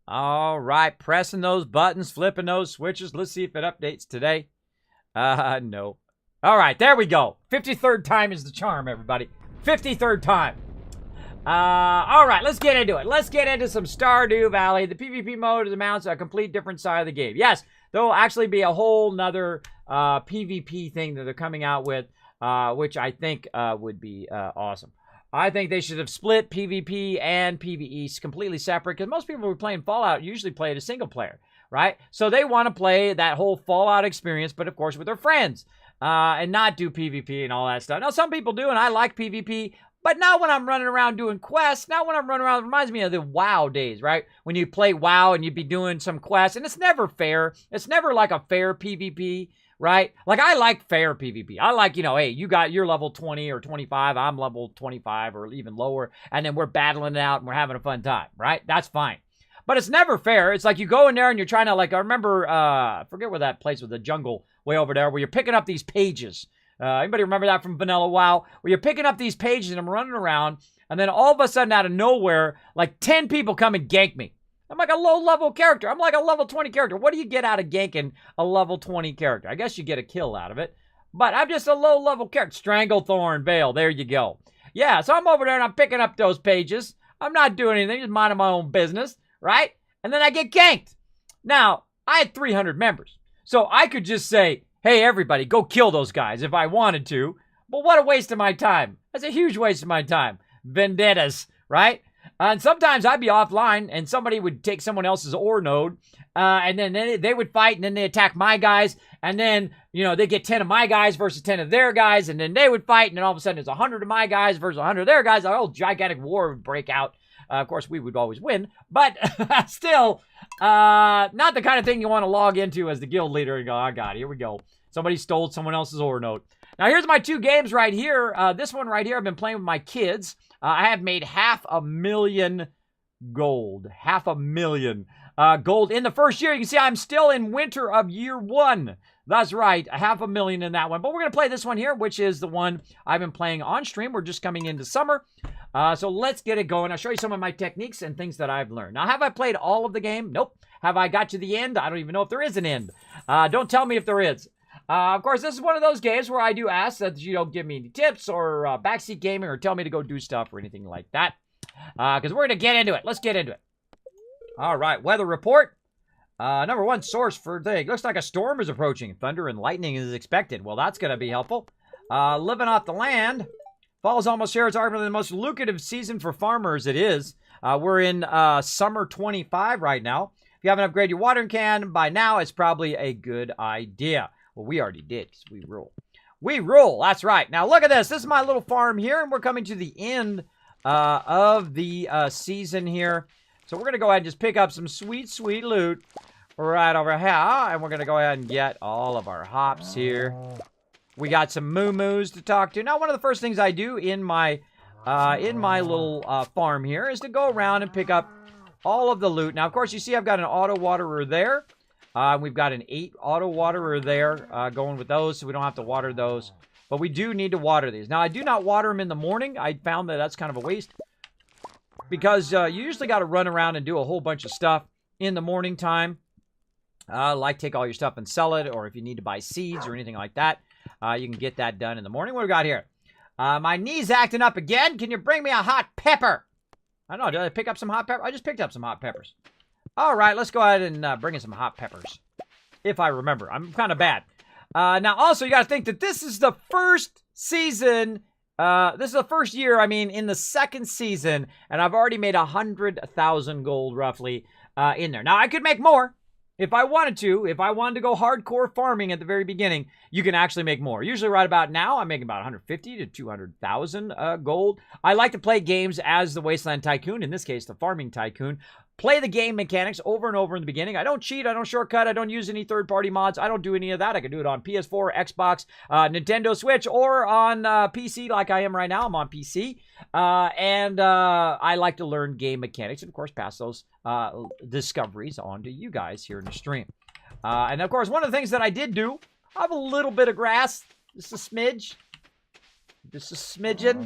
All right, pressing those buttons, flipping those switches. Let's see if it updates today. No. All right, there we go. 53rd time is the charm, everybody. 53rd time. All right, let's get into it. Let's get into some Stardew Valley. The PvP mode amounts to a complete different side of the game. Yes, there will actually be a whole nother PvP thing that they're coming out with, which I think would be awesome. I think they should have split PvP and PvE completely separate, because most people who are playing Fallout usually play it as single player, right? So they want to play that whole Fallout experience, but of course with their friends, and not do PvP and all that stuff. Now, some people do, and I like PvP, but not when I'm running around doing quests. Not when I'm running around. It reminds me of the WoW days, right? When you play WoW and you'd be doing some quests, and it's never fair. It's never like a fair PvP, right? Like, I like fair PvP. I like, you know, hey, you're level 20 or 25, I'm level 25 or even lower, and then we're battling it out and we're having a fun time, right? That's fine. But it's never fair. It's like you go in there and you're trying to, like, I remember, I forget where that place with the jungle way over there, where you're picking up these pages. Anybody remember that from Vanilla WoW? Where you're picking up these pages and I'm running around, and then all of a sudden out of nowhere, like 10 people come and gank me. I'm like a low-level character. I'm like a level 20 character. What do you get out of ganking a level 20 character? I guess you get a kill out of it. But I'm just a low-level character. Stranglethorn Veil. There you go. Yeah, so I'm over there and I'm picking up those pages. I'm not doing anything. Just minding my own business, right? And then I get ganked. Now, I had 300 members. So I could just say, hey, everybody, go kill those guys if I wanted to. But what a waste of my time. That's a huge waste of my time. Vendettas, right? And sometimes I'd be offline, and somebody would take someone else's ore node, and then they would fight, and then they attack my guys, and then, you know, they get 10 of my guys versus 10 of their guys, and then they would fight, and then all of a sudden there's 100 of my guys versus 100 of their guys. A whole gigantic war would break out. Of course, we would always win, but still, not the kind of thing you want to log into as the guild leader and go, oh, God, here we go. Somebody stole someone else's ore node. Now, here's my two games right here. This one right here, I've been playing with my kids. I have made 500,000 gold. 500,000 gold in the first year. You can see I'm still in winter of year 1. That's right, 500,000 in that one. But we're going to play this one here, which is the one I've been playing on stream. We're just coming into summer. So let's get it going. I'll show you some of my techniques and things that I've learned. Now, have I played all of the game? Nope. Have I got to the end? I don't even know if there is an end. Don't tell me if there is. Of course, this is one of those games where I do ask that you don't give me any tips or backseat gaming or tell me to go do stuff or anything like that. Because we're going to get into it. Let's get into it. All right, weather report. Number 1 source for thing. Looks like a storm is approaching. Thunder and lightning is expected. Well, that's going to be helpful. Living off the land. Fall's almost here. It's arguably the most lucrative season for farmers. It is. We're in summer 25 right now. If you haven't upgraded your watering can by now, it's probably a good idea. Well, we already did, because we rule. We rule, that's right. Now, look at this. This is my little farm here, and we're coming to the end of the season here. So we're going to go ahead and just pick up some sweet, sweet loot right over here. And we're going to go ahead and get all of our hops here. We got some moo-moos to talk to. Now, one of the first things I do in my little farm here is to go around and pick up all of the loot. Now, of course, you see I've got an auto waterer there. We've got an 8 auto waterer there going with those, so we don't have to water those. But we do need to water these. Now, I do not water them in the morning. I found that that's kind of a waste. Because you usually got to run around and do a whole bunch of stuff in the morning time. Like take all your stuff and sell it, or if you need to buy seeds or anything like that, you can get that done in the morning. What do we got here? My knee's acting up again. Can you bring me a hot pepper? I don't know. Did I pick up some hot pepper? I just picked up some hot peppers. All right, let's go ahead and bring in some hot peppers. If I remember. I'm kind of bad. Now, also, you got to think that this is the first season. This is the first year, I mean, in the second season. And I've already made 100,000 gold, roughly, in there. Now, I could make more. If I wanted to. If I wanted to go hardcore farming at the very beginning, you can actually make more. Usually right about now, I'm making about 150 to 200,000 gold. I like to play games as the Wasteland Tycoon. In this case, the Farming Tycoon. Play the game mechanics over and over in the beginning. I don't cheat. I don't shortcut. I don't use any third-party mods. I don't do any of that. I can do it on PS4, Xbox, Nintendo Switch, or on PC like I am right now. I'm on PC. And I like to learn game mechanics and, of course, pass those discoveries on to you guys here in the stream. And, of course, one of the things that I did do, I have a little bit of grass. Just a smidge. Just a smidgen.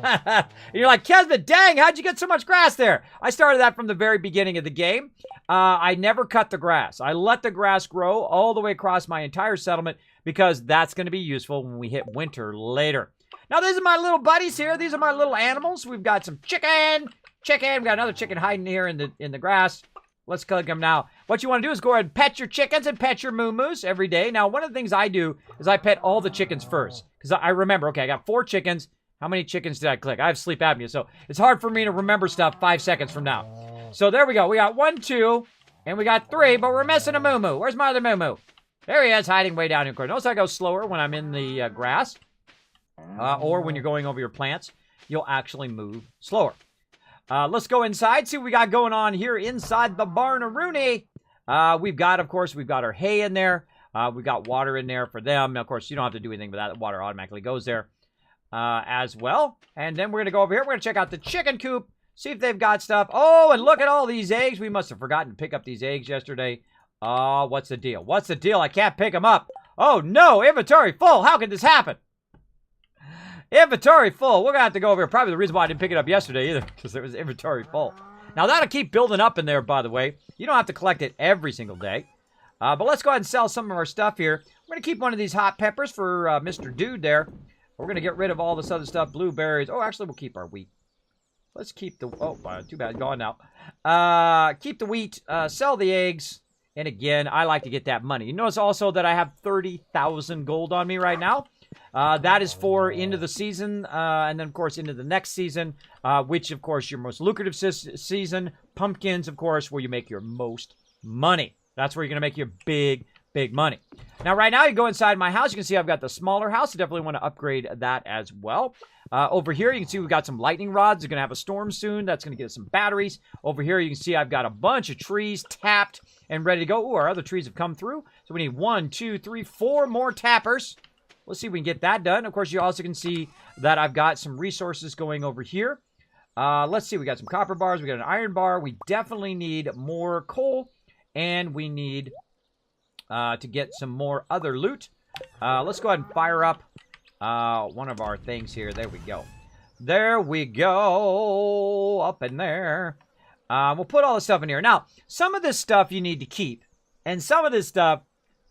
And you're like, Kismet, dang, how'd you get so much grass there? I started that from the very beginning of the game. I never cut the grass. I let the grass grow all the way across my entire settlement because that's going to be useful when we hit winter later. Now, these are my little buddies here. These are my little animals. We've got some chicken. We've got another chicken hiding here in the grass. Let's click them now. What you want to do is go ahead and pet your chickens and pet your moo-moos every day. Now, one of the things I do is I pet all the chickens first. Because I remember, okay, I got 4 chickens. How many chickens did I click? I have sleep apnea, so it's hard for me to remember stuff 5 seconds from now. So there we go. We got 1, 2, and we got 3, but we're missing a moo-moo. Where's my other moo-moo? There he is, hiding way down in the corner. Notice I go slower when I'm in the grass. Or when you're going over your plants, you'll actually move slower. Let's go inside, see what we got going on here inside the barn-a-rooney. We've got our hay in there. We've got water in there for them. Now, of course, you don't have to do anything with that. The water automatically goes there as well. And then we're going to go over here. We're going to check out the chicken coop, see if they've got stuff. Oh, and look at all these eggs. We must have forgotten to pick up these eggs yesterday. Oh, what's the deal? What's the deal? I can't pick them up. Oh, no, inventory full. How could this happen? Inventory full. We're going to have to go over here. Probably the reason why I didn't pick it up yesterday either, because it was inventory full. Now, that'll keep building up in there, by the way. You don't have to collect it every single day. But let's go ahead and sell some of our stuff here. We're going to keep one of these hot peppers for Mr. Dude there. We're going to get rid of all this other stuff. Blueberries. Oh, actually, we'll keep our wheat. Let's keep the... Oh, too bad. Gone now. Keep the wheat. Sell the eggs. And again, I like to get that money. You notice also that I have 30,000 gold on me right now. That is for into the season, and then, of course, into the next season, which, of course, your most lucrative season. Pumpkins, of course, where you make your most money. That's where you're going to make your big, big money. Now, right now, you go inside my house. You can see I've got the smaller house. I definitely want to upgrade that as well. Over here, you can see we've got some lightning rods. We're going to have a storm soon. That's going to get us some batteries. Over here, you can see I've got a bunch of trees tapped and ready to go. Ooh, our other trees have come through. So we need 1, 2, 3, 4 more tappers. Let's see if we can get that done. Of course, you also can see that I've got some resources going over here. Let's see. We got some copper bars. We got an iron bar. We definitely need more coal. And we need to get some more other loot. Let's go ahead and fire up one of our things here. There we go. There we go. Up in there. We'll put all the stuff in here. Now, some of this stuff you need to keep. And some of this stuff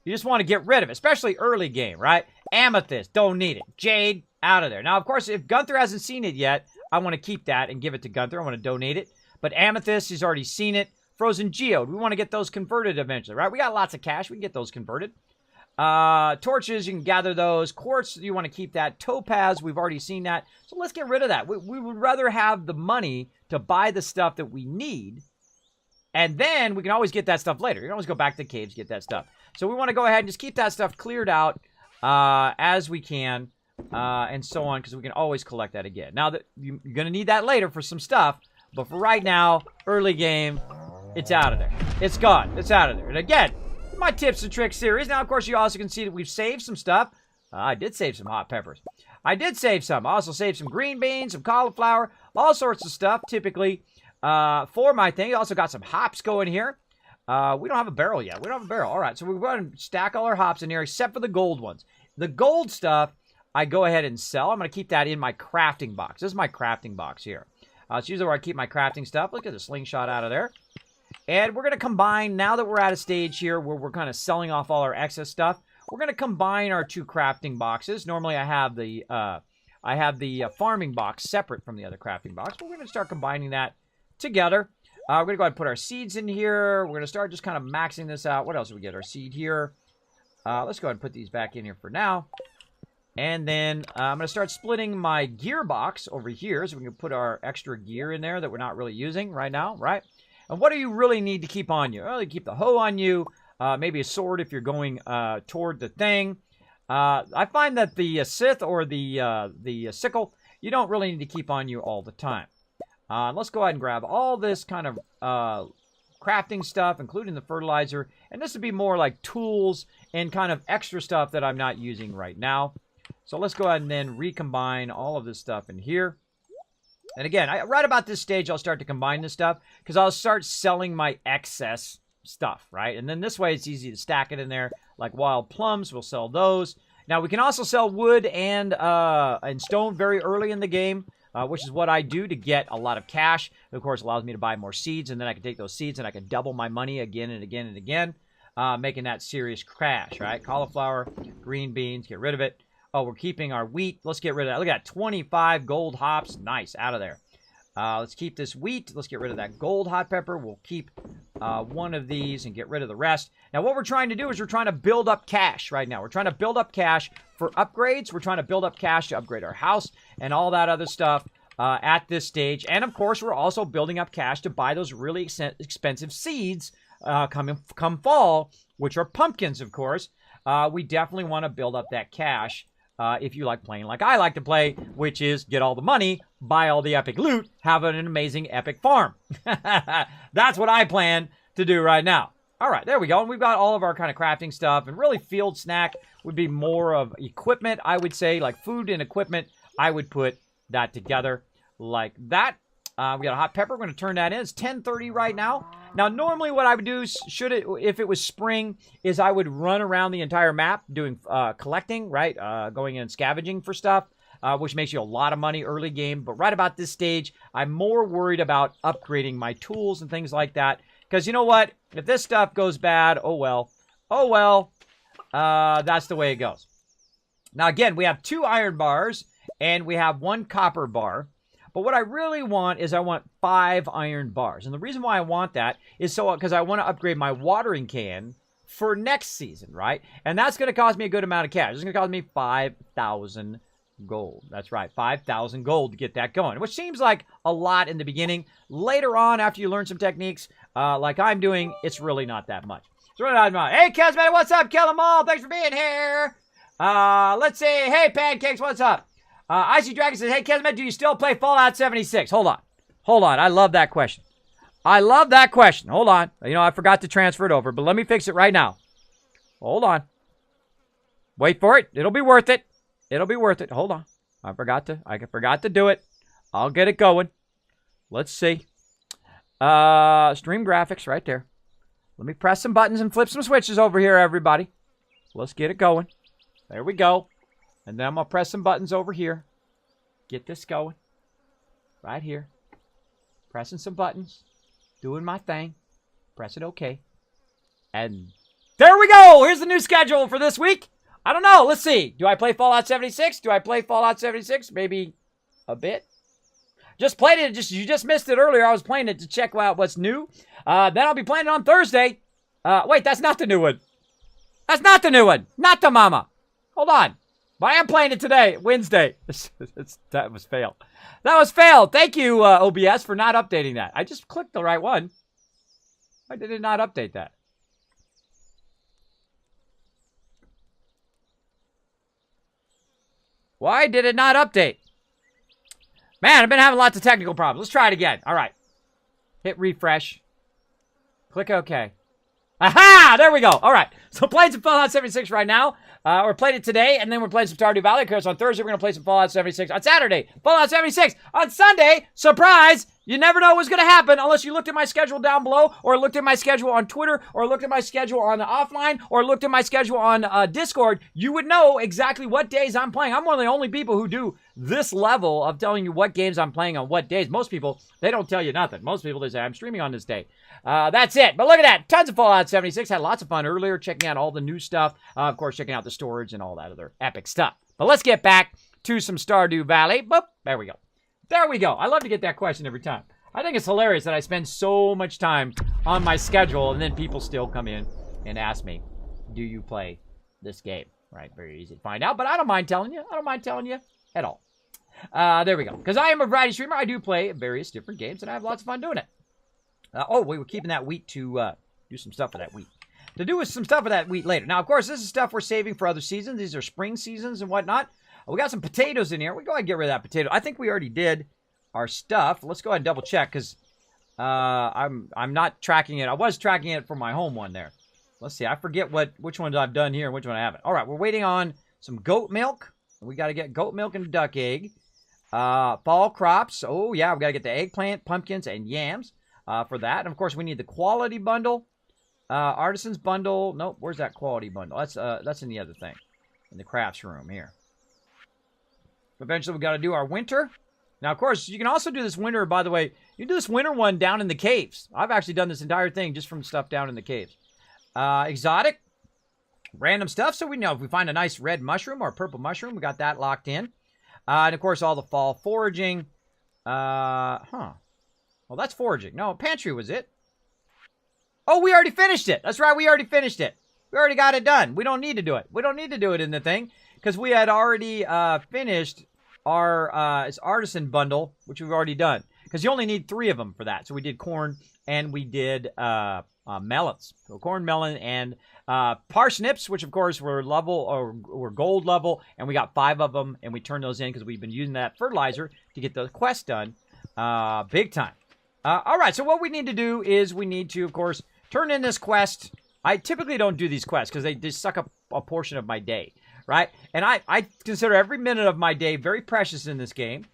you just want to get rid of, especially early game, right? Amethyst, don't need it. Jade, out of there. Now, of course, if Gunther hasn't seen it yet, I want to keep that and give it to Gunther. I want to donate it. But Amethyst, he's already seen it. Frozen Geode, we want to get those converted eventually, right? We got lots of cash. We can get those converted. Torches, you can gather those. Quartz, you want to keep that. Topaz, we've already seen that. So let's get rid of that. We would rather have the money to buy the stuff that we need. And then we can always get that stuff later. You can always go back to the caves, get that stuff. So we want to go ahead and just keep that stuff cleared out as we can and so on, because we can always collect that again. Now, you're going to need that later for some stuff. But for right now, early game, it's out of there. It's gone. It's out of there. And again, my tips and tricks series. Now, of course, you also can see that we've saved some stuff. I did save some hot peppers. I did save some. I also saved some green beans, some cauliflower, all sorts of stuff, typically, for my thing. I also got some hops going here. We don't have a barrel yet. We don't have a barrel. All right, so we're going to stack all our hops in here except for the gold ones. The gold stuff, I go ahead and sell. I'm going to keep that in my crafting box. This is my crafting box here. It's usually where I keep my crafting stuff. Look at the slingshot out of there. And we're going to combine, now that we're at a stage here where we're kind of selling off all our excess stuff, we're going to combine our 2 crafting boxes. Normally I have the farming box separate from the other crafting box. But we're going to start combining that together. We're going to go ahead and put our seeds in here. We're going to start just kind of maxing this out. What else do we get? Our seed here. Let's go ahead and put these back in here for now. And then I'm going to start splitting my gear box over here so we can put our extra gear in there that we're not really using right now, right? And what do you really need to keep on you? Well, you keep the hoe on you, maybe a sword if you're going toward the thing. I find that the scythe or the sickle, you don't really need to keep on you all the time. Let's go ahead and grab all this kind of crafting stuff, including the fertilizer. And this would be more like tools and kind of extra stuff that I'm not using right now. So let's go ahead and then recombine all of this stuff in here. And again, right about this stage, I'll start to combine this stuff because I'll start selling my excess stuff, right? And then this way, it's easy to stack it in there. Like wild plums, we'll sell those. Now, we can also sell wood and stone very early in the game, which is what I do to get a lot of cash. It, of course, allows me to buy more seeds, and then I can take those seeds and I can double my money again and again and again, making that serious cash, right? Cauliflower, green beans, get rid of it. Oh, we're keeping our wheat. Let's get rid of that. Look at that, 25 gold hops. Nice, out of there. Let's keep this wheat. Let's get rid of that gold hot pepper. We'll keep one of these and get rid of the rest. Now, what we're trying to do is we're trying to build up cash right now. We're trying to build up cash for upgrades. We're trying to build up cash to upgrade our house and all that other stuff at this stage. And, of course, we're also building up cash to buy those really expensive seeds come fall, which are pumpkins, of course. We definitely want to build up that cash. If you like playing like I like to play, which is get all the money, buy all the epic loot, have an amazing epic farm. That's what I plan to do right now. All right, there we go. And we've got all of our kind of crafting stuff. And really, field snack would be more of equipment, I would say. Like food and equipment, I would put that together like that. We got a hot pepper. We're going to turn that in. It's 10:30 right now. Now, normally what I would do, if it was spring, is I would run around the entire map doing collecting, right? Going in and scavenging for stuff, which makes you a lot of money early game. But right about this stage, I'm more worried about upgrading my tools and things like that. Because you know what? If this stuff goes bad, oh well. Oh well. That's the way it goes. Now, again, we have 2 iron bars and we have 1 copper bar. But what I really want is I want 5 iron bars. And the reason why I want that is because I want to upgrade my watering can for next season, right? And that's going to cost me a good amount of cash. It's going to cost me 5,000 gold. That's right, 5,000 gold to get that going, which seems like a lot in the beginning. Later on, after you learn some techniques like I'm doing, it's really not that much. It's really not much. Hey, Kismet, what's up? Kill 'em all. Thanks for being here. Let's see. Hey, Pancakes, what's up? Icy Dragon says, hey, Kismet, do you still play Fallout 76? Hold on. Hold on. I love that question. I love that question. Hold on. You know, I forgot to transfer it over, but let me fix it right now. Hold on. Wait for it. It'll be worth it. It'll be worth it. Hold on. I forgot to do it. I'll get it going. Let's see. Stream graphics right there. Let me press some buttons and flip some switches over here, everybody. Let's get it going. There we go. And then I'm going to press some buttons over here. Get this going. Right here. Pressing some buttons. Doing my thing. Press it OK. And there we go. Here's the new schedule for this week. I don't know. Let's see. Do I play Fallout 76? Do I play Fallout 76? Maybe a bit. Just played it. You just missed it earlier. I was playing it to check out what's new. Then I'll be playing it on Thursday. Wait, that's not the new one. That's not the new one. Not the mama. Hold on. But I am playing it today, Wednesday. That was fail. That was fail. Thank you, OBS, for not updating that. I just clicked the right one. Why did it not update that? Why did it not update? Man, I've been having lots of technical problems. Let's try it again. All right. Hit refresh. Click OK. Aha! There we go. All right. So playing some Fallout 76 right now. We're playing it today, and then we're playing some Stardew Valley. Of course, on Thursday, we're going to play some Fallout 76. On Saturday, Fallout 76. On Sunday, surprise! You never know what's going to happen unless you looked at my schedule down below, or looked at my schedule on Twitter, or looked at my schedule on the offline, or looked at my schedule on Discord. You would know exactly what days I'm playing. I'm one of the only people who do this level of telling you what games I'm playing on what days. Most people, they don't tell you nothing. Most people, they say, I'm streaming on this day. That's it. But look at that. Tons of Fallout 76. Had lots of fun earlier checking out all the new stuff. Of course, checking out the storage and all that other epic stuff. But let's get back to some Stardew Valley. Boop. There we go. There we go. I love to get that question every time. I think it's hilarious that I spend so much time on my schedule and then people still come in and ask me, do you play this game? Right? Very easy to find out, but I don't mind telling you. I don't mind telling you at all. There we go. Because I am a variety streamer. I do play various different games and I have lots of fun doing it. We were keeping that wheat to do some stuff with that wheat. To do with some stuff with that wheat later. Now, of course, this is stuff we're saving for other seasons. These are spring seasons and whatnot. We got some potatoes in here. We go ahead and get rid of that potato. I think we already did our stuff. Let's go ahead and double check because I'm not tracking it. I was tracking it for my home one there. Let's see. I forget which ones I've done here and which one I haven't. All right, we're waiting on some goat milk. We got to get goat milk and duck egg. Fall crops. Oh, yeah, we got to get the eggplant, pumpkins, and yams for that. And, of course, we need the quality bundle. Artisan's bundle. Nope, where's that quality bundle? That's in the other thing. in the crafts room here. Eventually, we got to do our winter. Now, of course, you can also do this winter, by the way. You can do this winter one down in the caves. I've actually done this entire thing just from stuff down in the caves. Exotic. Random stuff. So we know if we find a nice red mushroom or purple mushroom, we got that locked in. And, of course, all the fall foraging. Well, that's foraging. No, pantry was it. Oh, we already finished it. That's right. We already finished it. We already got it done. We don't need to do it. We don't need to do it in the thing because we had already finished our artisan bundle, which we've already done. Because you only need 3 of them for that. So we did corn and we did melons. So corn, melon, and parsnips, which of course were gold level, and we got 5 of them, and we turned those in because we've been using that fertilizer to get the quest done big time. All right, so what we need to do is we need to, of course, turn in this quest. I typically don't do these quests because they just suck up a portion of my day, right? And I consider every minute of my day very precious in this game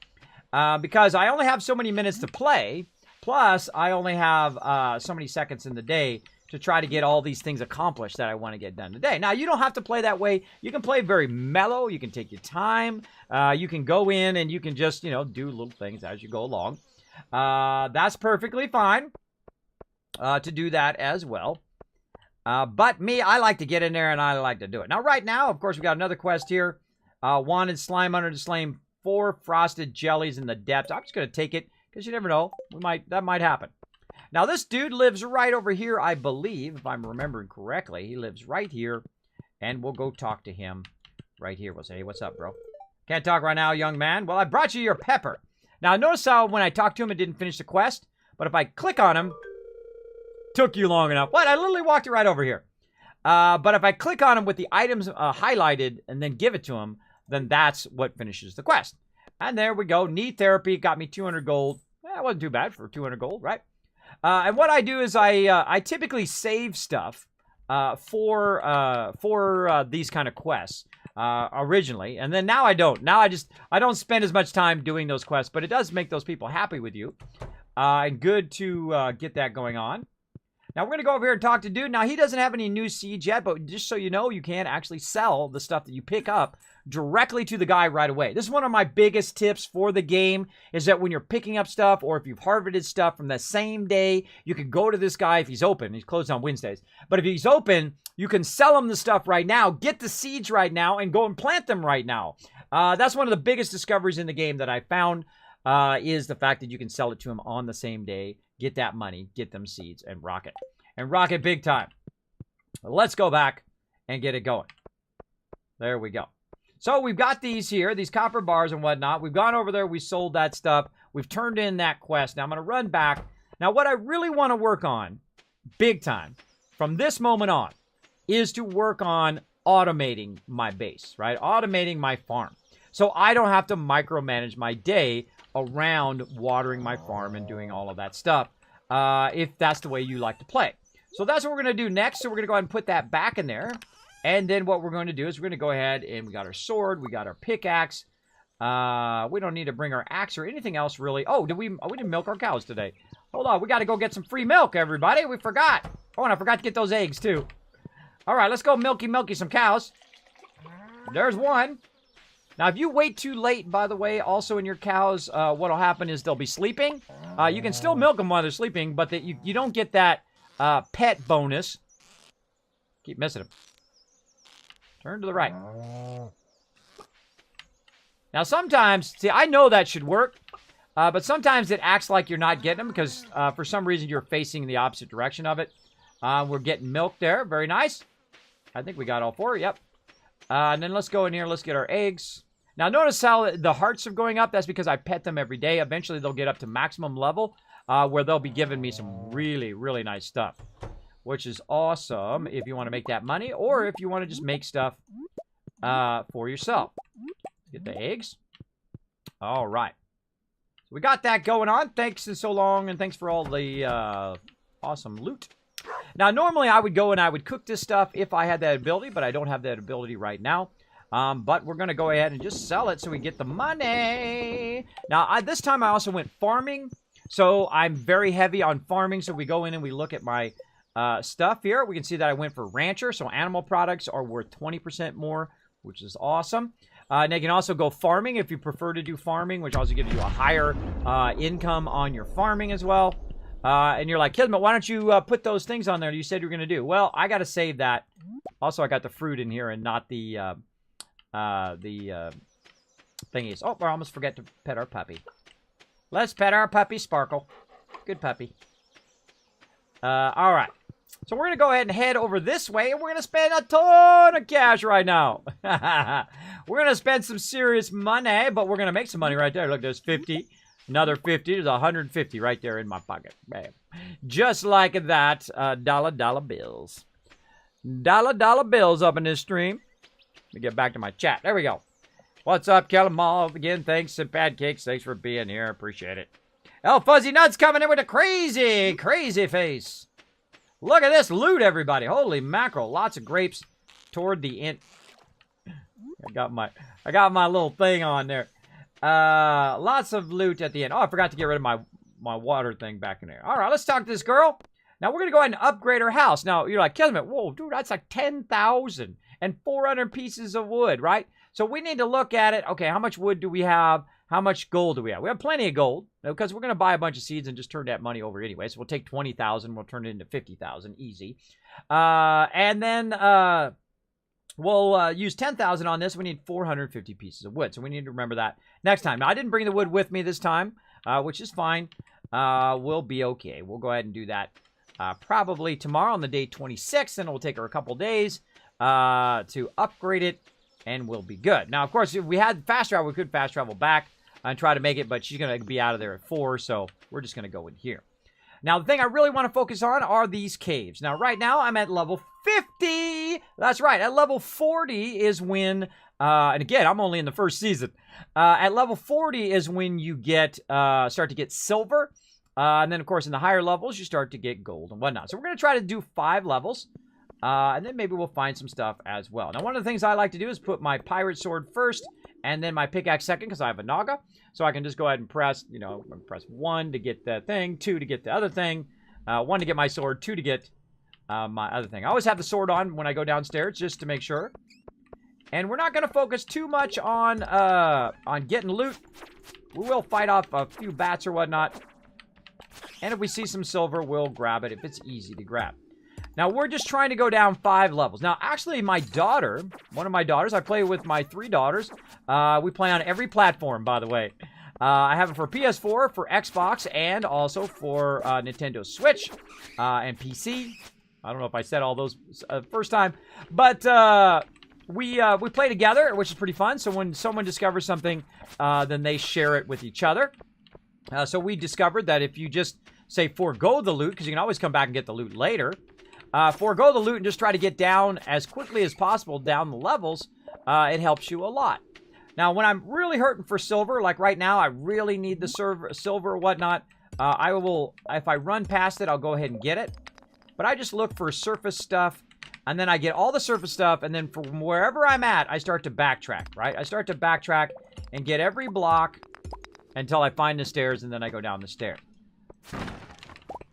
because I only have so many minutes to play, plus I only have so many seconds in the day to try to get all these things accomplished that I want to get done today. Now, you don't have to play that way. You can play very mellow. You can take your time. You can go in and you can just, do little things as you go along. That's perfectly fine to do that as well. But me, I like to get in there and I like to do it. Now, right now, of course, we got another quest here. Wanted slime under the slime, 4 frosted jellies in the depths. I'm just going to take it because you never know. That might happen. Now, this dude lives right over here, I believe, if I'm remembering correctly. He lives right here, and we'll go talk to him right here. We'll say, hey, what's up, bro? Can't talk right now, young man. Well, I brought you your pepper. Now, notice how when I talked to him, it didn't finish the quest, but if I click on him, took you long enough. What? I literally walked it right over here. But if I click on him with the items highlighted and then give it to him, then that's what finishes the quest. And there we go. Need therapy. Got me 200 gold. That wasn't too bad for 200 gold, right? And what I do is I typically save stuff for these kind of quests originally, and then now I don't. Now I don't spend as much time doing those quests, but it does make those people happy with you, and good to get that going on. Now we're gonna go over here and talk to dude. Now he doesn't have any new seeds yet, but just so you know, you can actually sell the stuff that you pick up directly to the guy right away. This is one of my biggest tips for the game, is that when you're picking up stuff or if you've harvested stuff from the same day, you can go to this guy if he's open. He's closed on Wednesdays. But if he's open, you can sell him the stuff right now, get the seeds right now, and go and plant them right now. That's one of the biggest discoveries in the game that I found, is the fact that you can sell it to him on the same day, get that money, get them seeds, and rock it. And rock it big time. Let's go back and get it going. There we go. So we've got these here, these copper bars and whatnot. We've gone over there. We sold that stuff. We've turned in that quest. Now I'm going to run back. Now what I really want to work on, big time, from this moment on, is to work on automating my base, right? Automating my farm. So I don't have to micromanage my day around watering my farm and doing all of that stuff, if that's the way you like to play. So that's what we're going to do next. So we're going to go ahead and put that back in there. And then what we're going to do is we're going to go ahead and we got our sword, we got our pickaxe. We don't need to bring our axe or anything else really. Oh, we didn't milk our cows today. Hold on, we got to go get some free milk, everybody. We forgot. Oh, and I forgot to get those eggs too. All right, let's go milky some cows. There's one. Now, if you wait too late, by the way, also in your cows, what'll happen is they'll be sleeping. You can still milk them while they're sleeping, but you don't get that pet bonus. Keep missing them. Turn to the right. Now, sometimes, see, I know that should work, but sometimes it acts like you're not getting them because for some reason you're facing the opposite direction of it. We're getting milk there. Very nice. I think we got all 4. Yep. And then let's go in here. Let's get our eggs. Now, notice how the hearts are going up. That's because I pet them every day. Eventually, they'll get up to maximum level where they'll be giving me some really, really nice stuff, which is awesome if you want to make that money or if you want to just make stuff for yourself. Get the eggs. All right. So we got that going on. Thanks and so long, and thanks for all the awesome loot. Now, normally I would go and I would cook this stuff if I had that ability, but I don't have that ability right now. But we're going to go ahead and just sell it so we get the money. Now, this time I also went farming. So I'm very heavy on farming. So we go in and we look at my stuff here. We can see that I went for rancher. So animal products are worth 20% more which is awesome. And they can also go farming if you prefer to do farming, which also gives you a higher income on your farming as well. And you're like, Kismet, why don't you put those things on there you said you were going to do? Well, I got to save that. Also, I got the fruit in here and not the thingies. Oh, I almost forget to pet our puppy. Let's pet our puppy, Sparkle. Good puppy. All right. So we're going to go ahead and head over this way, and we're going to spend a ton of cash right now. We're going to spend some serious money, but we're going to make some money right there. Look, there's 50. Another 50. There's 150 right there in my pocket. Bam. Just like that, dollar bills. Dollar bills up in this stream. Let me get back to my chat. There we go. What's up, Kellamall? Again, thanks and Bad Cakes. Thanks for being here. Appreciate it. El Fuzzy Nuts coming in with a crazy face. Look at this loot, everybody. Holy mackerel. Lots of grapes toward the end. I got my little thing on there. Lots of loot at the end. Oh, I forgot to get rid of my water thing back in there. All right, let's talk to this girl. Now, we're going to go ahead and upgrade her house. Now, you're like, Kismet, whoa, dude, that's like 10,400 pieces of wood, right? So we need to look at it. Okay, how much wood do we have? How much gold do we have? We have plenty of gold because we're going to buy a bunch of seeds and just turn that money over anyway. So we'll take 20,000. We'll turn it into 50,000. Easy. And then we'll use 10,000 on this. We need 450 pieces of wood. So we need to remember that next time. Now, I didn't bring the wood with me this time, which is fine. We'll be okay. We'll go ahead and do that probably tomorrow on the day 26. And it will take her a couple days to upgrade it. And we'll be good. Now, of course, if we had fast travel, we could fast travel back and try to make it, but she's going to be out of there at 4, so we're just going to go in here. Now, the thing I really want to focus on are these caves. Now, right now, I'm at level 50. That's right. At level 40 is when, and again, I'm only in the first season. At level 40 is when you get start to get silver. And then, of course, in the higher levels, you start to get gold and whatnot. So we're going to try to do 5 levels. And then maybe we'll find some stuff as well. Now, one of the things I like to do is put my pirate sword first and then my pickaxe second because I have a Naga. So I can just go ahead and press, press 1 to get the thing, 2 to get the other thing, 1 to get my sword, 2 to get my other thing. I always have the sword on when I go downstairs just to make sure. And we're not going to focus too much on getting loot. We will fight off a few bats or whatnot. And if we see some silver, we'll grab it if it's easy to grab. Now, we're just trying to go down 5 levels. Now, actually, my daughter, one of my daughters, I play with my 3 daughters. We play on every platform, by the way. I have it for PS4, for Xbox, and also for Nintendo Switch and PC. I don't know if I said all those first time. But we play together, which is pretty fun. So when someone discovers something, then they share it with each other. So we discovered that if you just, say, forego the loot, because you can always come back and get the loot later, forego the loot and just try to get down as quickly as possible down the levels, it helps you a lot. Now, when I'm really hurting for silver, like right now, I really need the silver or whatnot, I will, if I run past it, I'll go ahead and get it. But I just look for surface stuff, and then I get all the surface stuff, and then from wherever I'm at, I start to backtrack, right? I start to backtrack and get every block until I find the stairs, and then I go down the stairs.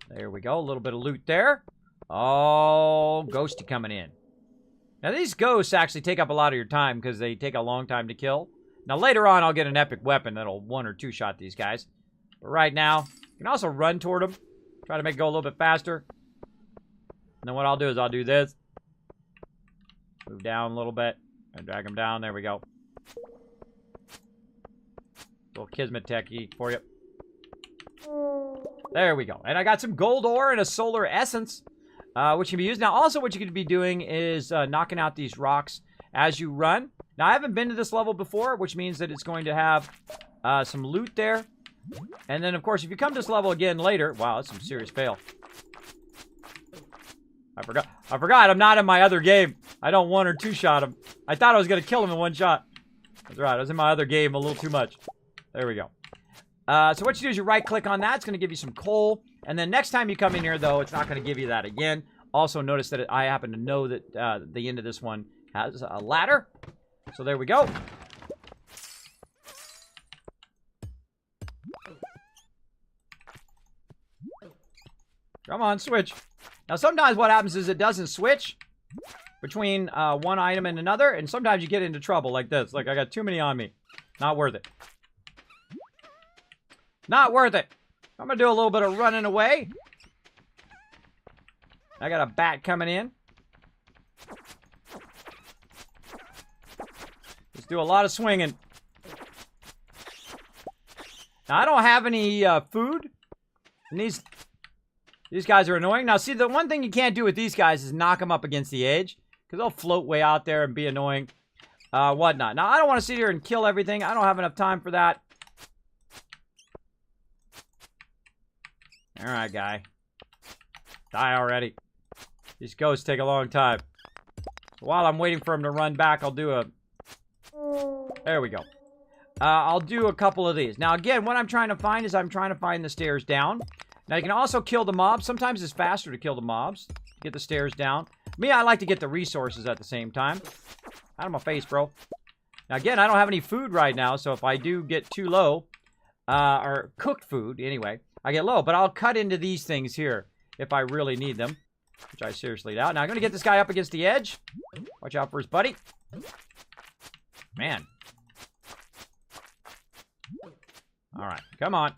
There we go, a little bit of loot there. Oh, ghosty coming in. Now, these ghosts actually take up a lot of your time because they take a long time to kill. Now, later on, I'll get an epic weapon that'll 1 or 2 shot these guys. But right now, you can also run toward them. Try to make it go a little bit faster. And then what I'll do is I'll do this. Move down a little bit. And drag them down. There we go. Little Kismet techie for you. There we go. And I got some gold ore and a solar essence. Which can be used. Now, also what you could be doing is knocking out these rocks as you run. Now, I haven't been to this level before, which means that it's going to have some loot there. And then, of course, if you come to this level again later... Wow, that's some serious fail. I forgot. I'm not in my other game. I don't 1 or 2 shot him. I thought I was going to kill him in 1 shot. That's right. I was in my other game a little too much. There we go. So what you do is you right-click on that. It's going to give you some coal. And then next time you come in here, though, it's not going to give you that again. Also, notice that I happen to know that the end of this one has a ladder. So there we go. Come on, switch. Now, sometimes what happens is it doesn't switch. between one item and another, and sometimes you get into trouble like this. Like, I got too many on me. Not worth it. Not worth it. I'm going to do a little bit of running away. I got a bat coming in. Let's do a lot of swinging. Now, I don't have any food. And these guys are annoying. Now, see, the one thing you can't do with these guys is knock them up against the edge. Because they'll float way out there and be annoying. Whatnot. Now, I don't want to sit here and kill everything. I don't have enough time for that. Alright, guy. Die already. These ghosts take a long time. While I'm waiting for him to run back, I'll do a... There we go. I'll do a couple of these. Now, again, what I'm trying to find is I'm trying to find the stairs down. Now, you can also kill the mobs. Sometimes it's faster to kill the mobs. Get the stairs down. Me, I like to get the resources at the same time. Out of my face, bro. Now, again, I don't have any food right now, so if I do get too low, or cooked food, anyway, I get low. But I'll cut into these things here if I really need them, which I seriously doubt. Now, I'm going to get this guy up against the edge. Watch out for his buddy. Man. All right, come on.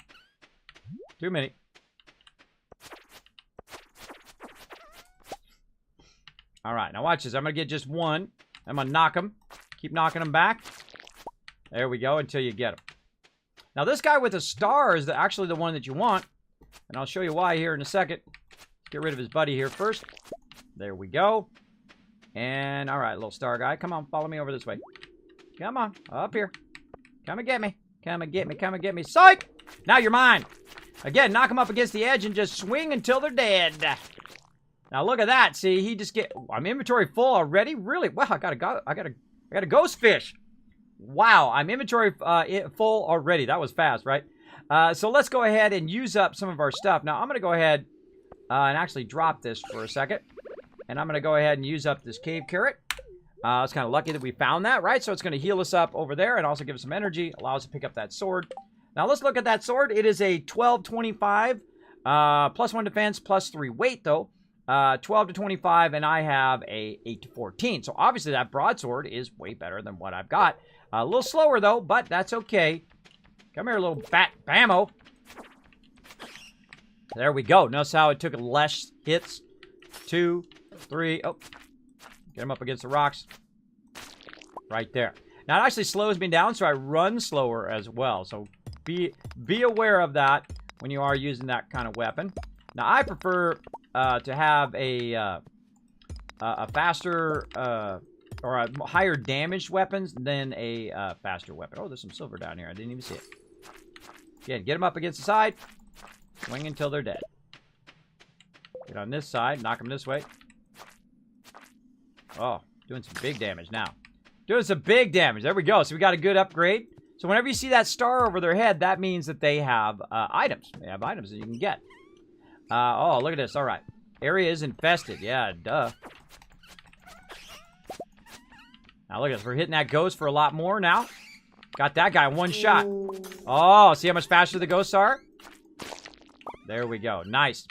Too many. All right, now watch this. I'm going to get just one. I'm going to knock him. Keep knocking him back. There we go, until you get him. Now, this guy with a star is actually the one that you want. And I'll show you why here in a second. Let's get rid of his buddy here first. There we go. And, all right, little star guy. Come on, follow me over this way. Come on, up here. Come and get me. Come and get me. Come and get me. Psych! Now you're mine. Again, knock them up against the edge and just swing until they're dead. Now look at that. See, he just get. I'm inventory full already. Really? Wow, I got a ghost fish. Wow, I'm inventory full already. That was fast, right? So let's go ahead and use up some of our stuff. Now I'm gonna go ahead and actually drop this for a second, and I'm gonna go ahead and use up this cave carrot. It's kind of lucky that we found that, right? So it's going to heal us up over there and also give us some energy. Allow us to pick up that sword. Now, let's look at that sword. It is a 12-25, plus 1 defense, plus 3 weight, though. 12 to 25, and I have a 8 to 14. So, obviously, that broadsword is way better than what I've got. A little slower, though, but that's okay. Come here, little bat bammo. There we go. Notice how it took less hits. 2, 3. Oh. Get him up against the rocks. Right there. Now, it actually slows me down, so I run slower as well. So, be aware of that when you are using that kind of weapon. Now, I prefer to have a faster or a higher damaged weapons than a faster weapon. Oh, there's some silver down here. I didn't even see it. Again, get them up against the side. Swing until they're dead. Get on this side. Knock them this way. Oh, doing some big damage now. Doing some big damage. There we go. So we got a good upgrade. So whenever you see that star over their head, that means that they have items. They have items that you can get. Oh, look at this. All right. Area is infested. Yeah, duh. Now look at this. We're hitting that ghost for a lot more now. Got that guy in one shot. Oh, see how much faster the ghosts are? There we go. Nice.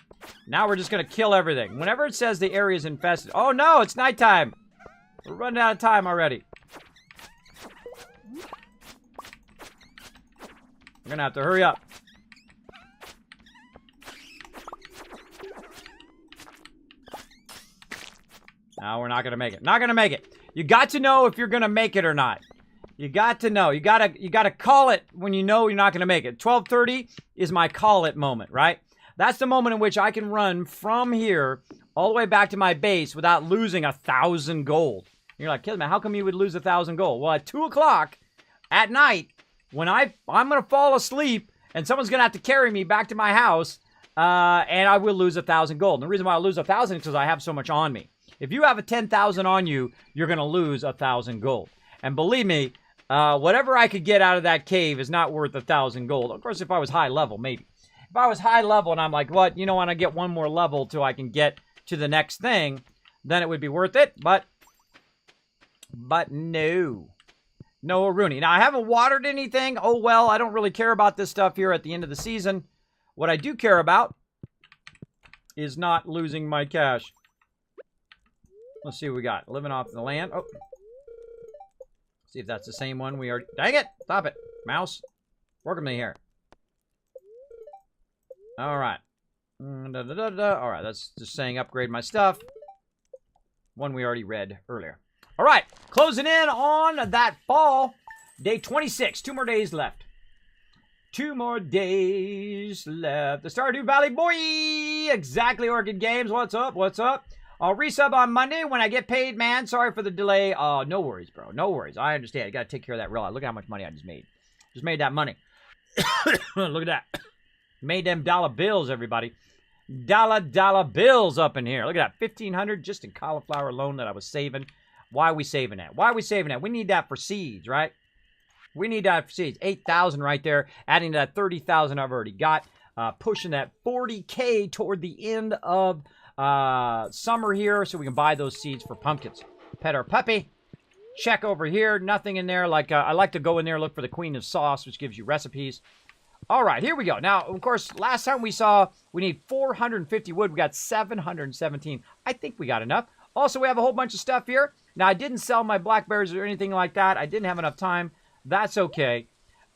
Now we're just going to kill everything. Whenever it says the area is infested. Oh, no, it's nighttime. We're running out of time already. We're going to have to hurry up. No, we're not going to make it. Not going to make it. You got to know if you're going to make it or not. You got to know. You got to call it when you know you're not going to make it. 12:30 is my call it moment, right? That's the moment in which I can run from here all the way back to my base without losing 1,000 gold. And you're like, Kismet, how come you would lose 1,000 gold? Well, at 2 o'clock at night, when I'm going to fall asleep and someone's going to have to carry me back to my house, and I will lose 1,000 gold. And the reason why I lose 1,000 is because I have so much on me. If you have a 10,000 on you, you're going to lose 1,000 gold. And believe me, whatever I could get out of that cave is not worth 1,000 gold. Of course, if I was high level, maybe. If I was high level and I'm like, what, you know, when I get one more level till I can get to the next thing, then it would be worth it. But no. No, Rooney. Now, I haven't watered anything. Oh, well, I don't really care about this stuff here at the end of the season. What I do care about is not losing my cash. Let's see what we got. Living off the land. Oh. See if that's the same one we already... Dang it! Stop it. Mouse. Work with me here. Alright. Alright, that's just saying upgrade my stuff. One we already read earlier. Alright, closing in on that fall. Day 26. 2 more days left. 2 more days left. The Stardew Valley boy! Exactly, Orchid Games. What's up? What's up? I'll resub on Monday when I get paid, man. Sorry for the delay. Oh, no worries, bro. No worries. I understand. You got to take care of that real. Look at how much money I just made. Just made that money. Look at that. Made them dollar bills, everybody. Dollar bills up in here. Look at that. $1,500 just in cauliflower alone that I was saving. Why are we saving that? Why are we saving that? We need that for seeds, right? We need that for seeds. 8,000 right there. Adding to that 30,000 I've already got. Pushing that 40K toward the end of summer here so we can buy those seeds for pumpkins. Pet our puppy. Check over here. Nothing in there. Like I like to go in there, look for the Queen of Sauce, which gives you recipes. All right, here we go. Now, of course, last time we saw we need 450 wood. We got 717. I think we got enough. Also, we have a whole bunch of stuff here. Now, I didn't sell my blackberries or anything like that. I didn't have enough time. That's okay.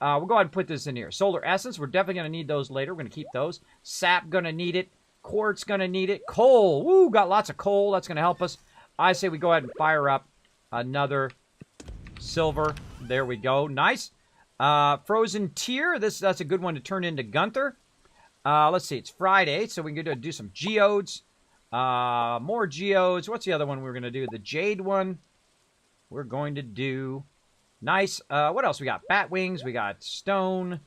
We'll go ahead and put this in here. Solar Essence, we're definitely going to need those later. We're going to keep those. Sap, going to need it. Quartz, going to need it. Coal, woo, got lots of coal. That's going to help us. I say we go ahead and fire up another silver. There we go. Nice. Frozen Tear, that's a good one to turn into Gunther. Let's see, it's Friday, so we can do some geodes. More geodes. What's the other one we're going to do? The Jade one. We're going to do... Nice. What else we got? Bat wings. We got stone.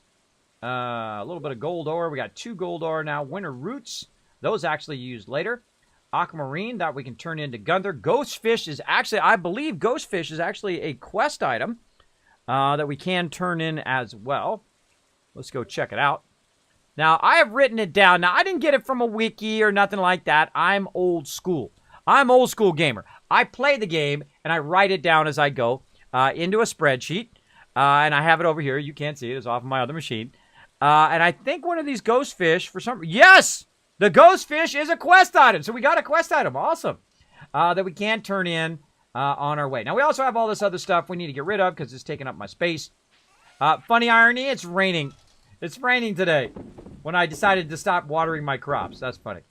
A little bit of gold ore. We got 2 gold ore now. Winter roots. Those actually used later. Aquamarine that we can turn into Gunther. Ghostfish is actually, I believe Ghostfish is actually a quest item that we can turn in as well. Let's go check it out. Now, I have written it down. Now, I didn't get it from a wiki or nothing like that. I'm old school. I'm old school gamer. I play the game and I write it down as I go. Into a spreadsheet, and I have it over here. You can't see it. It's off of my other machine. And I think one of these ghost fish, for some... Yes! The ghost fish is a quest item. So we got a quest item. Awesome. That we can turn in on our way. Now, we also have all this other stuff we need to get rid of because it's taking up my space. Funny irony, it's raining. It's raining today when I decided to stop watering my crops. That's funny.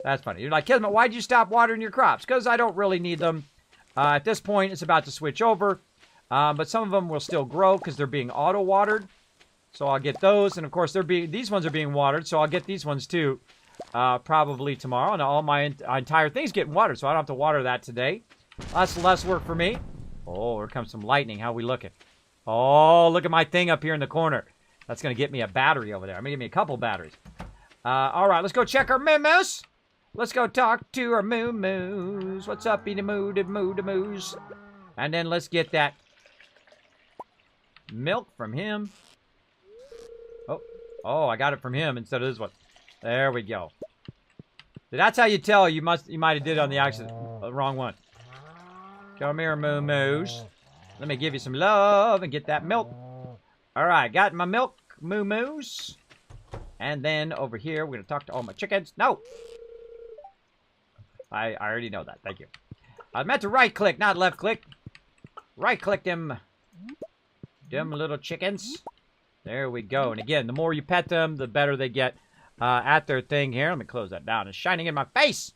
That's funny. You're like, Kismet, why'd you stop watering your crops? Because I don't really need them. At this point, it's about to switch over. But some of them will still grow because they're being auto-watered. So I'll get those. And, of course, these ones are being watered. So I'll get these ones, too, probably tomorrow. And all my entire thing's getting watered. So I don't have to water that today. That's less work for me. Oh, here comes some lightning. How we looking? Oh, look at my thing up here in the corner. That's going to get me a battery over there. I'm going to give me a couple batteries. All right, let's go check our moo-moos. Let's go talk to our moo-moos. What's up, moo-moos? And then let's get that milk from him. Oh, I got it from him instead of this one. There we go. That's how you tell you might have did it on the accident. The wrong one. Come here, moo-moos. Let me give you some love and get that milk. All right, got my milk, moo-moos. And then over here, we're going to talk to all my chickens. No! I already know that. Thank you. I meant to right-click, not left-click. Right-click them little chickens. There we go. And again, the more you pet them, the better they get at their thing here. Let me close that down. It's shining in my face.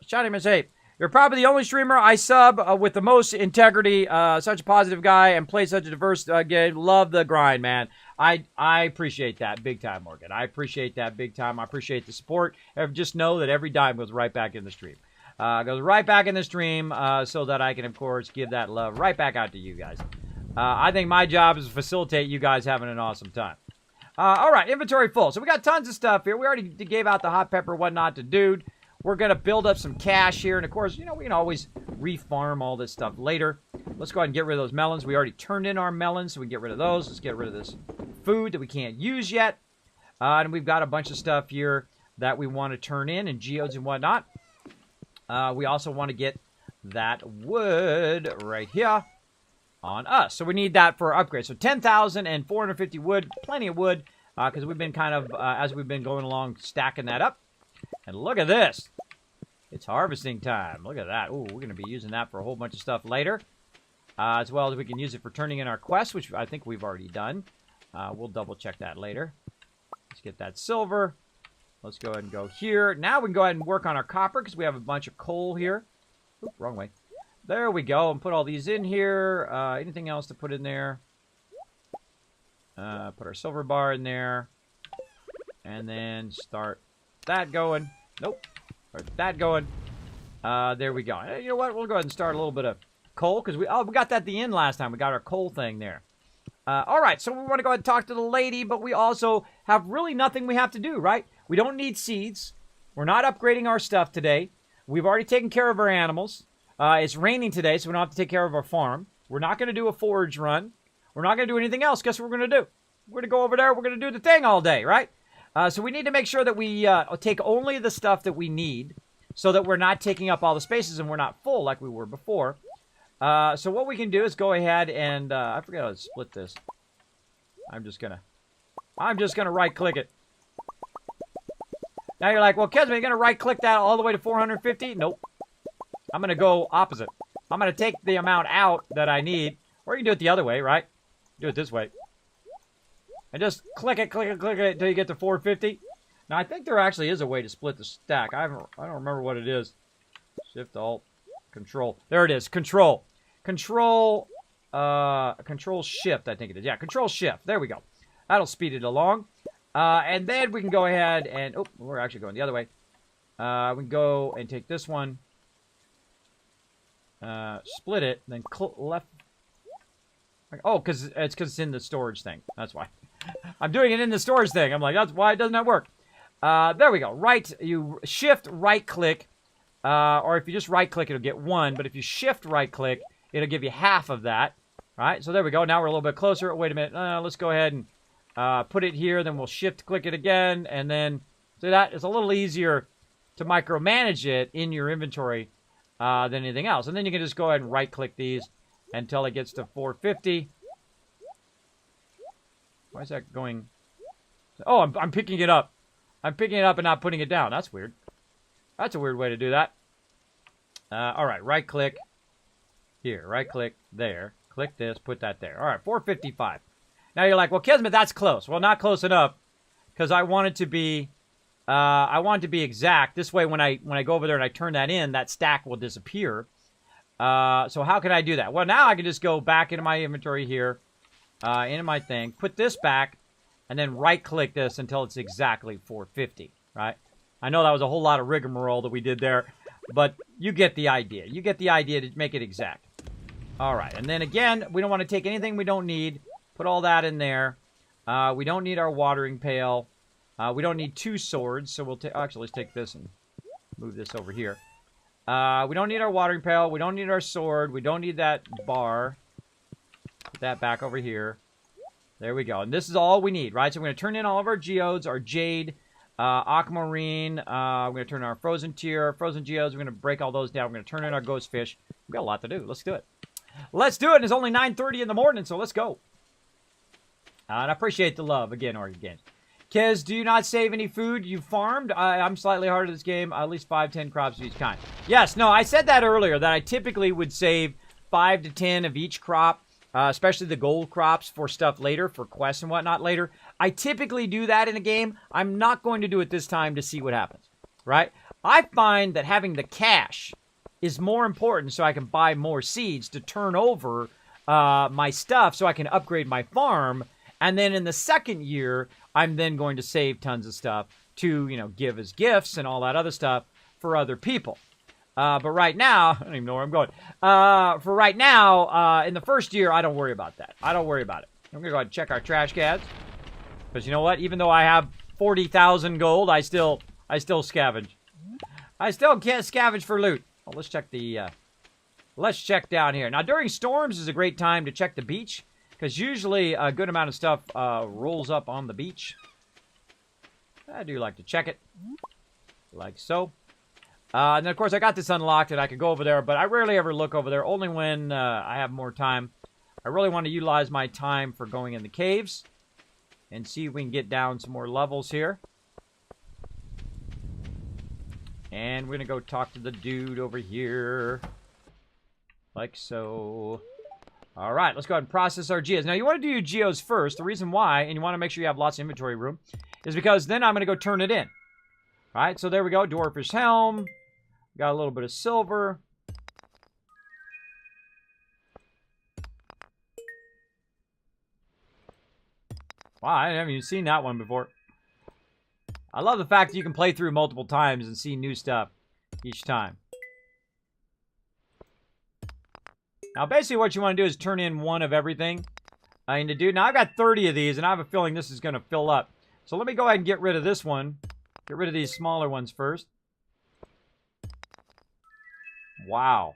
Shining in my face. You're probably the only streamer I sub with the most integrity. Such a positive guy and play such a diverse game. Love the grind, man. I appreciate that big time, Morgan. I appreciate that big time. I appreciate the support. Just know that every dime goes right back in the stream. Goes right back in the stream so that I can, of course, give that love right back out to you guys. I think my job is to facilitate you guys having an awesome time. All right, inventory full. So we got tons of stuff here. We already gave out the hot pepper whatnot to Dude. We're going to build up some cash here. And, of course, you know, we can always refarm all this stuff later. Let's go ahead and get rid of those melons. We already turned in our melons, so we can get rid of those. Let's get rid of this food that we can't use yet. And we've got a bunch of stuff here that we want to turn in and geodes and whatnot. We also want to get that wood right here on us. So we need that for our upgrade. So 10,450 wood. Plenty of wood because we've been kind of, as we've been going along, stacking that up. And look at this. It's harvesting time. Look at that. Ooh, we're going to be using that for a whole bunch of stuff later. As well as we can use it for turning in our quests, which I think we've already done. We'll double check that later. Let's get that silver. Let's go ahead and go here. Now we can go ahead and work on our copper because we have a bunch of coal here. Oop, wrong way. There we go. And put all these in here. Anything else to put in there? Put our silver bar in there. And then start that going. Nope. Start that going. There we go. You know what? We'll go ahead and start a little bit of coal because we got that at the end last time. We got our coal thing there. All right. So we want to go ahead and talk to the lady, but we also have really nothing we have to do, right? We don't need seeds. We're not upgrading our stuff today. We've already taken care of our animals. It's raining today, so we don't have to take care of our farm. We're not going to do a forage run. We're not going to do anything else. Guess what we're going to do? We're going to go over there. We're going to do the thing all day, right? So we need to make sure that we take only the stuff that we need so that we're not taking up all the spaces and we're not full like we were before. So what we can do is go ahead and... I forgot how to split this. I'm just going to right-click it. Now you're like, well, Kismet, you're going to right-click that all the way to 450? Nope. I'm going to go opposite. I'm going to take the amount out that I need. Or you can do it the other way, right? Do it this way. And just click it until you get to 450. Now, I think there actually is a way to split the stack. I don't remember what it is. Shift, Alt, Control. There it is. Control. Control Shift, I think it is. Yeah, Control Shift. There we go. That'll speed it along. And then we can go ahead and... Oh, we're actually going the other way. We can go and take this one. Split it, then left. Oh, because it's in the storage thing. That's why. I'm doing it in the storage thing. I'm like, that's why doesn't that work? There we go. You shift right click, or if you just right click, it'll get 1. But if you shift right click, it'll give you half of that. Right? So there we go. Now we're a little bit closer. Wait a minute. Let's go ahead and put it here. Then we'll shift click it again, and then so that it's a little easier to micromanage it in your inventory than anything else. And then you can just go ahead and right click these until it gets to 450. Why is that going? Oh, I'm picking it up. I'm picking it up and not putting it down. That's weird. That's a weird way to do that. All right, right click here, right click there, click this, put that there. All right, 455. Now you're like, well, Kismet, that's close. Well, not close enough because I want it to be exact. This way, when I go over there and I turn that in, that stack will disappear. So how can I do that? Well, now I can just go back into my inventory here, into my thing, put this back, and then right-click this until it's exactly 450, right? I know that was a whole lot of rigmarole that we did there, but you get the idea. You get the idea to make it exact. All right, and then again, we don't want to take anything we don't need. Put all that in there. We don't need our watering pail. We don't need 2 swords, so we'll take... Actually, let's take this and move this over here. We don't need our watering pail. We don't need our sword. We don't need that bar. Put that back over here. There we go. And this is all we need, right? So we're going to turn in all of our geodes, our jade, aquamarine. We're going to turn in our frozen tier, frozen geodes. We're going to break all those down. We're going to turn in our ghost fish. We've got a lot to do. Let's do it. Let's do it. And it's only 9:30 in the morning, so let's go. And I appreciate the love again, Oregon Games. Kez, do you not save any food you farmed? I'm slightly hard at this game. At least 5-10 crops of each kind. Yes, no, I said that earlier, that I typically would save 5 to 10 of each crop, especially the gold crops for stuff later, for quests and whatnot later. I typically do that in a game. I'm not going to do it this time to see what happens, right? I find that having the cash is more important so I can buy more seeds to turn over my stuff so I can upgrade my farm. And then in the second year, I'm then going to save tons of stuff to, give as gifts and all that other stuff for other people. But right now, I don't even know where I'm going. For right now, in the first year, I don't worry about that. I don't worry about it. I'm going to go ahead and check our trash cans. Because you know what? Even though I have 40,000 gold, I still scavenge. I still can't scavenge for loot. Well, let's check let's check down here. Now, during storms is a great time to check the beach. Because usually a good amount of stuff rolls up on the beach. I do like to check it. Like so. And then, of course, I got this unlocked and I could go over there. But I rarely ever look over there. Only when I have more time. I really want to utilize my time for going in the caves. And see if we can get down some more levels here. And we're going to go talk to the dude over here. Like so. All right, let's go ahead and process our geos. Now, you want to do your geos first. The reason why, and you want to make sure you have lots of inventory room, is because then I'm going to go turn it in. All right, so there we go. Dwarfish helm. Got a little bit of silver. Wow, I haven't even seen that one before. I love the fact that you can play through multiple times and see new stuff each time. Now, basically what you want to do is turn in one of everything I need to do. Now, I've got 30 of these, and I have a feeling this is going to fill up. So let me go ahead and get rid of this one. Get rid of these smaller ones first. Wow.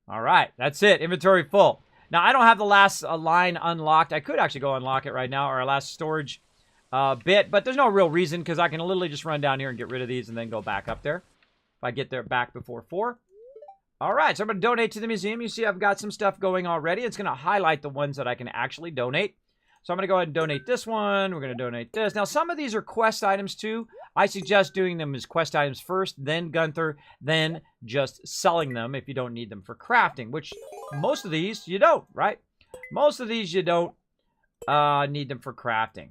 All right, that's it. Inventory full. Now, I don't have the last line unlocked. I could actually go unlock it right now, or our last storage bit, but there's no real reason because I can literally just run down here and get rid of these and then go back up there. If I get there back before 4. All right, so I'm going to donate to the museum. You see I've got some stuff going already. It's going to highlight the ones that I can actually donate. So I'm going to go ahead and donate this one. We're going to donate this. Now, some of these are quest items, too. I suggest doing them as quest items first, then Gunther, then just selling them if you don't need them for crafting, which most of these you don't, right? Most of these you don't need them for crafting.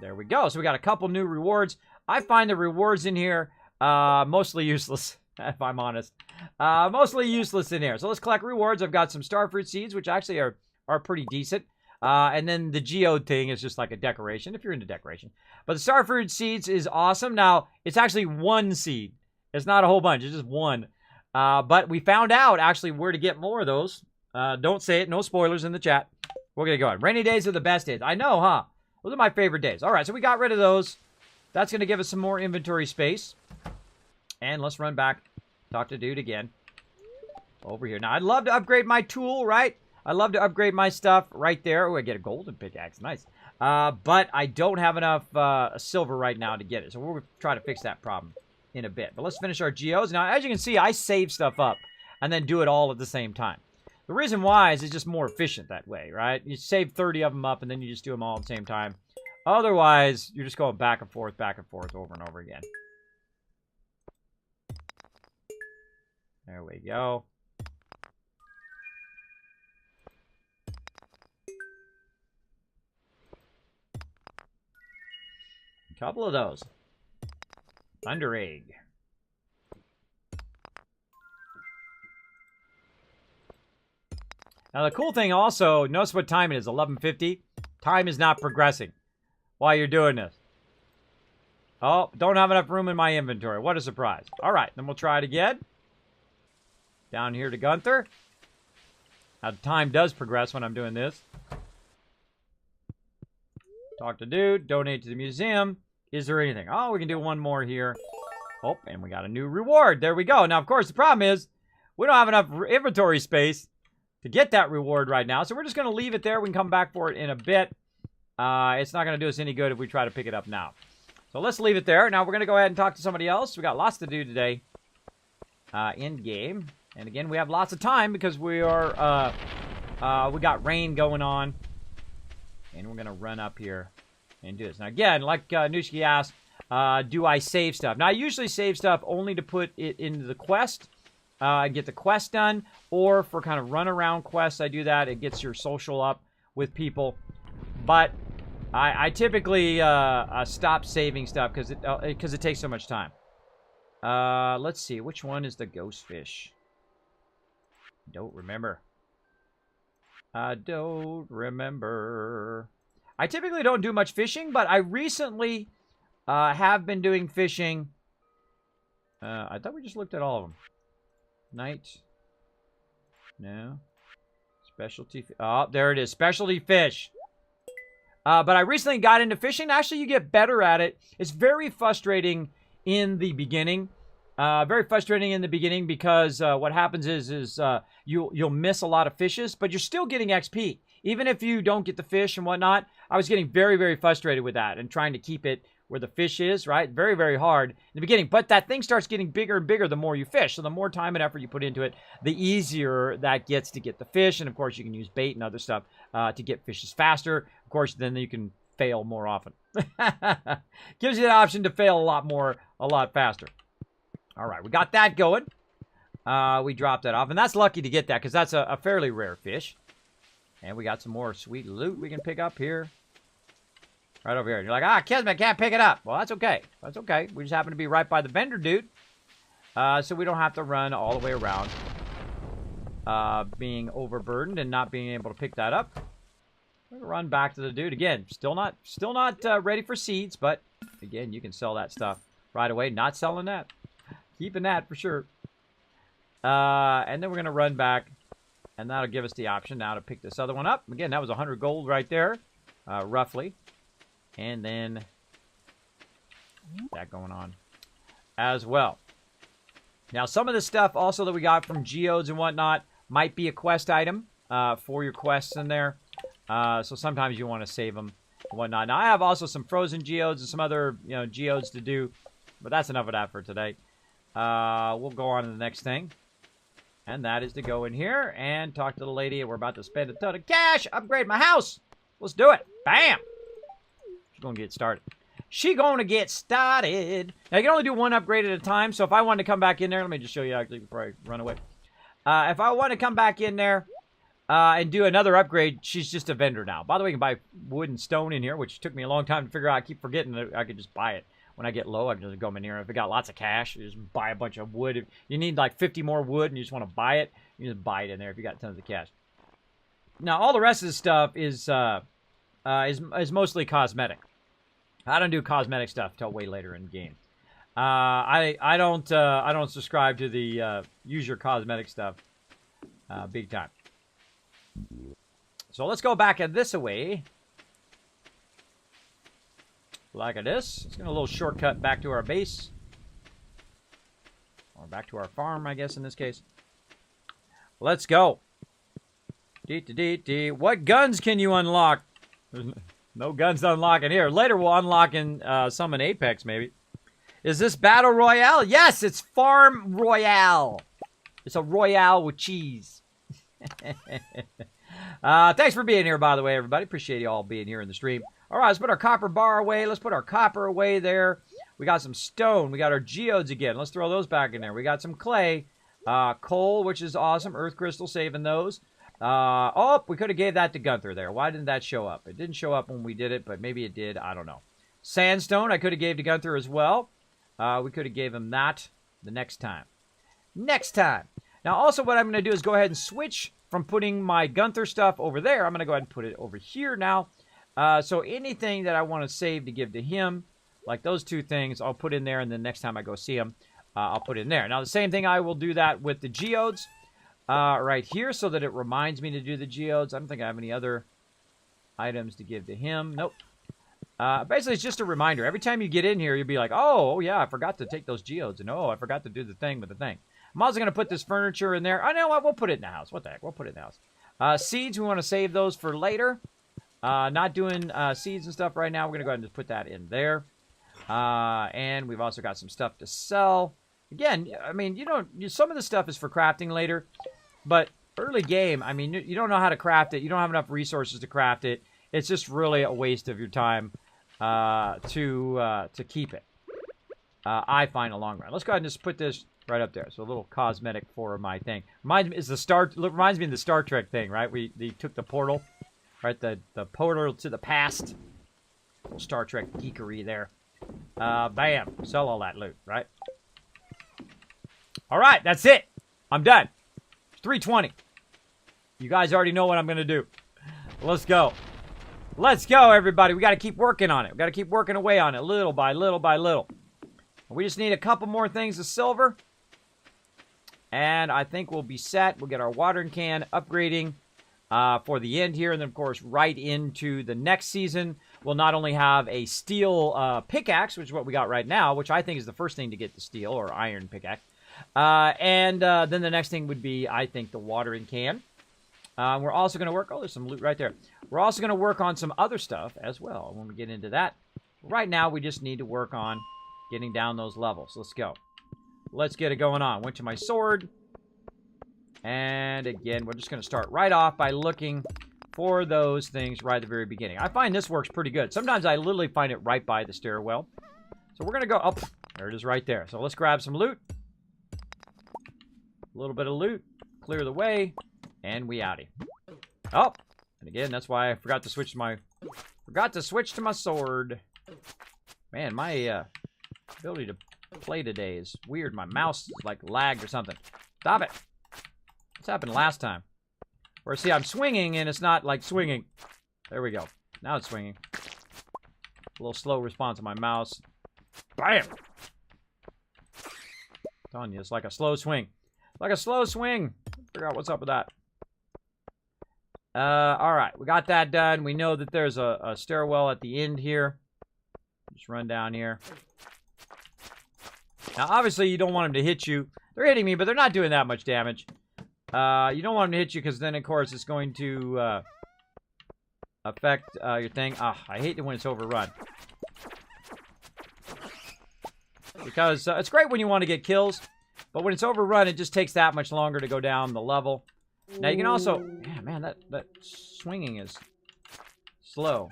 There we go. So we got a couple new rewards. I find the rewards in here mostly useless. If I'm honest. Mostly useless in here. So let's collect rewards. I've got some starfruit seeds, which actually are pretty decent. And then the geode thing is just like a decoration, if you're into decoration. But the starfruit seeds is awesome. Now, it's actually one seed. It's not a whole bunch. It's just one. But we found out, actually, where to get more of those. Don't say it. No spoilers in the chat. We're going to go on. Rainy days are the best days. I know, huh? Those are my favorite days. All right, so we got rid of those. That's going to give us some more inventory space. And let's run back, talk to dude again. Over here. Now, I'd love to upgrade my tool, right? I'd love to upgrade my stuff right there. Oh, I get a golden pickaxe. Nice. But I don't have enough silver right now to get it. So we'll try to fix that problem in a bit. But let's finish our geos. Now, as you can see, I save stuff up and then do it all at the same time. The reason why is it's just more efficient that way, right? You save 30 of them up and then you just do them all at the same time. Otherwise, you're just going back and forth over and over again. There we go. A couple of those. Thunder egg. Now the cool thing also, notice what time it is, 11:50. Time is not progressing while you're doing this. Oh, don't have enough room in my inventory. What a surprise. All right, then we'll try it again. Down here to Gunther. Now, time does progress when I'm doing this. Talk to dude. Donate to the museum. Is there anything? Oh, we can do one more here. Oh, and we got a new reward. There we go. Now, of course, the problem is we don't have enough inventory space to get that reward right now. So we're just going to leave it there. We can come back for it in a bit. It's not going to do us any good if we try to pick it up now. So let's leave it there. Now, we're going to go ahead and talk to somebody else. We got lots to do today in game. And again, we have lots of time because we are, we got rain going on. And we're going to run up here and do this. Now, again, like Nushki asked, do I save stuff? Now, I usually save stuff only to put it into the quest and get the quest done. Or for kind of run-around quests, I do that. It gets your social up with people. But I typically stop saving stuff because it takes so much time. Let's see. Which one is the ghost fish? Don't remember. I don't remember. I typically don't do much fishing, but I recently have been doing fishing. I thought we just looked at all of them. Night. No. Specialty. Oh, there it is. Specialty fish. But I recently got into fishing. Actually, you get better at it. It's very frustrating in the beginning. Very frustrating in the beginning because what happens is you'll miss a lot of fishes, but you're still getting XP. Even if you don't get the fish and whatnot, I was getting very, very frustrated with that and trying to keep it where the fish is, right? Very, very hard in the beginning. But that thing starts getting bigger and bigger the more you fish. So the more time and effort you put into it, the easier that gets to get the fish. And, of course, you can use bait and other stuff to get fishes faster. Of course, then you can fail more often. Gives you the option to fail a lot faster. All right, we got that going. We dropped that off, and that's lucky to get that because that's a fairly rare fish. And we got some more sweet loot we can pick up here. Right over here. And you're like, Kismet can't pick it up. Well, that's okay. That's okay. We just happen to be right by the vendor dude. So we don't have to run all the way around. Being overburdened and not being able to pick that up. We're gonna run back to the dude again. Still not ready for seeds, but again, you can sell that stuff right away. Not selling that. Keeping that for sure. And then we're gonna run back, and that'll give us the option now to pick this other one up. Again, that was 100 gold right there, roughly. And then that going on as well. Now, some of the stuff also that we got from geodes and whatnot might be a quest item for your quests in there. So sometimes you want to save them and whatnot. Now, I have also some frozen geodes and some other geodes to do, but that's enough of that for today. We'll go on to the next thing. And that is to go in here and talk to the lady. We're about to spend a ton of cash, upgrade my house. Let's do it. Bam. She's going to get started. She's going to get started. Now, you can only do one upgrade at a time. So if I wanted to come back in there, let me just show you actually before I run away. If I want to come back in there and do another upgrade, she's just a vendor now. By the way, you can buy wood and stone in here, which took me a long time to figure out. I keep forgetting that I could just buy it. When I get low, I can just go in here. If I got lots of cash, you just buy a bunch of wood. If you need like 50 more wood and you just want to buy it, you just buy it in there if you got tons of cash. Now, all the rest of the stuff is mostly cosmetic. I don't do cosmetic stuff till way later in the game. I don't subscribe to the use your cosmetic stuff big time. So let's go back this away. Like this. Let's get a little shortcut back to our base. Or back to our farm, I guess, in this case. Let's go. What guns can you unlock? There's no guns to unlock in here. Later we'll unlock in some in Apex, maybe. Is this Battle Royale? Yes, it's Farm Royale. It's a Royale with cheese. Thanks for being here, by the way, everybody. Appreciate you all being here in the stream. All right, let's put our copper bar away. Let's put our copper away there. We got some stone. We got our geodes again. Let's throw those back in there. We got some clay. Coal, which is awesome. Earth crystal, saving those. Oh, we could have gave that to Gunther there. Why didn't that show up? It didn't show up when we did it, but maybe it did. I don't know. Sandstone, I could have gave to Gunther as well. We could have gave him that the next time. Next time. Now, also what I'm going to do is go ahead and switch from putting my Gunther stuff over there. I'm going to go ahead and put it over here now. So anything that I want to save to give to him, like those two things, I'll put in there, and then next time I go see him, I'll put in there. Now, the same thing, I will do that with the geodes right here so that it reminds me to do the geodes. I don't think I have any other items to give to him. Nope. Basically, it's just a reminder. Every time you get in here, you'll be like, oh, yeah, I forgot to take those geodes, and oh, I forgot to do the thing with the thing. I'm also going to put this furniture in there. I know what, we'll put it in the house. What the heck? We'll put it in the house. Seeds, we want to save those for later. Not doing seeds and stuff right now. We're going to go ahead and just put that in there. And we've also got some stuff to sell. Again, I mean, some of the stuff is for crafting later. But early game, I mean, you don't know how to craft it. You don't have enough resources to craft it. It's just really a waste of your time to keep it. I find a long run. Let's go ahead and just put this right up there. So a little cosmetic for my thing. Reminds me of the Star Trek thing, right? They took the portal, right? The portal to the past. Little Star Trek geekery there. Bam. Sell all that loot, right? All right, that's it. I'm done. 320. You guys already know what I'm going to do. Let's go. Let's go, everybody. We got to keep working on it. We got to keep working away on it little by little by little. We just need a couple more things of silver. And I think we'll be set. We'll get our watering can upgrading for the end here. And then, of course, right into the next season, we'll not only have a steel pickaxe, which is what we got right now, which I think is the first thing to get the steel or iron pickaxe. And then the next thing would be, I think, the watering can. We're also going to work... Oh, there's some loot right there. We're also going to work on some other stuff as well when we get into that. Right now, we just need to work on getting down those levels. Let's go. Let's get it going on. Went to my sword. And again, we're just going to start right off by looking for those things right at the very beginning. I find this works pretty good. Sometimes I literally find it right by the stairwell. So we're going to go up. There it is right there. So let's grab some loot. A little bit of loot. Clear the way. And we outie. Oh. And again, that's why I forgot to switch to my... sword. Man, my ability to play today is weird. My mouse is like lagged or something. Stop it. What's happened last time? Or see, I'm swinging and it's not like swinging. There we go. Now it's swinging. A little slow response on my mouse. Bam! I'm telling you, it's like a slow swing. Like a slow swing. Figure out what's up with that. Alright. We got that done. We know that there's a stairwell at the end here. Just run down here. Now, obviously, you don't want them to hit you. They're hitting me, but they're not doing that much damage. You don't want them to hit you because then, of course, it's going to affect your thing. Ah, I hate it when it's overrun. Because it's great when you want to get kills, but when it's overrun, it just takes that much longer to go down the level. Now, you can also... Yeah, man, that swinging is slow.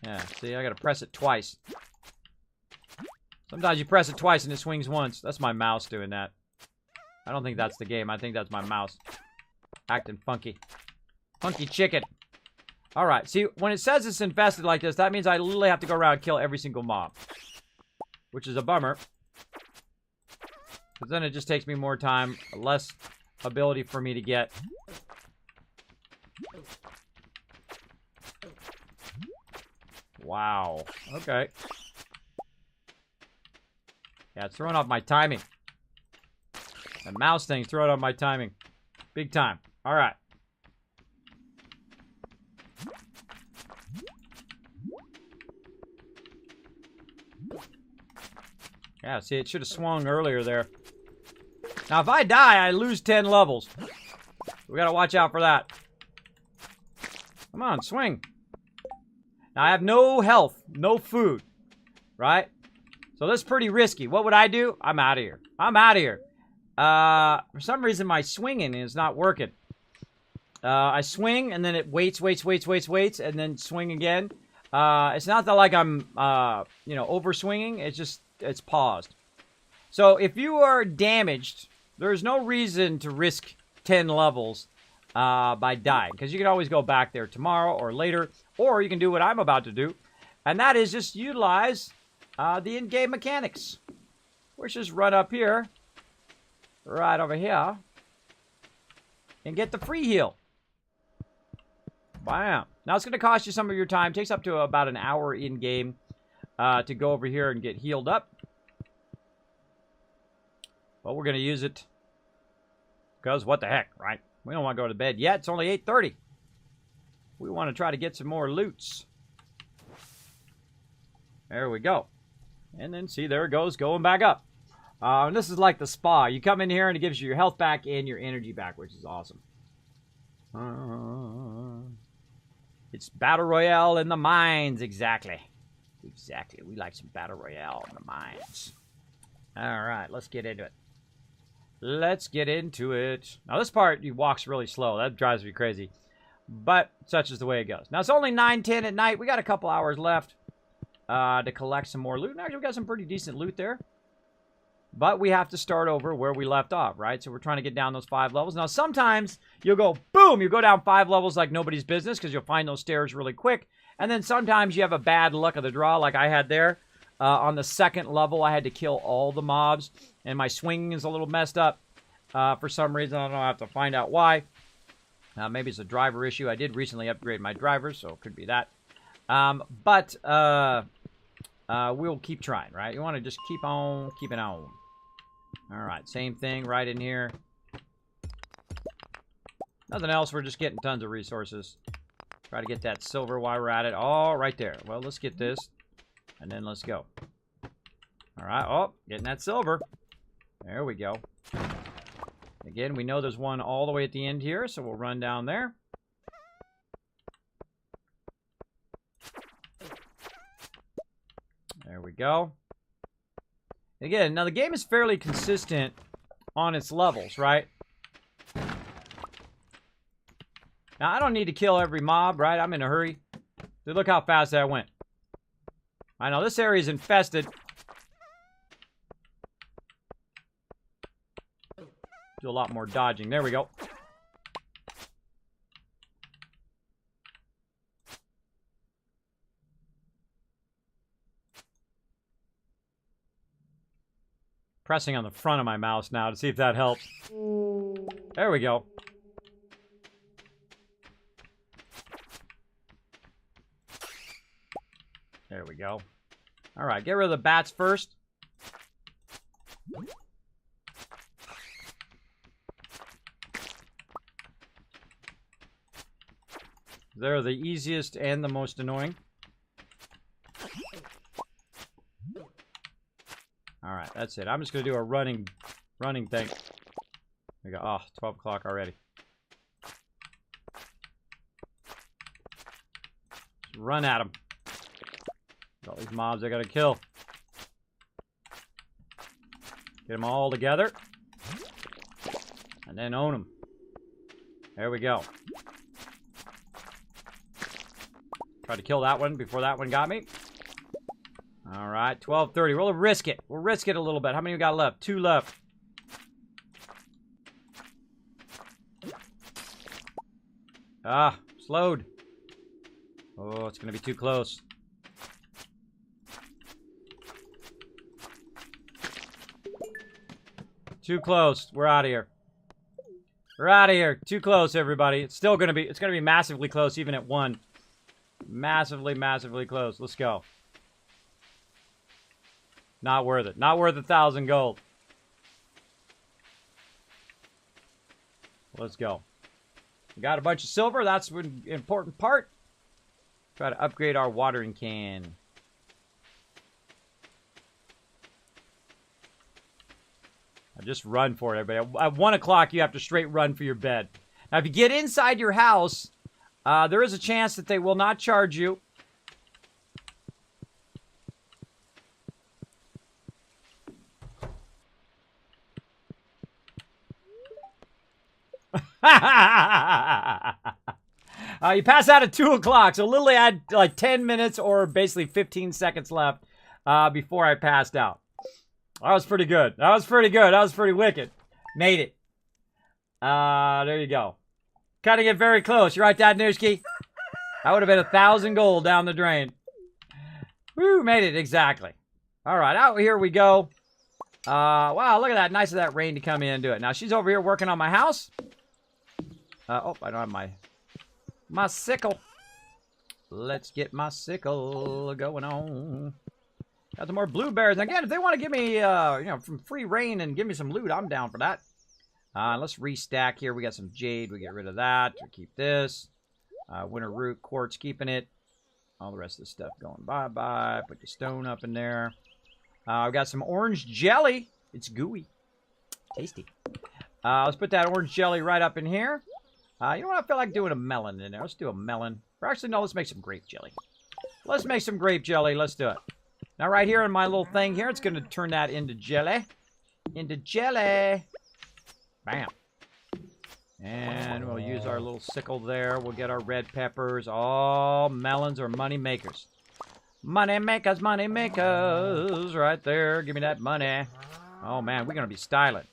Yeah, see, I got to press it twice. Sometimes you press it twice and it swings once. That's my mouse doing that. I don't think that's the game. I think that's my mouse acting funky. Funky chicken. Alright, see, when it says it's infested like this, that means I literally have to go around and kill every single mob. Which is a bummer. Because then it just takes me more time, less ability for me to get. Wow. Okay. Yeah, it's throwing off my timing. The mouse thing's throwing off my timing. Big time. Alright. Yeah, see, it should have swung earlier there. Now, if I die, I lose 10 levels. We gotta watch out for that. Come on, swing. Now, I have no health, no food, right? So this is pretty risky. What would I do? I'm out of here. I'm out of here. For some reason, my swinging is not working. I swing, and then it waits, and then swing again. It's not that like I'm, over swinging. It's just, it's paused. So if you are damaged, there's no reason to risk 10 levels by dying. Because you can always go back there tomorrow or later. Or you can do what I'm about to do. And that is just utilize the in-game mechanics. Which is run up here. Right over here. And get the free heal. Bam. Now it's going to cost you some of your time. It takes up to about an hour in-game to go over here and get healed up. But we're going to use it. Because what the heck, right? We don't want to go to bed yet. It's only 8:30. We want to try to get some more loots. There we go. And then, see, there it goes, going back up. And this is like the spa. You come in here and it gives you your health back and your energy back, which is awesome. It's Battle Royale in the mines, exactly. Exactly. We like some Battle Royale in the mines. Alright, let's get into it. Let's get into it. Now, this part, he walks really slow. That drives me crazy. But such is the way it goes. Now, it's only 9:10 at night. We got a couple hours left to collect some more loot. And actually, we got some pretty decent loot there. But we have to start over where we left off, right? So we're trying to get down those 5 levels. Now, sometimes you'll go, boom, you go down 5 levels like nobody's business because you'll find those stairs really quick. And then sometimes you have a bad luck of the draw like I had there. On the 2nd level, I had to kill all the mobs. And my swinging is a little messed up for some reason. I don't know. I have to find out why. Maybe it's a driver issue. I did recently upgrade my driver, so it could be that. But we'll keep trying, right? You want to just keep on keeping on. All right, same thing right in here. Nothing else. We're just getting tons of resources. Try to get that silver while we're at it. Oh, right there. Well, let's get this, and then let's go. All right. Oh, getting that silver. There we go. Again, we know there's one all the way at the end here, so we'll run down there. There we go. Again, now the game is fairly consistent on its levels, right? Now, I don't need to kill every mob, right? I'm in a hurry. Dude, look how fast that went. I know, this area is infested. Do a lot more dodging. There we go. Pressing on the front of my mouse now to see if that helps. There we go. There we go. All right, get rid of the bats first. They're the easiest and the most annoying. All right, that's it. I'm just going to do a running thing. We go. Oh, 12 o'clock already. Just run at them. All these mobs I got to kill. Get them all together. And then own them. There we go. Try to kill that one before that one got me. All right, 12:30. We'll risk it. We'll risk it a little bit. How many we got left? 2 left. Ah, slowed. Oh, it's going to be too close. Too close. We're out of here. We're out of here. Too close, everybody. It's still going to be massively close even at 1. Massively, massively close. Let's go. Not worth it. Not worth 1,000 gold. Let's go. We got a bunch of silver. That's an important part. Try to upgrade our watering can. Just run for it, everybody. At 1 o'clock, you have to straight run for your bed. Now, if you get inside your house, there is a chance that they will not charge you. You pass out at 2 o'clock, so literally I had like 10 minutes or basically 15 seconds left before I passed out. That was pretty good. That was pretty good. That was pretty wicked. Made it. There you go. Cutting it very close. You're right, Dad Newski. That would have been 1,000 gold down the drain. Woo, made it, exactly. All right, out here we go. Wow, look at that. Nice of that rain to come in and do it. Now, she's over here working on my house. Oh, I don't have my sickle. Let's get my sickle going on. Got some more blueberries. And again, if they want to give me, you know, some free rain and give me some loot, I'm down for that. Let's restack here. We got some jade. We get rid of that. We keep this. Winter root, quartz, keeping it. All the rest of the stuff going bye-bye. Put the stone up in there. I've got some orange jelly. It's gooey. Tasty. Let's put that orange jelly right up in here. You know what? I feel like doing a melon in there. Let's do a melon. Or actually, no, let's make some grape jelly. Let's make some grape jelly. Let's do it. Now, right here in my little thing here, it's going to turn that into jelly. Into jelly. Bam. And we'll use our little sickle there. We'll get our red peppers. All melons are money makers. Money makers, money makers. Right there. Give me that money. Oh, man, we're going to be styling.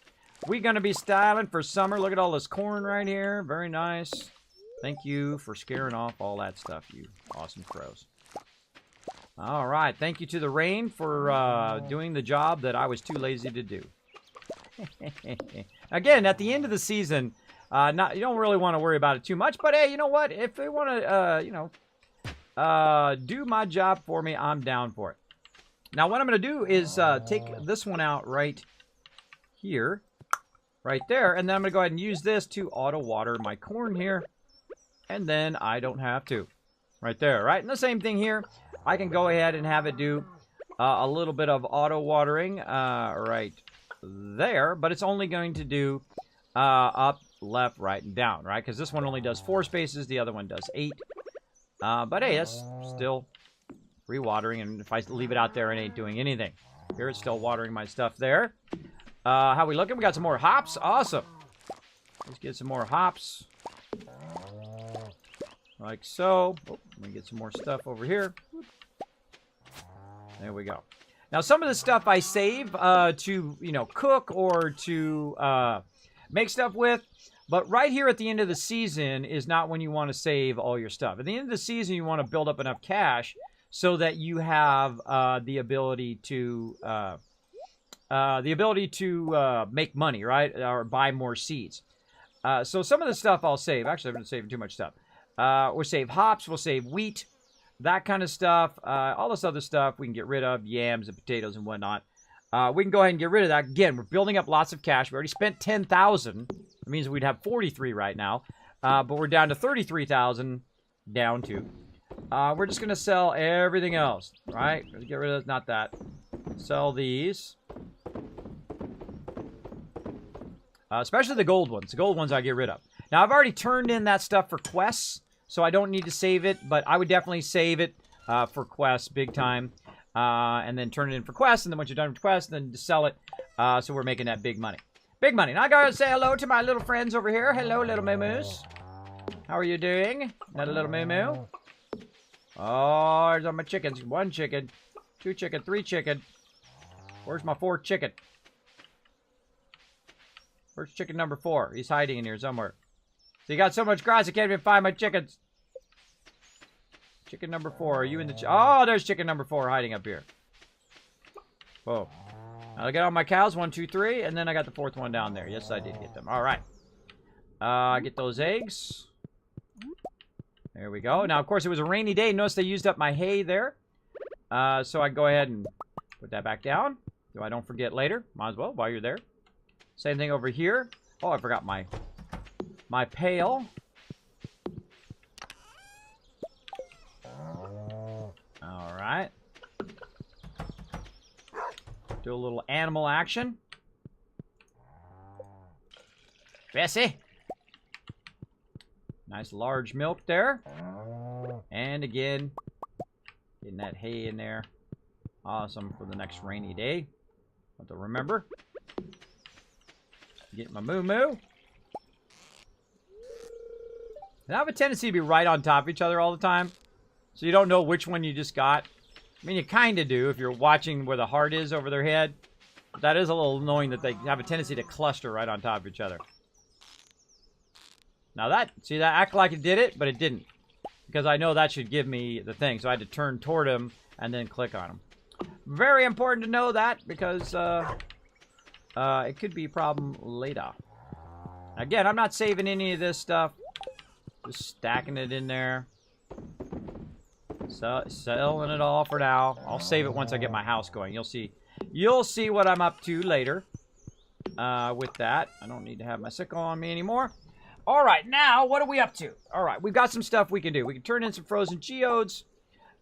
We're going to be styling for summer. Look at all this corn right here. Very nice. Thank you for scaring off all that stuff, you awesome crows. All right. Thank you to the rain for doing the job that I was too lazy to do. Again, at the end of the season, you don't really want to worry about it too much. But, hey, you know what? If they want to, you know, do my job for me, I'm down for it. Now, what I'm going to do is take this one out right here. Right there. And then I'm going to go ahead and use this to auto-water my corn here. And then I don't have to. Right there, right? And the same thing here. I can go ahead and have it do a little bit of auto-watering right there. But it's only going to do up, left, right, and down, right? Because this one only does 4 spaces. The other one does 8. But hey, that's still re-watering. And if I leave it out there, it ain't doing anything. Here it's still watering my stuff there. How we looking? We got some more hops. Awesome. Let's get some more hops. Like so. Oh, let me get some more stuff over here. There we go. Now, some of the stuff I save to, you know, cook or to make stuff with. But right here at the end of the season is not when you want to save all your stuff. At the end of the season, you want to build up enough cash so that you have the ability to make money, right? Or buy more seeds. So some of the stuff I'll save. Actually, I've been saving too much stuff. We'll save hops. We'll save wheat. That kind of stuff. All this other stuff we can get rid of. Yams and potatoes and whatnot. We can go ahead and get rid of that. Again, we're building up lots of cash. We already spent 10,000. It means we'd have 43 right now. But we're down to 33,000. Down to. We're just going to sell everything else. Right? Get rid of not that. Sell these. Especially the gold ones. The gold ones I get rid of. Now, I've already turned in that stuff for quests. So I don't need to save it. But I would definitely save it for quests big time. And then turn it in for quests. And then once you're done with quests, then to sell it. So we're making that big money. Big money. Now I gotta say hello to my little friends over here. Hello, little moo-moos. How are you doing? Not a little moo-moo? Oh, there's all my chickens. 1 chicken. 2 chicken. 3 chicken. Where's my 4th chicken? Where's chicken number 4? He's hiding in here somewhere. So you got so much grass I can't even find my chickens. Chicken number 4. Are you in the... Oh, there's chicken number 4 hiding up here. Whoa. I'll get all my cows. 1, 2, 3. And then I got the 4th one down there. Yes, I did get them. All right. Get those eggs. There we go. Now, of course, it was a rainy day. Notice they used up my hay there. So I go ahead and put that back down. So I don't forget later. Might as well while you're there. Same thing over here. Oh, I forgot my pail. All right. Do a little animal action. BSE. Nice large milk there. And again, getting that hay in there. Awesome for the next rainy day. Have to remember. Get my moo-moo. And I have a tendency to be right on top of each other all the time. So you don't know which one you just got. I mean, you kind of do if you're watching where the heart is over their head. But that is a little annoying that they have a tendency to cluster right on top of each other. Now that, see that act like it did it, but it didn't. Because I know that should give me the thing. So I had to turn toward him and then click on him. Very important to know that because it could be a problem later. Again, I'm not saving any of this stuff. Just stacking it in there. So, selling it all for now. I'll save it once I get my house going. You'll see what I'm up to later with that. I don't need to have my sickle on me anymore. All right, now what are we up to? All right, we've got some stuff we can do. We can turn in some frozen geodes.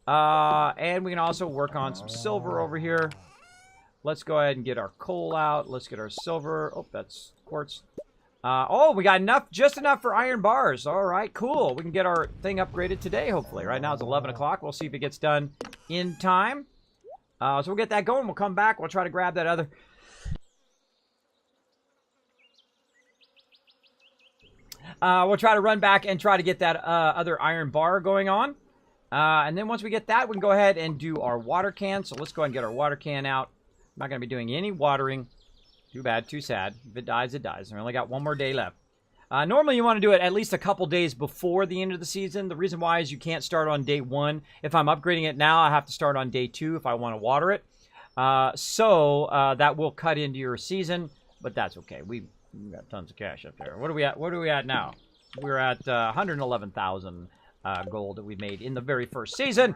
And we can also work on some silver over here. Let's go ahead and get our coal out. Let's get our silver. Oh, that's quartz. Oh, we got enough, just enough for iron bars. All right, cool. We can get our thing upgraded today, hopefully. Right now it's 11 o'clock. We'll see if it gets done in time. So we'll get that going. We'll come back. We'll try to grab that other... we'll try to run back and try to get that other iron bar going on. And then once we get that, we can go ahead and do our water can. So let's go ahead and get our water can out. I'm not going to be doing any watering. Too bad, too sad. If it dies, it dies. We only got one more day left. Normally, you want to do it at least a couple days before the end of the season. The reason why is you can't start on day 1. If I'm upgrading it now, I have to start on day 2 if I want to water it. So that will cut into your season, but that's okay. We've got tons of cash up there. What are we at? What are we at now? We're at 111,000 gold that we made in the very first season.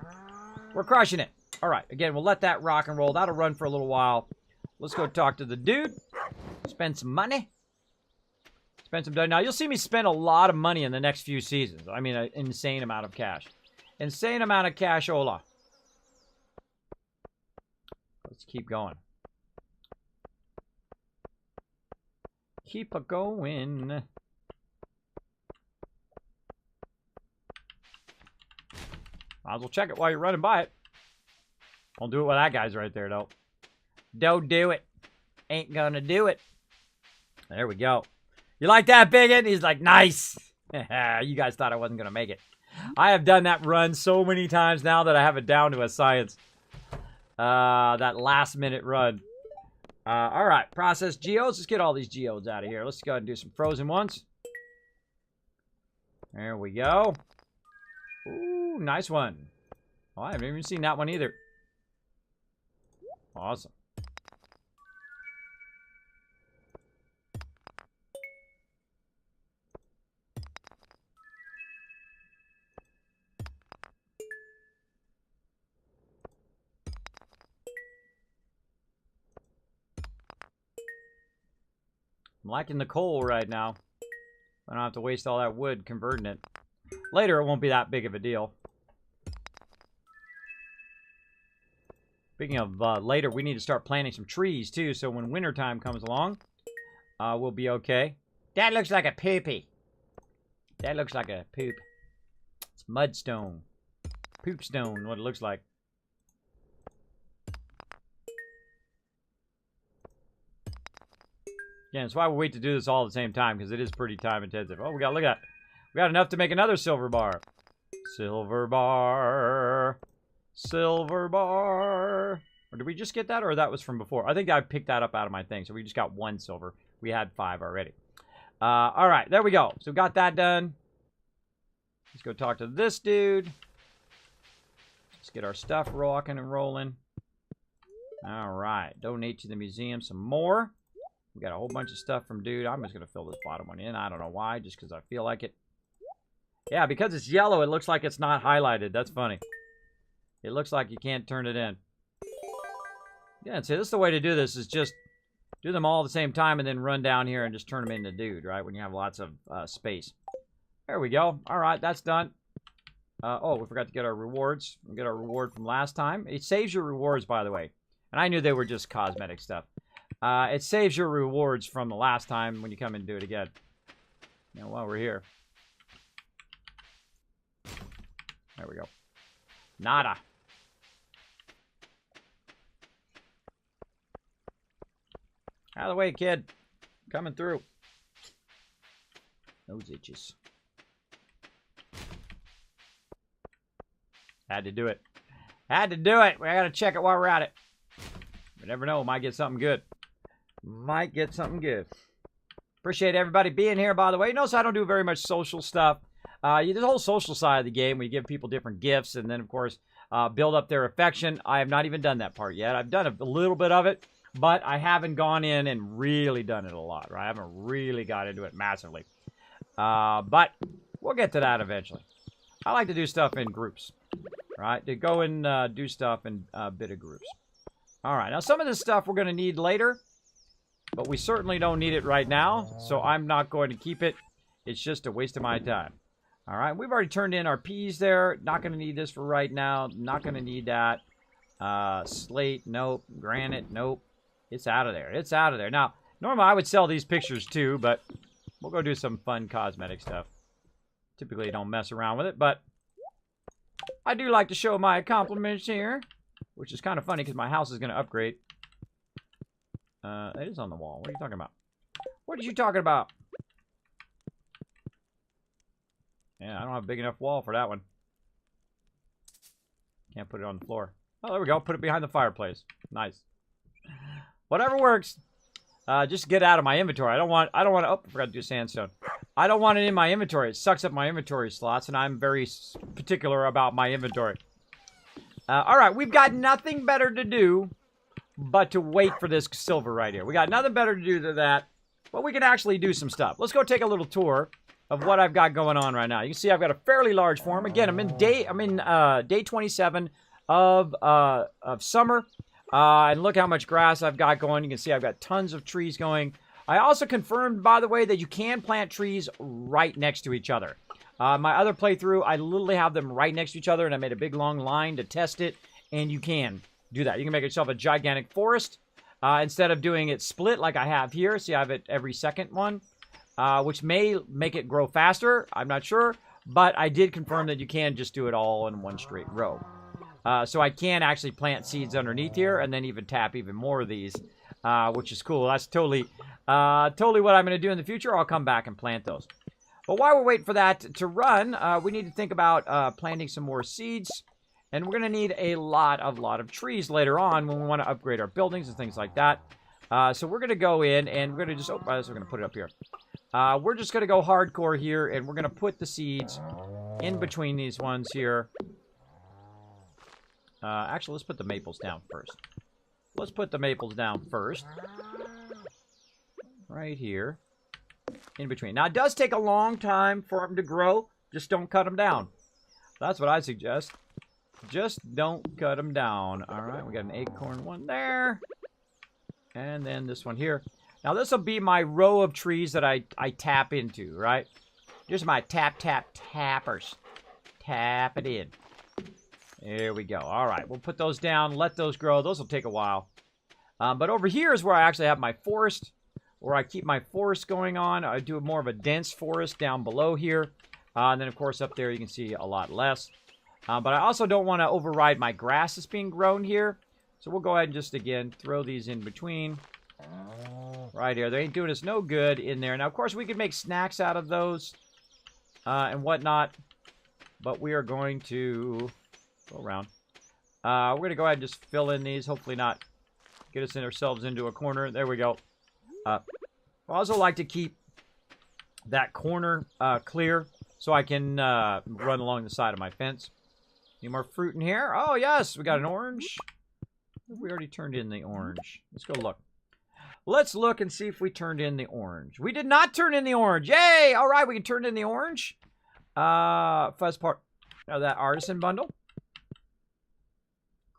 We're crushing it. All right. Again, we'll let that rock and roll. That'll run for a little while. Let's go talk to the dude. Spend some money. Spend some dough. Now, you'll see me spend a lot of money in the next few seasons. I mean, an insane amount of cash. Insane amount of cashola. Let's keep going. Keep a going. Might as well check it while you're running by it. Don't do it while that guy's right there, though. Don't do it. Ain't gonna do it. There we go. You like that, Biggin? He's like, nice. You guys thought I wasn't gonna make it. I have done that run so many times now that I have it down to a science. That last minute run. All right, process geodes. Let's get all these geodes out of here. Let's go ahead and do some frozen ones. There we go. Ooh, nice one. Oh, I haven't even seen that one either. Awesome. I'm liking the coal right now. I don't have to waste all that wood converting it. Later, it won't be that big of a deal. Speaking of later, we need to start planting some trees, too, so when wintertime comes along, we'll be okay. That looks like a poopy. That looks like a poop. It's mudstone. Poopstone, what it looks like. Again, that's why we wait to do this all at the same time, because it is pretty time intensive. Oh, look at that. We got enough to make another silver bar. Silver bar. Silver bar. Or did we just get that, or that was from before? I think I picked that up out of my thing, so we just got 1 silver. We had 5 already. All right, there we go. So we got that done. Let's go talk to this dude. Let's get our stuff rocking and rolling. All right, donate to the museum some more. We got a whole bunch of stuff from dude. I'm just going to fill this bottom one in. I don't know why, just because I feel like it. Yeah, because it's yellow, it looks like it's not highlighted. That's funny. It looks like you can't turn it in. Yeah, so this is the way to do this, is just do them all at the same time and then run down here and just turn them into dude, right? When you have lots of space. There we go. All right, that's done. Oh, we forgot to get our rewards. We get our reward from last time. It saves your rewards, by the way. And I knew they were just cosmetic stuff. It saves your rewards from the last time when you come and do it again. You know, while we're here. There we go. Nada. Out of the way, kid. Coming through. Those itches. Had to do it. Had to do it. We gotta check it while we're at it. You never know. Might get something good. Might get something good. Appreciate everybody being here, by the way. Notice I don't do very much social stuff. The whole social side of the game, we give people different gifts and then, of course, build up their affection. I have not even done that part yet. I've done a little bit of it, but I haven't gone in and really done it a lot, right? I haven't really got into it massively. But we'll get to that eventually. I like to do stuff in groups, right? To go and do stuff in a bit of groups. All right, now some of this stuff we're going to need later, but we certainly don't need it right now, so I'm not going to keep it. It's just a waste of my time. All right, we've already turned in our peas there. Not going to need this for right now. Not going to need that. Slate, nope. Granite, nope. It's out of there. It's out of there. Now, normally I would sell these pictures too, but we'll go do some fun cosmetic stuff. Typically, don't mess around with it, but I do like to show my accomplishments here, which is kind of funny because my house is going to upgrade. It is on the wall. What are you talking about? What are you talking about? Yeah, I don't have a big enough wall for that one. Can't put it on the floor. Oh, there we go. Put it behind the fireplace. Nice. Whatever works. Just get out of my inventory. I don't want to, oh, I forgot to do sandstone. I don't want it in my inventory. It sucks up my inventory slots, and I'm very particular about my inventory. All right, we've got nothing better to do but to wait for this silver right here. We got nothing better to do than that, but we can actually do some stuff. Let's go take a little tour of what I've got going on right now. You can see I've got a fairly large farm. Again, I'm in day 27 of summer. And look how much grass I've got going. You can see I've got tons of trees going. I also confirmed, by the way, that you can plant trees right next to each other. My other playthrough, I literally have them right next to each other, and I made a big long line to test it, and you can do that. You can make yourself a gigantic forest instead of doing it split like I have here. See, I have it every second one, which may make it grow faster. I'm not sure, but I did confirm that you can just do it all in one straight row. So I can actually plant seeds underneath here and then even tap even more of these, which is cool. That's totally what I'm going to do in the future. I'll come back and plant those. But while we're waiting for that to run, we need to think about planting some more seeds. And we're going to need a lot of trees later on when we want to upgrade our buildings and things like that. So we're going to go in and we're going to just... Oh, we're going to put it up here. We're just going to go hardcore here, and we're going to put the seeds in between these ones here. Actually, let's put the maples down first. Let's put the maples down first. Right here. In between. Now, it does take a long time for them to grow. Just don't cut them down. That's what I suggest. Just don't cut them down. All right, we got an acorn one there. And then this one here. Now, this will be my row of trees that I tap into, right? Just my tappers. Tap it in. There we go. All right, we'll put those down. Let those grow. Those will take a while. But over here is where I actually have my forest, where I keep my forest going on. I do more of a dense forest down below here. And then, of course, up there you can see a lot less. But I also don't want to override my grass that's being grown here. So we'll go ahead and just, again, throw these in between. Right here. They ain't doing us no good in there. Now, of course, we could make snacks out of those and whatnot. But we are going to go around. We're going to go ahead and just fill in these. Hopefully not get us in ourselves into a corner. There we go. I also like to keep that corner clear so I can run along the side of my fence. Any more fruit in here? Oh, yes. We got an orange. We already turned in the orange. Let's go look. Let's look and see if we turned in the orange. We did not turn in the orange. Yay! All right, we can turn in the orange. First part of that artisan bundle.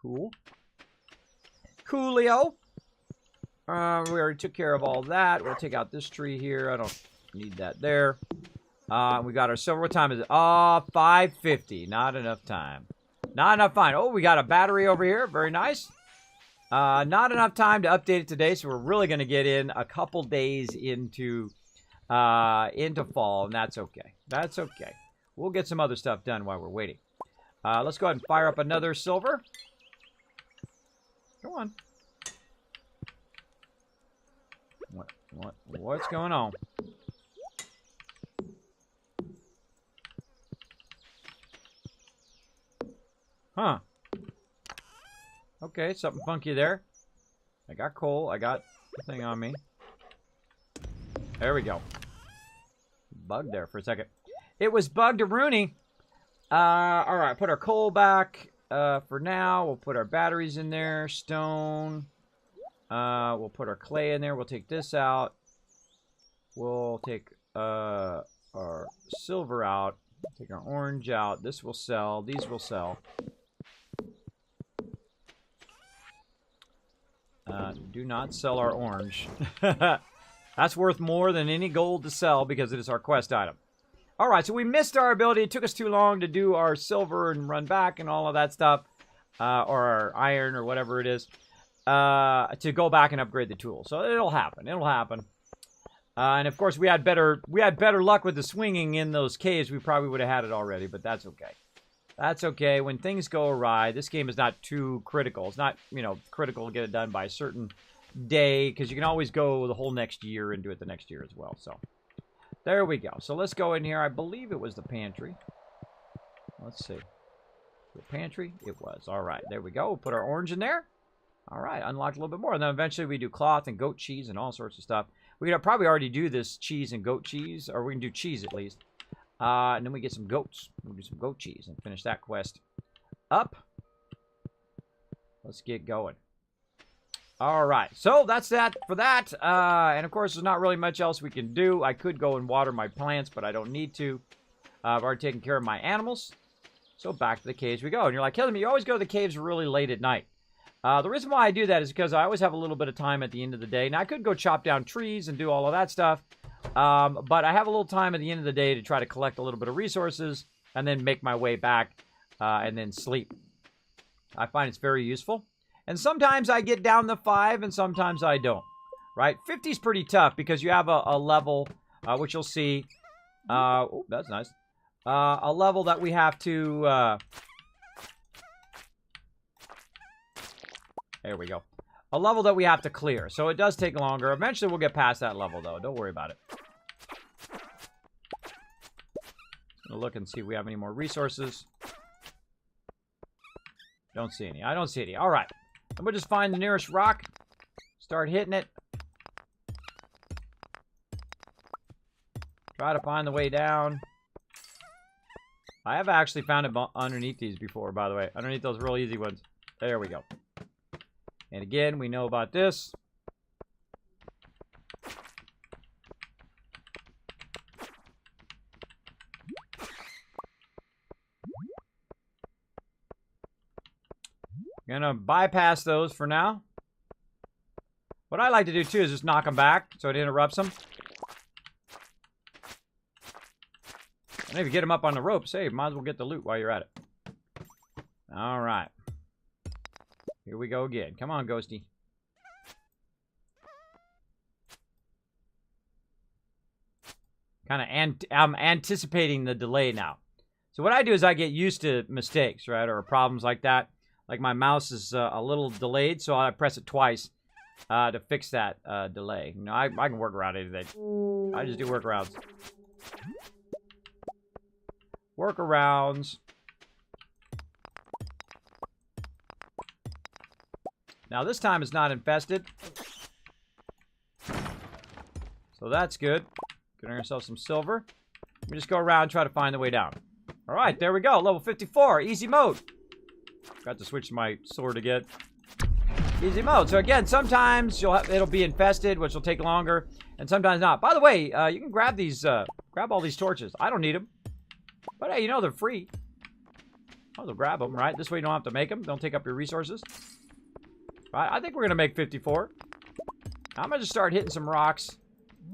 Cool. Coolio. We already took care of all that. We'll take out this tree here. I don't need that there. We got our silver. What time is it? 5:50. Not enough time. Not enough time. Oh, we got a battery over here. Very nice. Not enough time to update it today, so we're really going to get in a couple days into fall, and that's okay. That's okay. We'll get some other stuff done while we're waiting. Let's go ahead and fire up another silver. Come on. What's going on? Huh. Okay, something funky there. I got coal. I got the thing on me. There we go. Bugged there for a second. It was bugged a Rooney. Alright, put our coal back for now. We'll put our batteries in there. Stone. We'll put our clay in there. We'll take this out. We'll take our silver out. Take our orange out. This will sell. These will sell. Do not sell our orange. That's worth more than any gold to sell because it is our quest item. Alright, so we missed our ability. It took us too long to do our silver and run back and all of that stuff. Or our iron or whatever it is. To go back and upgrade the tool. So it'll happen. It'll happen. And of course we had better luck with the swinging in those caves. We probably would have had it already, but that's okay. That's okay. When things go awry, this game is not too critical. It's not, you know, critical to get it done by a certain day, because you can always go the whole next year and do it the next year as well. So there we go. So let's go in here. I believe it was the pantry. Let's see. The pantry? It was. All right. There we go. We'll put our orange in there. All right. Unlocked a little bit more. And then eventually we do cloth and goat cheese and all sorts of stuff. We could probably already do this cheese and goat cheese, or we can do cheese at least. And then we get some goats. We'll do some goat cheese and finish that quest up. Let's get going. All right. So that's that for that. And of course, there's not really much else we can do. I could go and water my plants, but I don't need to. I've already taken care of my animals. So back to the caves we go. And you're like, Killing Me, you always go to the caves really late at night. The reason why I do that is because I always have a little bit of time at the end of the day. Now, I could go chop down trees and do all of that stuff. But I have a little time at the end of the day to try to collect a little bit of resources and then make my way back and then sleep. I find it's very useful. And sometimes I get down to 5 and sometimes I don't. Right? 50 is pretty tough because you have a level, which you'll see. Oh, that's nice. A level that we have to... there we go. A level that we have to clear. So it does take longer. Eventually we'll get past that level, though. Don't worry about it. Gonna look and see if we have any more resources. Don't see any. I don't see any. All right. I'm gonna just find the nearest rock. Start hitting it. Try to find the way down. I have actually found it underneath these before, by the way. Underneath those real easy ones. There we go. And again, we know about this. Gonna bypass those for now. What I like to do too is just knock them back so it interrupts them. And if you get them up on the ropes, hey, might as well get the loot while you're at it. All right. Here we go again. Come on, Ghosty. I'm anticipating the delay now. So what I do is I get used to mistakes, right, or problems like that. Like my mouse is a little delayed, so I press it twice to fix that delay. You know, I can work around anything. I just do workarounds. Workarounds. Now this time it's not infested. So that's good. Getting ourselves some silver. We just go around and try to find the way down. Alright, there we go. Level 54. Easy mode. Got to switch my sword again. Easy mode. So again, sometimes it'll be infested, which will take longer, and sometimes not. By the way, you can grab these, grab all these torches. I don't need them. But hey, you know they're free. Oh, they'll grab them, right? This way you don't have to make them. Don't take up your resources. Right, I think we're going to make 54. I'm going to just start hitting some rocks.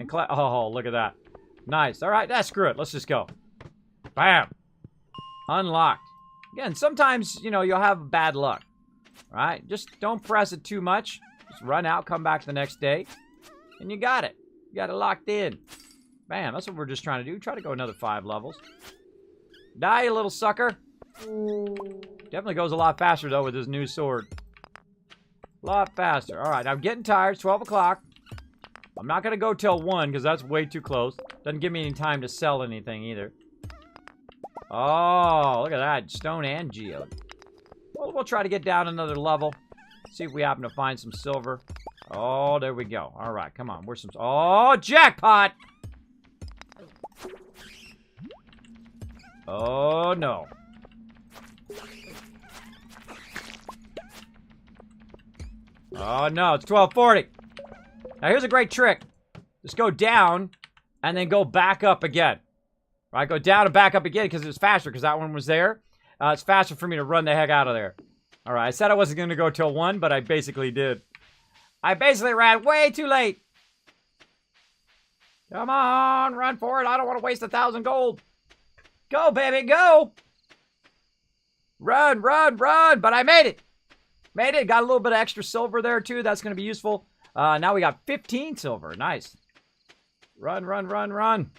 And collect. Oh, look at that. Nice. All right, screw it. Let's just go. Bam. Unlocked. Again, sometimes, you know, you'll have bad luck. Right? Just don't press it too much. Just run out, come back the next day. And you got it. You got it locked in. Bam. That's what we're just trying to do. Try to go another 5 levels. Die, you little sucker. Definitely goes a lot faster, though, with his new sword. A lot faster. All right, I'm getting tired. It's 12 o'clock. I'm not going to go till 1 because that's way too close. Doesn't give me any time to sell anything either. Oh, look at that. Stone and geode. Well, we'll try to get down another level. See if we happen to find some silver. Oh, there we go. All right, come on. Where's some... Oh, jackpot! Oh, no. Oh, no. It's 12:40. Now, here's a great trick. Just go down and then go back up again. Right? Go down and back up again because it's faster because that one was there. It's faster for me to run the heck out of there. All right. I said I wasn't going to go till 1, but I basically did. I basically ran way too late. Come on. Run for it. I don't want to waste 1,000 gold. Go, baby. Go. Run, run, run. But I made it. Made it. Got a little bit of extra silver there, too. That's going to be useful. Now we got 15 silver. Nice. Run, run, run, run.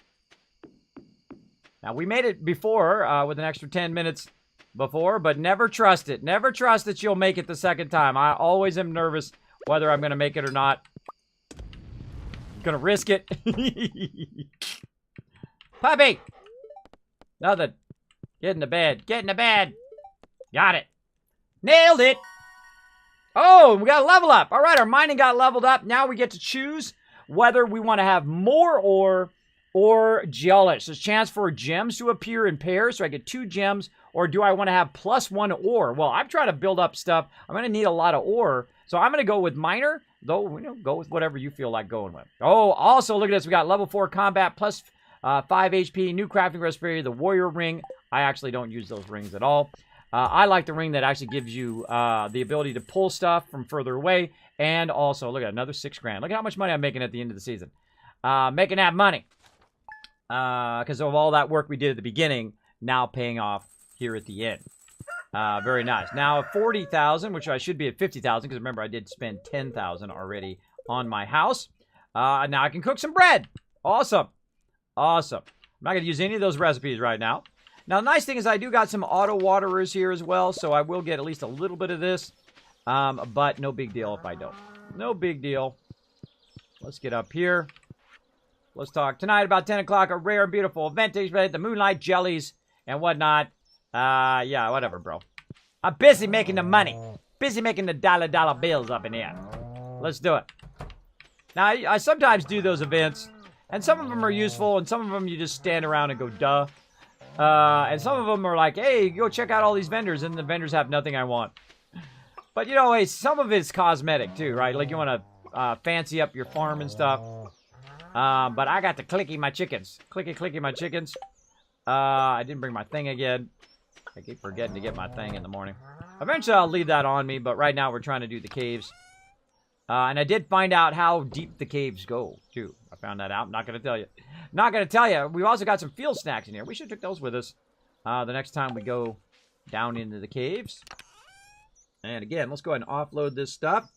Now, we made it before with an extra 10 minutes before, but never trust it. Never trust that you'll make it the second time. I always am nervous whether I'm going to make it or not. Gonna risk it. Puppy! Nothing. Get in the bed. Get in the bed. Got it. Nailed it. Oh, we got a level up. All right, our mining got leveled up. Now we get to choose whether we want to have more ore or geologists. There's a chance for gems to appear in pairs, so I get 2 gems, or do I want to have +1 ore? Well, I'm trying to build up stuff. I'm going to need a lot of ore, so I'm going to go with miner, though, you know, go with whatever you feel like going with. Oh, also, look at this. We got level 4 combat, plus 5 HP, new crafting recipe, the warrior ring. I actually don't use those rings at all. I like the ring that actually gives you the ability to pull stuff from further away, and also, look at another 6 grand. Look at how much money I'm making at the end of the season. Making that money. Because of all that work we did at the beginning, now paying off here at the end. Very nice. Now, 40,000, which I should be at 50,000, because remember, I did spend 10,000 already on my house. Now I can cook some bread. Awesome. Awesome. I'm not going to use any of those recipes right now. Now, the nice thing is I do got some auto waterers here as well, so I will get at least a little bit of this. But no big deal if I don't. No big deal. Let's get up here. Let's talk. Tonight about 10 o'clock, a rare and beautiful vintage, the moonlight jellies and whatnot. Yeah, whatever, bro. I'm busy making the money. Busy making the dollar bills up in here. Let's do it. Now, I sometimes do those events, and some of them are useful, and some of them you just stand around and go, duh. And some of them are like, hey, go check out all these vendors, and the vendors have nothing I want. But, you know, hey, some of it's cosmetic, too, right? Like, you want to fancy up your farm and stuff. But I got to clicky my chickens. Clicky my chickens. I didn't bring my thing again. I keep forgetting to get my thing in the morning. Eventually, I'll leave that on me, but right now we're trying to do the caves. And I did find out how deep the caves go, too. I found that out. I'm not going to tell you. Not going to tell you. We've also got some field snacks in here. We should take those with us the next time we go down into the caves. And again, let's go ahead and offload this stuff.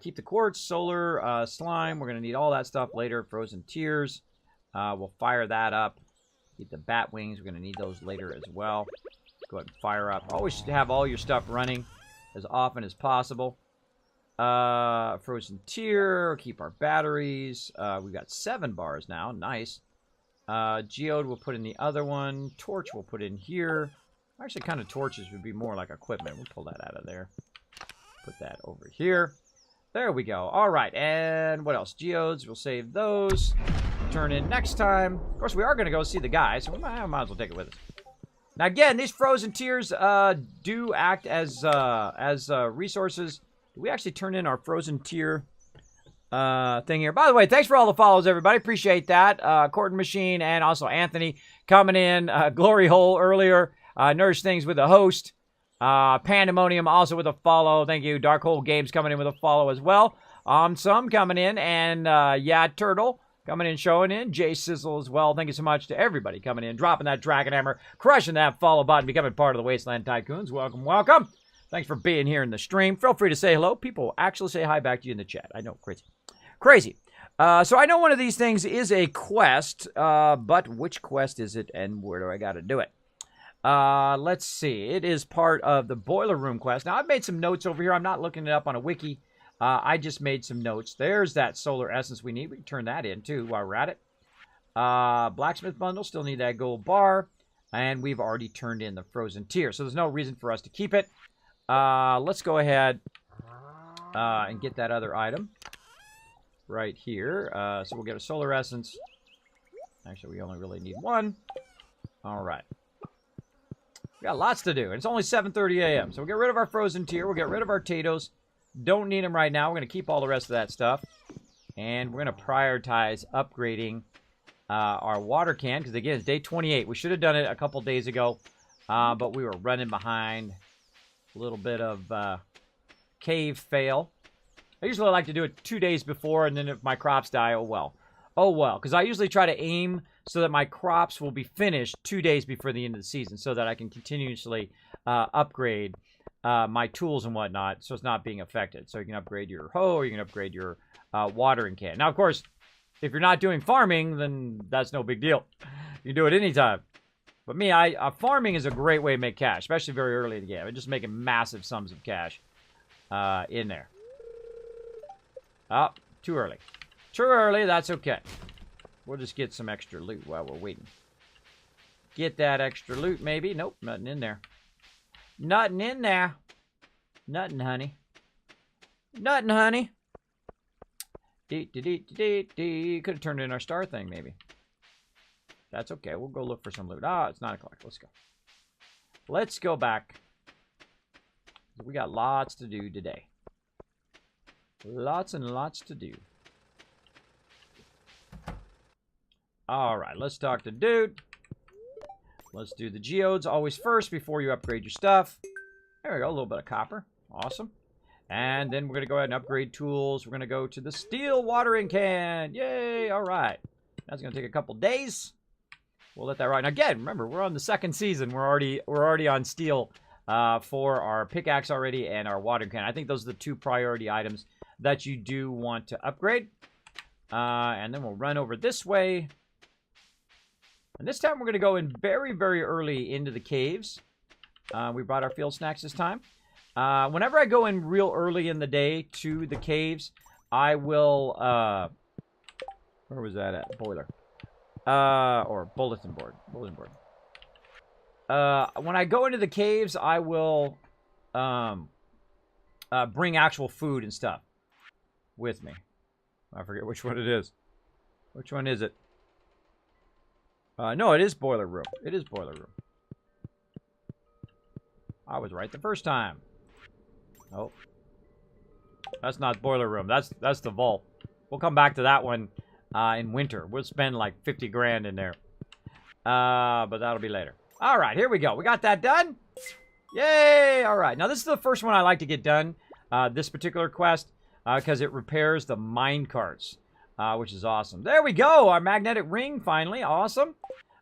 Keep the quartz, solar, slime. We're going to need all that stuff later. Frozen tears. We'll fire that up. Keep the bat wings. We're going to need those later as well. Go ahead and fire up. Always have all your stuff running as often as possible. Frozen tear. Keep our batteries. We've got 7 bars now. Nice. Geode we'll put in the other one. Torch we'll put in here. Actually, kind of torches would be more like equipment. We'll pull that out of there. Put that over here. There we go. All right. And what else? Geodes. We'll save those. Turn in next time. Of course, we are going to go see the guy, so we might as well take it with us. Now, again, these frozen tears do act as resources. Do we actually turn in our frozen tear thing here? By the way, thanks for all the follows, everybody. Appreciate that. Corton Machine and also Anthony coming in. Glory Hole earlier. Nourish Things with a host. Pandemonium also with a follow. Thank you. Dark Hole Games coming in with a follow as well. Some coming in. And yeah, Turtle coming in, showing in. Jay Sizzle as well. Thank you so much to everybody coming in, dropping that Dragon Hammer, crushing that follow button, becoming part of the Wasteland Tycoons. Welcome, welcome. Thanks for being here in the stream. Feel free to say hello. People actually say hi back to you in the chat. I know, crazy. Crazy. So I know one of these things is a quest, but which quest is it and where do I got to do it? Let's see. It is part of the Boiler Room quest. Now, I've made some notes over here. I'm not looking it up on a wiki. I just made some notes. There's that solar essence we need. We can turn that in, too, while we're at it. Blacksmith bundle. Still need that gold bar. And we've already turned in the frozen tear. So there's no reason for us to keep it. Let's go ahead and get that other item right here. So we'll get a solar essence. Actually, we only really need one. All right. We got lots to do. And it's only 7:30 a.m. So we'll get rid of our frozen tear. We'll get rid of our potatoes. Don't need them right now. We're going to keep all the rest of that stuff. And we're going to prioritize upgrading our water can. Because, again, it's day 28. We should have done it a couple days ago. But we were running behind. A little bit of cave fail. I usually like to do it 2 days before. And then if my crops die, oh well. Oh well. Because I usually try to aim so that my crops will be finished 2 days before the end of the season. So that I can continuously upgrade my tools and whatnot, so it's not being affected. So you can upgrade your hoe, or you can upgrade your watering can. Now, of course, if you're not doing farming, then that's no big deal. You can do it anytime. But me, farming is a great way to make cash, especially very early in the game. I'm just making massive sums of cash in there. Oh, too early. Too early, that's okay. We'll just get some extra loot while we're waiting. Get that extra loot, maybe. Nope, nothing in there. Nothing in there. Nothing, honey. Nothing, honey. Could have turned in our star thing, maybe. That's okay. We'll go look for some loot. Ah, it's 9 o'clock. Let's go. Let's go back. We got lots to do today. Lots and lots to do. All right, let's talk to dude. Let's do the geodes always first before you upgrade your stuff. There we go, a little bit of copper. Awesome. And then we're going to go ahead and upgrade tools. We're going to go to the steel watering can. Yay, all right. That's going to take a couple days. We'll let that ride. And again, remember, we're on the second season. We're already on steel for our pickaxe already and our watering can. I think those are the 2 priority items that you do want to upgrade. And then we'll run over this way. And this time we're going to go in very, very early into the caves. We brought our field snacks this time. Whenever I go in real early in the day to the caves, I will Where was that at? Boiler. Or bulletin board. Bulletin board. When I go into the caves, I will bring actual food and stuff with me. I forget which one it is. Which one is it? No, it is boiler room. It is boiler room. I was right the first time. Oh. That's not boiler room. That's the vault. We'll come back to that one in winter. We'll spend like 50 grand in there. But that'll be later. All right, here we go. We got that done. Yay! All right. Now, this is the first one I like to get done, this particular quest, because it repairs the mine carts, which is awesome. There we go. Our magnetic ring, finally. Awesome.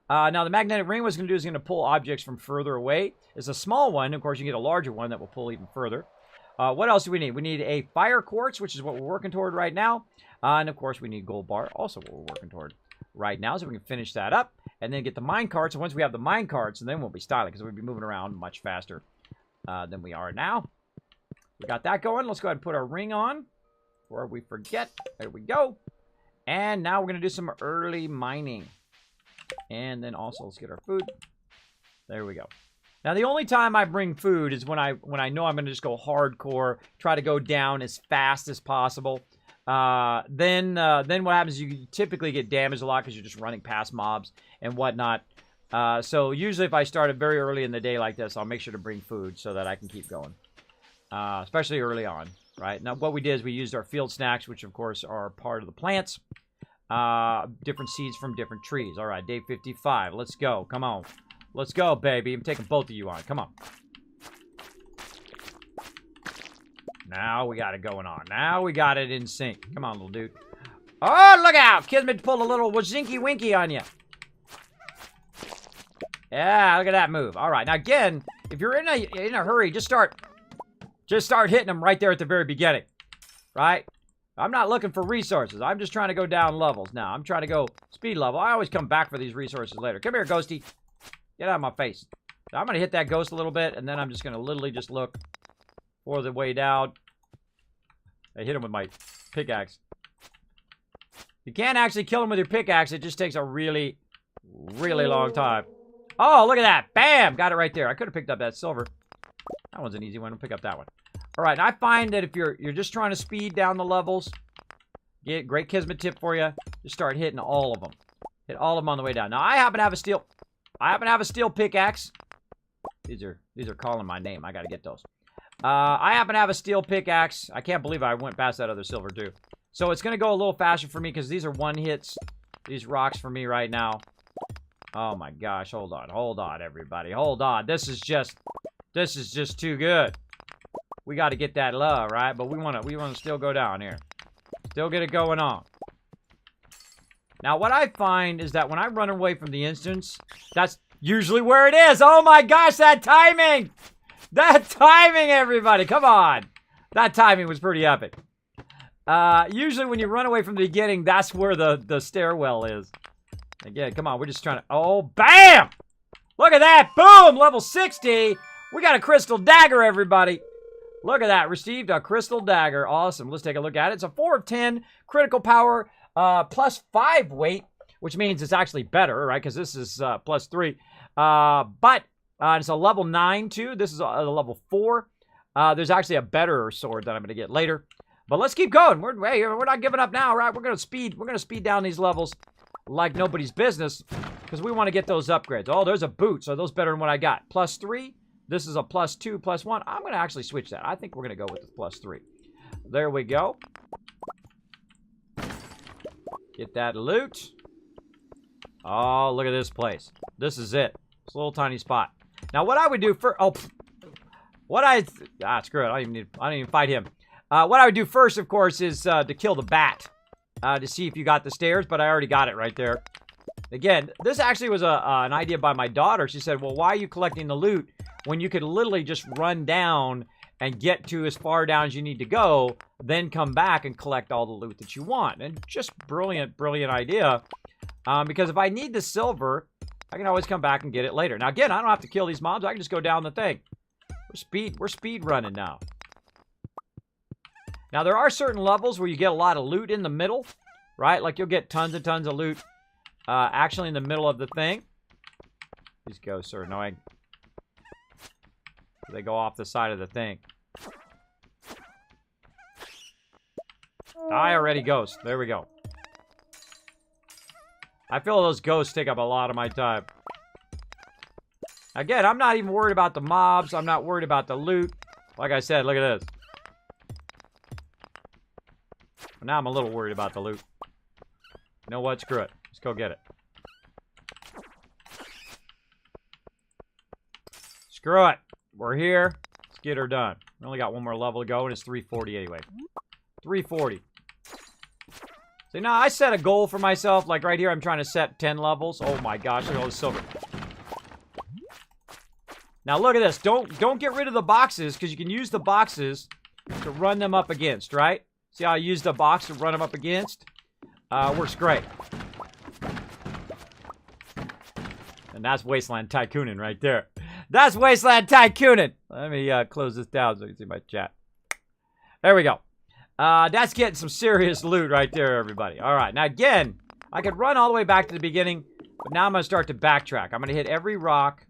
Now, the magnetic ring, what it's going to do is going to pull objects from further away. It's a small one. Of course, you get a larger one that will pull even further. What else do we need? We need a fire quartz, which is what we're working toward right now. And, of course, we need gold bar, also what we're working toward right now. So we can finish that up and then get the mine carts. And once we have the mine carts, and then we'll be styling because we'll be moving around much faster than we are now. We got that going. Let's go ahead and put our ring on before we forget. There we go. And now we're going to do some early mining. And then also, let's get our food. There we go. Now, the only time I bring food is when I know I'm going to just go hardcore, try to go down as fast as possible. Then what happens is you typically get damaged a lot because you're just running past mobs and whatnot. So usually if I started very early in the day like this, I'll make sure to bring food so that I can keep going. Especially early on, right? Now, what we did is we used our field snacks, which, of course, are part of the plants. Different seeds from different trees. All right, day 55. Let's go. Come on. Let's go, baby. I'm taking both of you on. Come on. Now we got it going on. Now we got it in sync. Come on, little dude. Oh, look out! Kismet pulled a little wazinky winky on you. Yeah, look at that move. All right, now again, if you're in a hurry, just start hitting them right there at the very beginning, right? I'm not looking for resources. I'm just trying to go down levels now. I'm trying to go speed level. I always come back for these resources later. Come here, Ghosty. Get out of my face. Now, I'm going to hit that ghost a little bit, and then I'm just going to literally just look for the way down. I hit him with my pickaxe. You can't actually kill him with your pickaxe. It just takes a really, really long time. Oh, look at that. Bam! Got it right there. I could have picked up that silver. That one's an easy one. I'll pick up that one. All right, and I find that if you're just trying to speed down the levels, great Kismet tip for you. Just start hitting all of them. Hit all of them on the way down. Now, I happen to have a steel pickaxe. These are calling my name. I got to get those. I happen to have a steel pickaxe. I can't believe I went past that other silver, too. So it's going to go a little faster for me because these are one hits. These rocks for me right now. Oh, my gosh. Hold on. Hold on, everybody. Hold on. This is just too good. We got to get that love, right? But we want to still go down here. Still get it going on. Now, what I find is that when I run away from the instance, that's usually where it is. Oh, my gosh, that timing! That timing, everybody! Come on! That timing was pretty epic. Usually when you run away from the beginning, that's where the stairwell is. Again, come on, we're just trying to... Oh, bam! Look at that! Boom! Level 60! We got a crystal dagger, everybody! Look at that. Received a crystal dagger. Awesome. Let's take a look at it. It's a 4 of 10 critical power, plus 5 weight, which means it's actually better, right? Because this is plus 3. But it's a level 9, too. This is a level 4. There's actually a better sword that I'm going to get later. But let's keep going. We're not giving up now, right? We're going to speed down these levels like nobody's business because we want to get those upgrades. Oh, there's a boot. So those better than what I got. Plus 3. This is a plus 2, plus 1. I'm going to actually switch that. I think we're going to go with the plus 3. There we go. Get that loot. Oh, look at this place. This is it. It's a little tiny spot. Now, what I would do for... Oh, screw it. I don't even fight him. What I would do first, of course, is to kill the bat. To see if you got the stairs, but I already got it right there. Again, this actually was an idea by my daughter. She said, well, why are you collecting the loot when you could literally just run down and get to as far down as you need to go, then come back and collect all the loot that you want? And just brilliant, brilliant idea. Because if I need the silver, I can always come back and get it later. Now, again, I don't have to kill these mobs. I can just go down the thing. We're speed running now. Now, there are certain levels where you get a lot of loot in the middle. right? Like, you'll get tons and tons of loot actually in the middle of the thing. These ghosts are annoying. They go off the side of the thing. Die already, ghost. There we go. I feel those ghosts take up a lot of my time. Again, I'm not even worried about the mobs. I'm not worried about the loot. Like I said, look at this. Now I'm a little worried about the loot. You know what? Screw it. Let's go get it. Screw it. We're here. Let's get her done. We only got one more level to go, and it's 340 anyway. 340. See, now I set a goal for myself. Like right here, I'm trying to set 10 levels. Oh my gosh, look at all this silver. Now look at this. Don't get rid of the boxes, because you can use the boxes to run them up against, right? See how I use the box to run them up against? Works great. And that's Wasteland Tycooning right there. That's Wasteland Tycooning. Let me close this down so you can see my chat. There we go. That's getting some serious loot right there, everybody. All right. Now, again, I could run all the way back to the beginning, but now I'm going to start to backtrack. I'm going to hit every rock.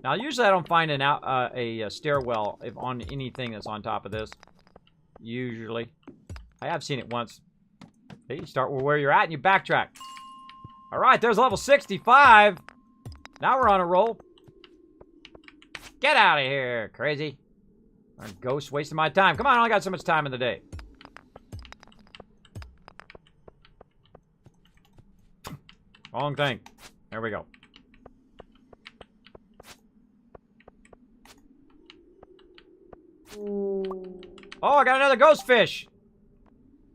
Now, usually I don't find a stairwell on anything that's on top of this. Usually. I have seen it once. Okay, you start where you're at and you backtrack. All right, there's level 65. Now we're on a roll. Get out of here, crazy. Ghost wasting my time. Come on, I only got so much time in the day. Wrong thing. There we go. Oh, I got another ghost fish.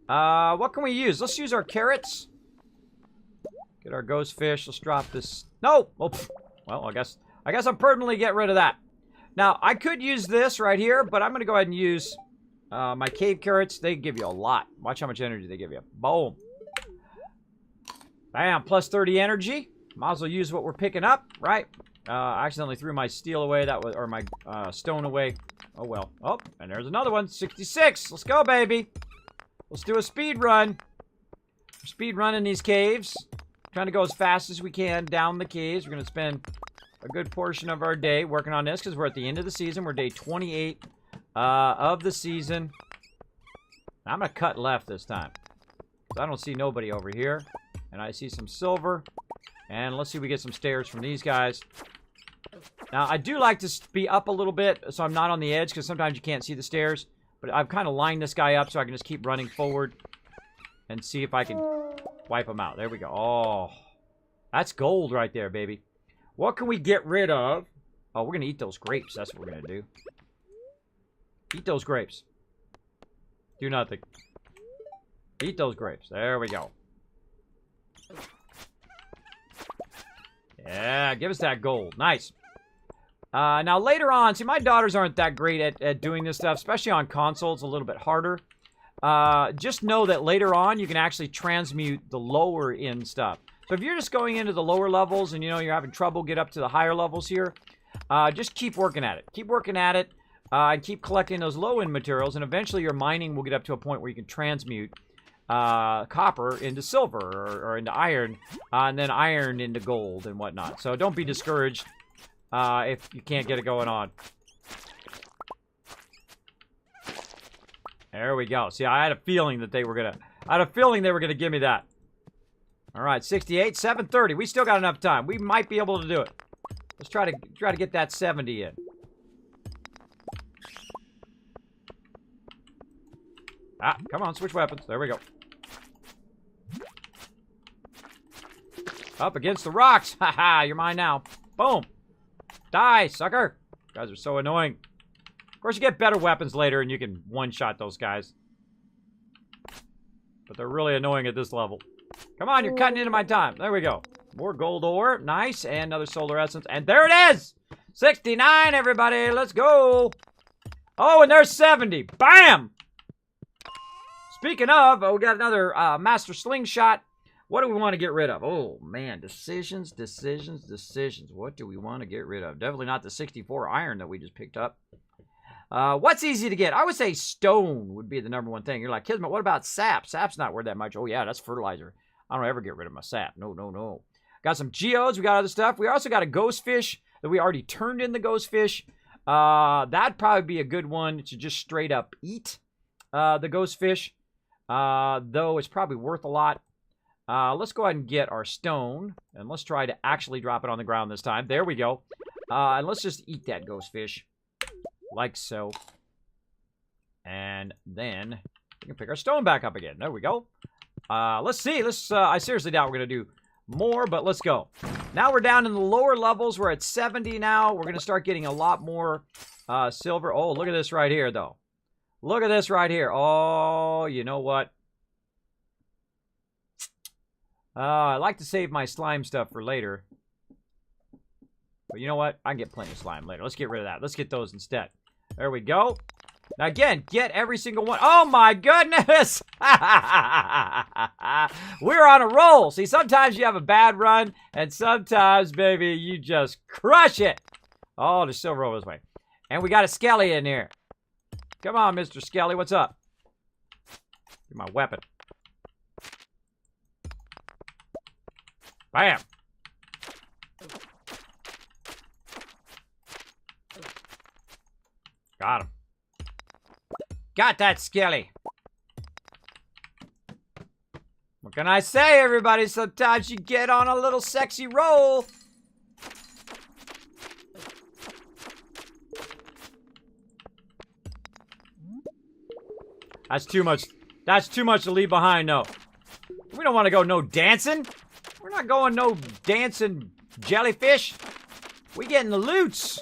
What can we use? Let's use our carrots. Get our ghost fish. Let's drop this. No! Oh, well, I guess I'm permanently get rid of that. Now, I could use this right here, but I'm going to go ahead and use my cave carrots. They give you a lot. Watch how much energy they give you. Boom. Bam. Plus 30 energy. Might as well use what we're picking up, right? I accidentally threw my steel away. That was, or my stone away. Oh, well. Oh, and there's another one. 66. Let's go, baby. Let's do a speed run. Speed run in these caves. Trying to go as fast as we can down the caves. We're going to spend a good portion of our day working on this because we're at the end of the season. We're day 28 of the season. I'm going to cut left this time. I don't see nobody over here. And I see some silver. And let's see if we get some stairs from these guys. Now, I do like to be up a little bit so I'm not on the edge because sometimes you can't see the stairs. But I've kind of lined this guy up so I can just keep running forward and see if I can wipe him out. There we go. Oh, that's gold right there, baby. What can we get rid of? Oh, we're going to eat those grapes. That's what we're going to do. Eat those grapes. Do nothing. Eat those grapes. There we go. Yeah, give us that gold. Nice. Now, later on, see, my daughters aren't that great at doing this stuff, especially on console. It's a little bit harder. Just know that later on, you can actually transmute the lower end stuff. So if you're just going into the lower levels and, you know, you're having trouble get up to the higher levels here, just keep working at it. Keep working at it and keep collecting those low-end materials, and eventually your mining will get up to a point where you can transmute copper into silver or into iron, and then iron into gold and whatnot. So don't be discouraged if you can't get it going on. There we go. See, I had a feeling that they were gonna give me that. All right, 68, 730. We still got enough time. We might be able to do it. Let's try to get that 70 in. Ah, come on, switch weapons. There we go. Up against the rocks. Haha, you're mine now. Boom. Die, sucker. You guys are so annoying. Of course, you get better weapons later and you can one-shot those guys. But they're really annoying at this level. Come on, you're cutting into my time. There we go. More gold ore. Nice. And another solar essence. And there it is. 69, everybody. Let's go. Oh, and there's 70. Bam. Speaking of, we got another master slingshot. What do we want to get rid of? Oh, man. Decisions, decisions, decisions. What do we want to get rid of? Definitely not the 64 iron that we just picked up. What's easy to get? I would say stone would be the number one thing. You're like, Kismet, what about sap? Sap's not worth that much. Oh, yeah, that's fertilizer. I don't ever get rid of my sap. No, no, no. Got some geodes. We got other stuff. We also got a ghost fish that we already turned in the ghost fish. That'd probably be a good one to just straight up eat, the ghost fish. Though it's probably worth a lot. Let's go ahead and get our stone. And let's try to actually drop it on the ground this time. There we go. And let's just eat that ghost fish. Like so. And then we can pick our stone back up again. There we go. Let's see. I seriously doubt we're going to do more, but let's go. Now we're down in the lower levels. We're at 70 now. We're going to start getting a lot more silver. Oh, look at this right here, though. Look at this right here. Oh, you know what? I like to save my slime stuff for later. But you know what? I can get plenty of slime later. Let's get rid of that. Let's get those instead. There we go. Now, again, get every single one. Oh, my goodness. We're on a roll. See, sometimes you have a bad run, and sometimes, baby, you just crush it. Oh, there's silver over this way. And we got a Skelly in here. Come on, Mr. Skelly. What's up? Get my weapon. Bam. Got him. Got that Skelly. What can I say, everybody? Sometimes you get on a little sexy roll. That's too much. That's too much to leave behind, no. We don't want to go no dancing. We're not going no dancing jellyfish. We getting the loots.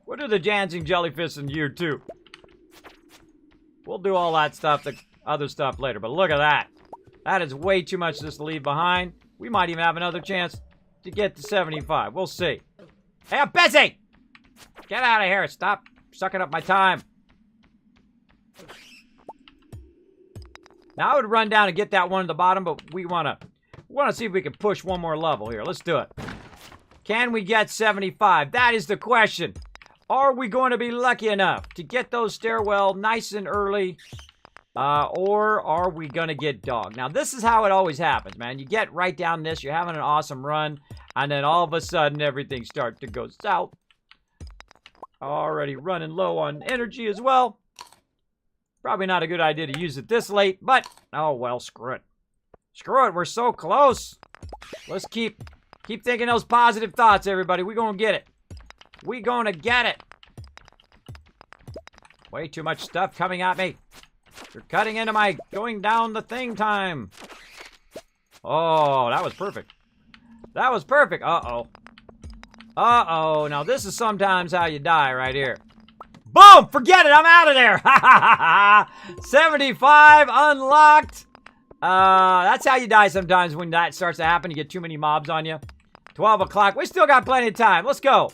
What are the dancing jellyfish in year 2? We'll do all that stuff, the other stuff later. But look at that. That is way too much just to leave behind. We might even have another chance to get to 75. We'll see. Hey, I'm busy! Get out of here. Stop sucking up my time. Now I would run down and get that one at the bottom, but we want to see if we can push one more level here. Let's do it. Can we get 75? That is the question. Are we going to be lucky enough to get those stairwell nice and early? Or are we going to get dogged? Now, this is how it always happens, man. You get right down this, you're having an awesome run, and then all of a sudden, everything starts to go south. Already running low on energy as well. Probably not a good idea to use it this late, but, oh, well, screw it. Screw it, we're so close. Let's keep thinking those positive thoughts, everybody. We're going to get it. We gonna get it. Way too much stuff coming at me. You're cutting into my going down the thing time. Oh, that was perfect. That was perfect. Uh-oh. Uh-oh. Now, this is sometimes how you die right here. Boom! Forget it. I'm out of there. 75 unlocked. That's how you die sometimes when that starts to happen. You get too many mobs on you. 12 o'clock. We still got plenty of time. Let's go.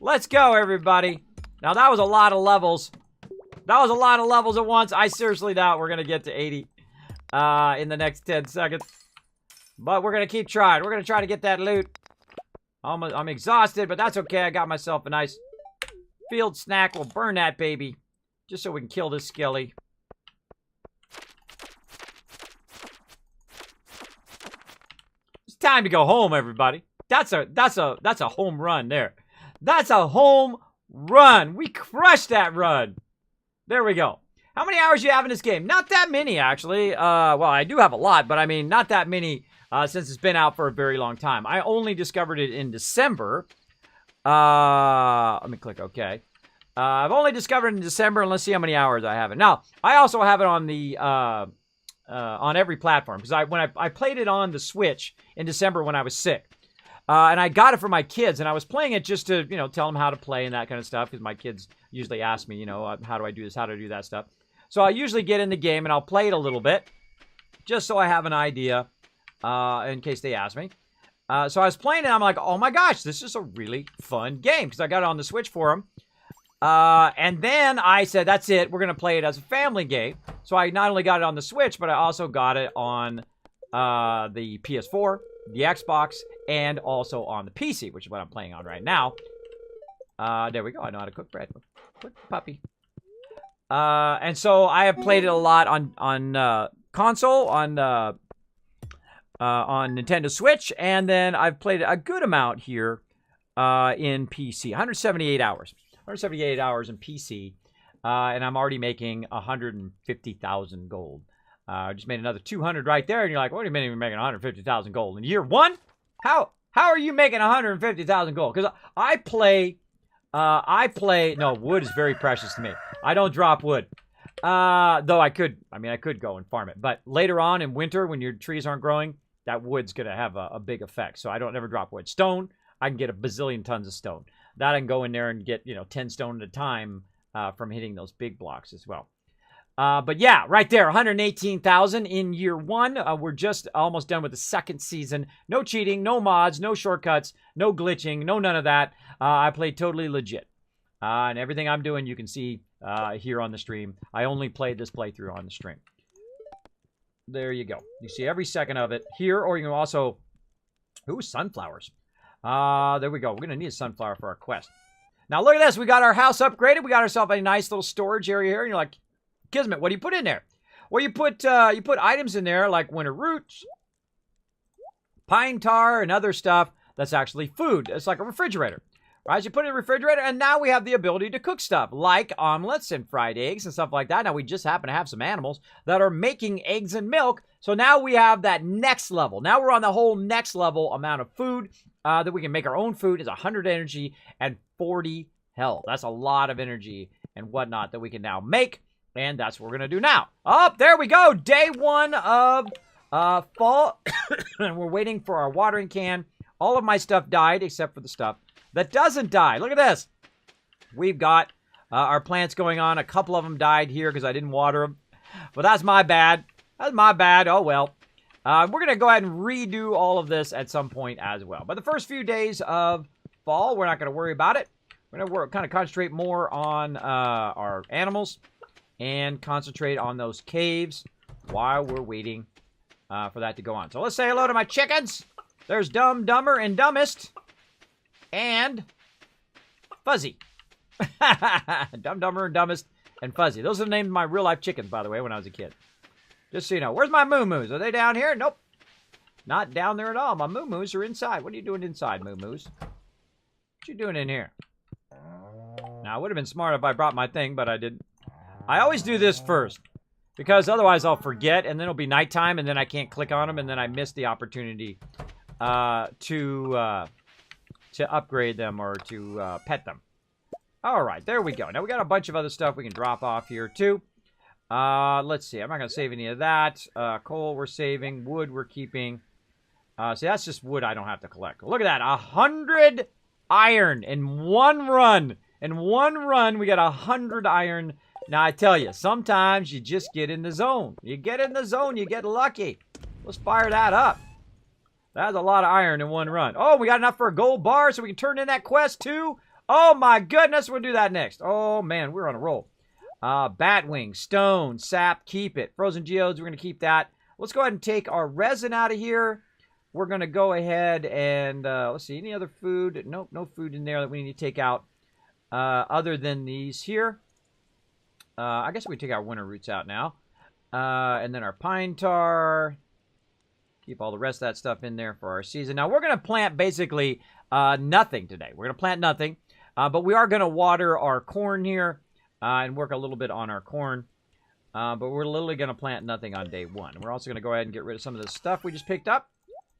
Let's go, everybody. Now, that was a lot of levels. That was a lot of levels at once. I seriously doubt we're going to get to 80 in the next 10 seconds. But we're going to keep trying. We're going to try to get that loot. I'm exhausted, but that's okay. I got myself a nice field snack. We'll burn that baby just so we can kill this Skelly. It's time to go home, everybody. That's a home run there. That's a home run. We crushed that run. There we go. How many hours do you have in this game? Not that many, actually. Well, I do have a lot, but I mean, not that many since it's been out for a very long time. I only discovered it in December. Let me click OK. I've only discovered it in December, and let's see how many hours I have it. Now, I also have it on the on every platform, because when I played it on the Switch in December when I was sick. And I got it for my kids, and I was playing it just to, tell them how to play and that kind of stuff, because my kids usually ask me, how do I do this, how do I do that stuff. So I usually get in the game, and I'll play it a little bit, just so I have an idea, in case they ask me. So I was playing it, and I'm like, oh my gosh, this is a really fun game, because I got it on the Switch for them. And then I said, that's it, we're going to play it as a family game. So I not only got it on the Switch, but I also got it on the PS4, the Xbox, and also on the PC, which is what I'm playing on right now. There we go. I know how to cook bread. Good puppy. And so I have played it a lot on console, on Nintendo Switch, and then I've played it a good amount here in PC. 178 hours. 178 hours in PC. And I'm already making 150,000 gold. I just made another 200 right there, and you're like, what do you mean you're making 150,000 gold in year one? How are you making 150,000 gold? Because I play, no, wood is very precious to me. I don't drop wood. Though I could go and farm it. But later on in winter, when your trees aren't growing, that wood's going to have a big effect. So I don't ever drop wood. Stone, I can get a bazillion tons of stone. That I can go in there and get, 10 stone at a time from hitting those big blocks as well. But yeah, right there, 118,000 in year one. We're just almost done with the second season. No cheating, no mods, no shortcuts, no glitching, no none of that. I played totally legit. And everything I'm doing, you can see here on the stream. I only played this playthrough on the stream. There you go. You see every second of it here, or you can also... Ooh, sunflowers. There we go. We're going to need a sunflower for our quest. Now, look at this. We got our house upgraded. We got ourselves a nice little storage area here. And you're like, Kismet, what do you put in there? Well, you put items in there like winter roots, pine tar, and other stuff that's actually food. It's like a refrigerator. Right? So you put it in the refrigerator, and now we have the ability to cook stuff like omelets and fried eggs and stuff like that. Now, we just happen to have some animals that are making eggs and milk. So now we have that next level. Now we're on the whole next level amount of food that we can make our own food. It's 100 energy and 40 health. That's a lot of energy and whatnot that we can now make. And that's what we're going to do now. Oh, there we go. Day one of fall. And we're waiting for our watering can. All of my stuff died except for the stuff that doesn't die. Look at this. We've got our plants going on. A couple of them died here because I didn't water them. But that's my bad. That's my bad. Oh, well. We're going to go ahead and redo all of this at some point as well. But the first few days of fall, we're not going to worry about it. We're going to kind of concentrate more on our animals and concentrate on those caves while we're waiting for that to go on. So let's say hello to my chickens. There's Dumb, Dumber, and Dumbest. And Fuzzy. Dumb, Dumber, and Dumbest, and Fuzzy. Those are the names of my real-life chickens, by the way, when I was a kid. Just so you know. Where's my moo-moos? Are they down here? Nope. Not down there at all. My moo-moos are inside. What are you doing inside, moo-moos? What you doing in here? Now, it would have been smart if I brought my thing, but I didn't. I always do this first, because otherwise I'll forget, and then it'll be nighttime, and then I can't click on them, and then I miss the opportunity to upgrade them or to pet them. All right, there we go. Now we got a bunch of other stuff we can drop off here too. Let's see. I'm not going to save any of that. Coal we're saving. Wood we're keeping. See, that's just wood I don't have to collect. Look at that. 100 iron in one run. In one run, we got 100 iron. Now, I tell you, sometimes you just get in the zone. You get in the zone, you get lucky. Let's fire that up. That's a lot of iron in one run. Oh, we got enough for a gold bar so we can turn in that quest too. Oh, my goodness. We'll do that next. Oh, man, we're on a roll. Batwing, stone, sap, keep it. Frozen geodes, we're going to keep that. Let's go ahead and take our resin out of here. We're going to go ahead and, let's see, any other food? Nope, no food in there that we need to take out other than these here. I guess we take our winter roots out now. And then our pine tar. Keep all the rest of that stuff in there for our season. Now, we're going to plant basically nothing today. We're going to plant nothing. But we are going to water our corn here and work a little bit on our corn. But we're literally going to plant nothing on day one. We're also going to go ahead and get rid of some of this stuff we just picked up.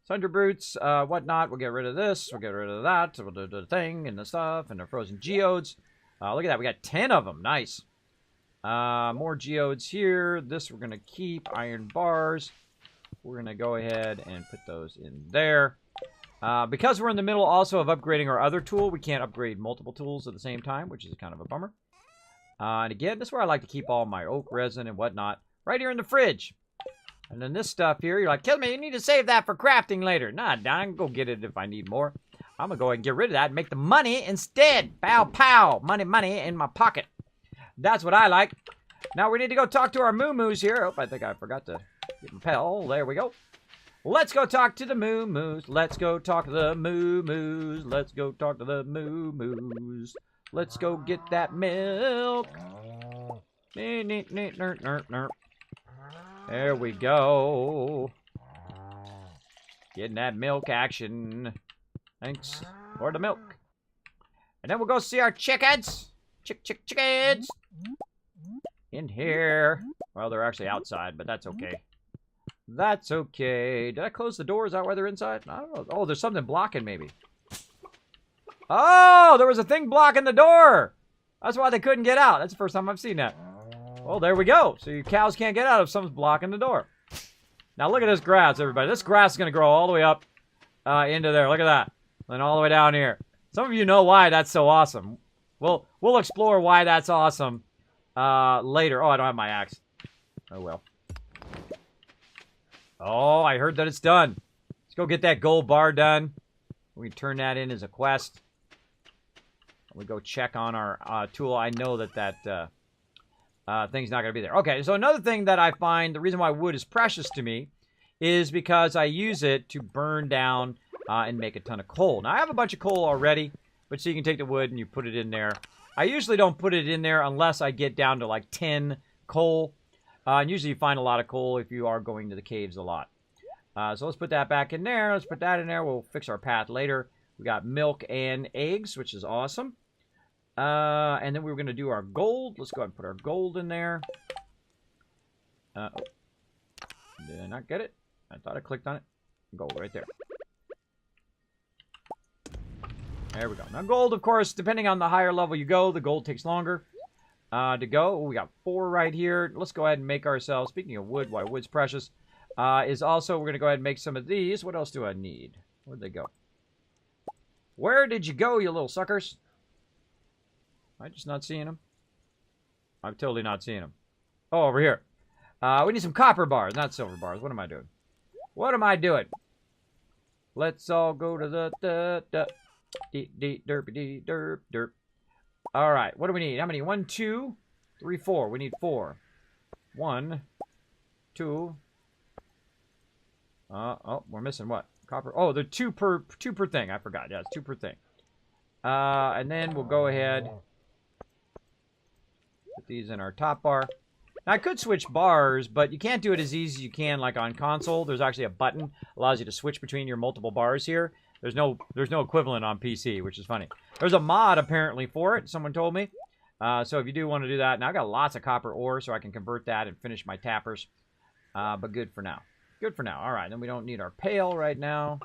Thunder roots, whatnot. We'll get rid of this. We'll get rid of that. We'll do the thing and the stuff and the frozen geodes. Look at that. We got 10 of them. Nice. More geodes here. This we're going to keep. Iron bars. We're going to go ahead and put those in there. Because we're in the middle also of upgrading our other tool, we can't upgrade multiple tools at the same time, which is kind of a bummer. And again, this is where I like to keep all my oak resin and whatnot. Right here in the fridge. And then this stuff here, you're like, Kismet, you need to save that for crafting later. Nah, I can go get it if I need more. I'm going to go ahead and get rid of that and make the money instead. Pow, pow. Money, money in my pocket. That's what I like. Now we need to go talk to our moo-moos here. Oh, I think I forgot to get my pal. There we go. Let's go talk to the moo-moos. Let's go talk to the moo-moos. Let's go talk to the moo-moos. Let's go get that milk. There we go. Getting that milk action. Thanks for the milk. And then we'll go see our chickens. Chickens. In here. Well, they're actually outside, but that's okay. That's okay. Did I close the door? Is that why they're inside? I don't know. Oh, there's something blocking maybe. Oh, there was a thing blocking the door. That's why they couldn't get out. That's the first time I've seen that. Well, there we go. So your cows can't get out if someone's blocking the door. Now look at this grass, everybody. This grass is going to grow all the way up into there. Look at that. And all the way down here. Some of you know why that's so awesome. We'll explore why that's awesome later. Oh, I don't have my axe. Oh, well. Oh, I heard that it's done. Let's go get that gold bar done. We can turn that in as a quest. We go check on our tool. I know that thing's not going to be there. Okay, so another thing that I find, the reason why wood is precious to me is because I use it to burn down and make a ton of coal. Now, I have a bunch of coal already, but so you can take the wood and you put it in there. I usually don't put it in there unless I get down to like 10 coal. And usually you find a lot of coal if you are going to the caves a lot. So let's put that back in there. Let's put that in there. We'll fix our path later. We got milk and eggs, which is awesome. And then we're going to do our gold. Let's go ahead and put our gold in there. Oh. Did I not get it? I thought I clicked on it. Gold right there. There we go. Now gold, of course, depending on the higher level you go, the gold takes longer to go. We got 4 right here. Let's go ahead and make ourselves, speaking of wood, why wood's precious, is also, we're going to go ahead and make some of these. What else do I need? Where'd they go? Where did you go, you little suckers? Am I just not seeing them? I'm totally not seeing them. Oh, over here. We need some copper bars, not silver bars. What am I doing? What am I doing? Let's all go to the derpy derp derp. All right, what do we need? How many? 1, 2, 3, 4. We need 4. 1, 2. Oh, we're missing what? Copper. Oh, they're two per thing. I forgot. Yeah, it's 2 per thing. And then we'll go ahead. Put these in our top bar. Now, I could switch bars, but you can't do it as easy as you can like on console. There's actually a button that allows you to switch between your multiple bars here. There's no equivalent on PC, which is funny. There's a mod apparently for it, someone told me. So if you do want to do that, now I got lots of copper ore, so I can convert that and finish my tappers. But good for now. Good for now. All right, then we don't need our pail right now.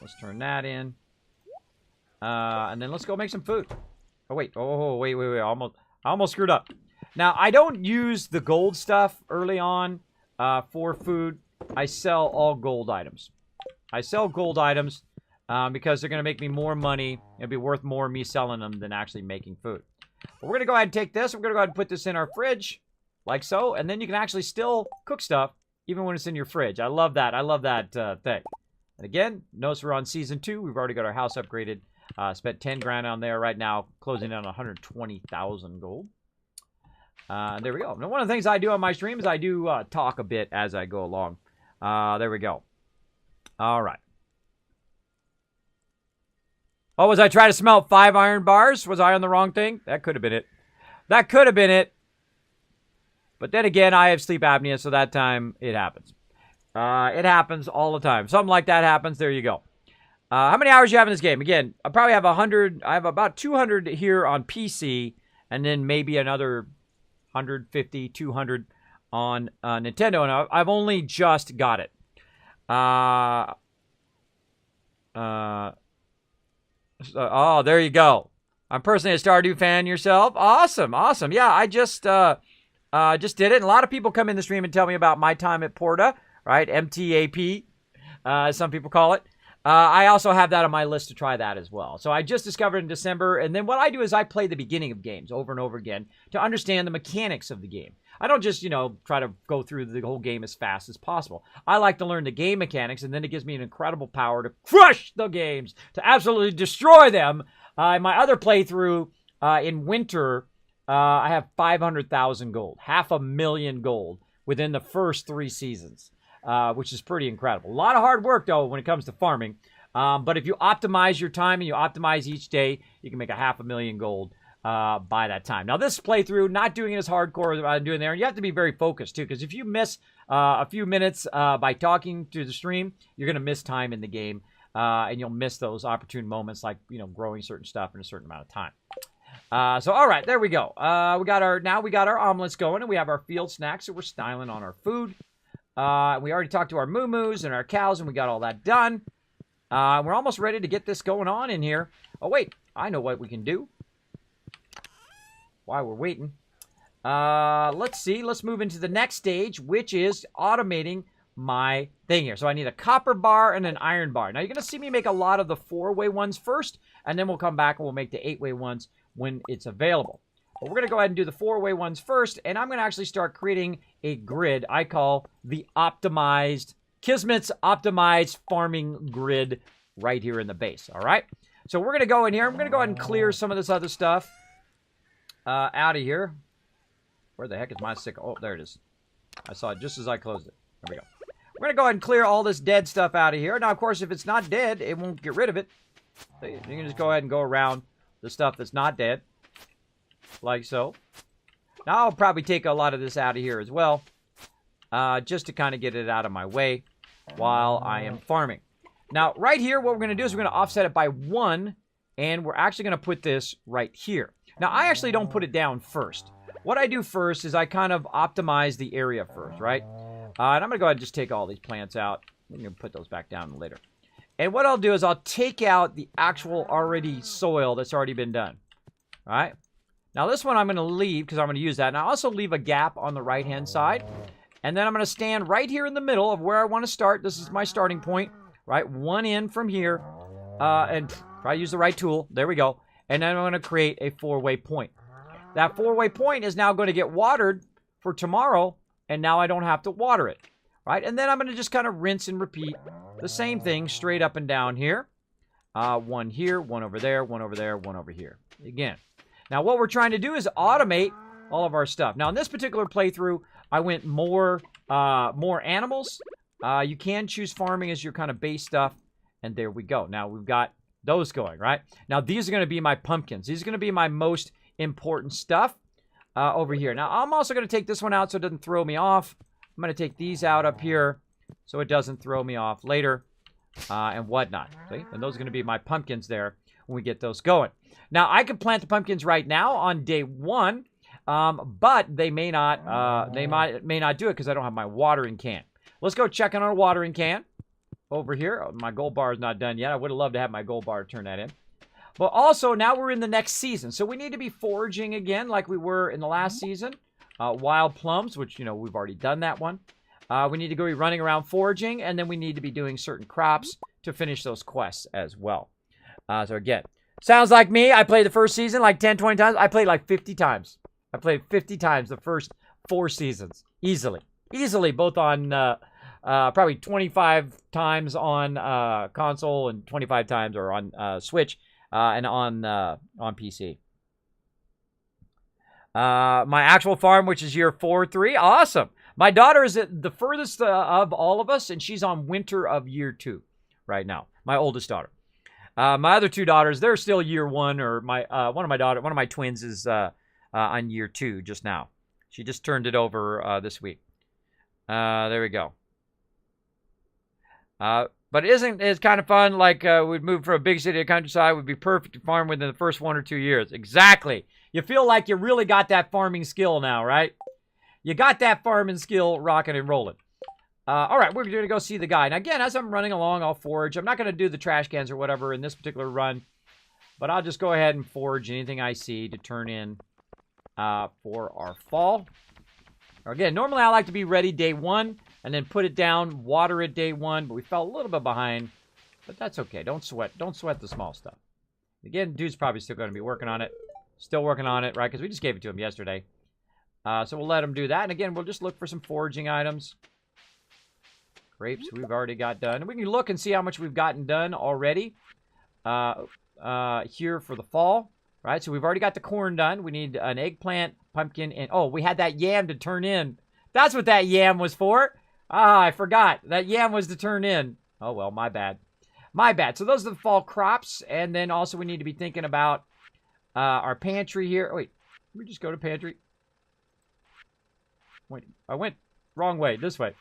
Let's turn that in. And then let's go make some food. Oh, wait. Oh, wait. I almost screwed up. Now, I don't use the gold stuff early on for food. I sell all gold items. I sell gold items because they're going to make me more money. It'll be worth more me selling them than actually making food. But we're going to go ahead and take this. We're going to go ahead and put this in our fridge, like so. And then you can actually still cook stuff even when it's in your fridge. I love that. I love that thing. And again, notice we're on Season 2. We've already got our house upgraded. Spent 10 grand on there right now, closing in on 120,000 gold. There we go. Now, one of the things I do on my stream is I do talk a bit as I go along. There we go. All right. Oh, was I trying to smelt 5 iron bars? Was I on the wrong thing? That could have been it. That could have been it. But then again, I have sleep apnea, so that time it happens. It happens all the time. Something like that happens. There you go. How many hours do you have in this game? Again, I probably have 100. I have about 200 here on PC, and then maybe another 150, 200 on Nintendo. And I've only just got it. Oh, there you go. I'm personally a Stardew fan yourself. Awesome, awesome. Yeah, I just did it. And a lot of people come in the stream and tell me about my time at Porta, right? MTAP, as some people call it. I also have that on my list to try that as well. So I just discovered in December, and then what I do is I play the beginning of games over and over again to understand the mechanics of the game. I don't just, try to go through the whole game as fast as possible. I like to learn the game mechanics, and then it gives me an incredible power to crush the games, to absolutely destroy them. In my other playthrough, in winter, I have 500,000 gold, 500,000 gold within the first 3 seasons. Which is pretty incredible. A lot of hard work, though, when it comes to farming. But if you optimize your time and you optimize each day, you can make a 500,000 gold by that time. Now, this playthrough, not doing it as hardcore as I'm doing there, and you have to be very focused, too, because if you miss a few minutes by talking to the stream, you're going to miss time in the game, and you'll miss those opportune moments like, you know, growing certain stuff in a certain amount of time. So, all right, there we go. We got our omelets going, and we have our field snacks, so we're styling on our food. We already talked to our moo-moos and our cows, and we got all that done. We're almost ready to get this going on in here. Oh, wait, I know what we can do. While we're waiting. Let's see. Let's move into the next stage, which is automating my thing here. So I need a copper bar and an iron bar. Now, you're going to see me make a lot of the 4-way ones first, and then we'll come back and we'll make the 8-way ones when it's available. But we're going to go ahead and do the 4-way ones first, and I'm going to actually start creating a grid I call the optimized, Kismet's optimized farming grid right here in the base, all right? So we're going to go in here. I'm going to go ahead and clear some of this other stuff out of here. Where the heck is my sickle? Oh, there it is. I saw it just as I closed it. There we go. We're going to go ahead and clear all this dead stuff out of here. Now, of course, if it's not dead, it won't get rid of it. So you can just go ahead and go around the stuff that's not dead. Like so. Now, I'll probably take a lot of this out of here as well. Just to kind of get it out of my way while I am farming. Now, right here, what we're going to do is we're going to offset it by 1. And we're actually going to put this right here. Now, I actually don't put it down first. What I do first is I kind of optimize the area first, right? And I'm going to go ahead and just take all these plants out. I'm going to put those back down later. And what I'll do is I'll take out the actual already soil that's already been done. All right? Now, this one I'm going to leave because I'm going to use that. And I also leave a gap on the right-hand side. And then I'm going to stand right here in the middle of where I want to start. This is my starting point, right? 1 in from here. And probably use the right tool. There we go. And then I'm going to create a 4-way point. That 4-way point is now going to get watered for tomorrow, and now I don't have to water it, right? And then I'm going to just kind of rinse and repeat the same thing straight up and down here. 1 here, 1 over there, 1 over there, 1 over here. Again. Now, what we're trying to do is automate all of our stuff. Now, in this particular playthrough, I went more animals. You can choose farming as your kind of base stuff, and there we go. Now, we've got those going, right? Now, these are going to be my pumpkins. These are going to be my most important stuff over here. Now, I'm also going to take this one out so it doesn't throw me off. I'm going to take these out up here so it doesn't throw me off later and whatnot. See? And those are going to be my pumpkins there when we get those going. Now, I could plant the pumpkins right now on day 1, but they may not may not do it because I don't have my watering can. Let's go check on our watering can over here. Oh, my gold bar is not done yet. I would have loved to have my gold bar turn that in. But also, now we're in the next season. So we need to be foraging again like we were in the last season. Wild plums, which, you know, we've already done that one. We need to go be running around foraging. And then we need to be doing certain crops to finish those quests as well. So again, sounds like me. I played the first season like 10, 20 times. I played like 50 times. I played 50 times the first 4 seasons. Easily. Easily, both on probably 25 times on console and 25 times or on Switch. And on PC. My actual farm, which is year 4-3. Awesome. My daughter is the furthest of all of us, and she's on winter of year 2 right now. My oldest daughter. My other 2 daughters, they're still year 1, or one of my twins is on year 2 just now. She just turned it over this week. There we go. But it's kind of fun, like we'd move from a big city to countryside, would be perfect to farm within the first 1 or 2 years. Exactly. You feel like you really got that farming skill now, right? You got that farming skill rocking and rolling. All right, we're going to go see the guy. Now, again, as I'm running along, I'll forage. I'm not going to do the trash cans or whatever in this particular run, but I'll just go ahead and forage anything I see to turn in for our fall. Again, normally I like to be ready day 1. And then put it down, water it day 1. But we fell a little bit behind. But that's okay. Don't sweat. Don't sweat the small stuff. Again, dude's probably still going to be working on it. Still working on it, right? Because we just gave it to him yesterday. So we'll let him do that. And again, we'll just look for some foraging items. Grapes we've already got done. And we can look and see how much we've gotten done already. Here for the fall. Right? So we've already got the corn done. We need an eggplant, pumpkin, and... Oh, we had that yam to turn in. That's what that yam was for. Ah, I forgot. That yam was to turn in. Oh, well, my bad. My bad. So those are the fall crops. And then also we need to be thinking about our pantry here. Wait, let me just go to pantry. Wait, I went wrong way. This way.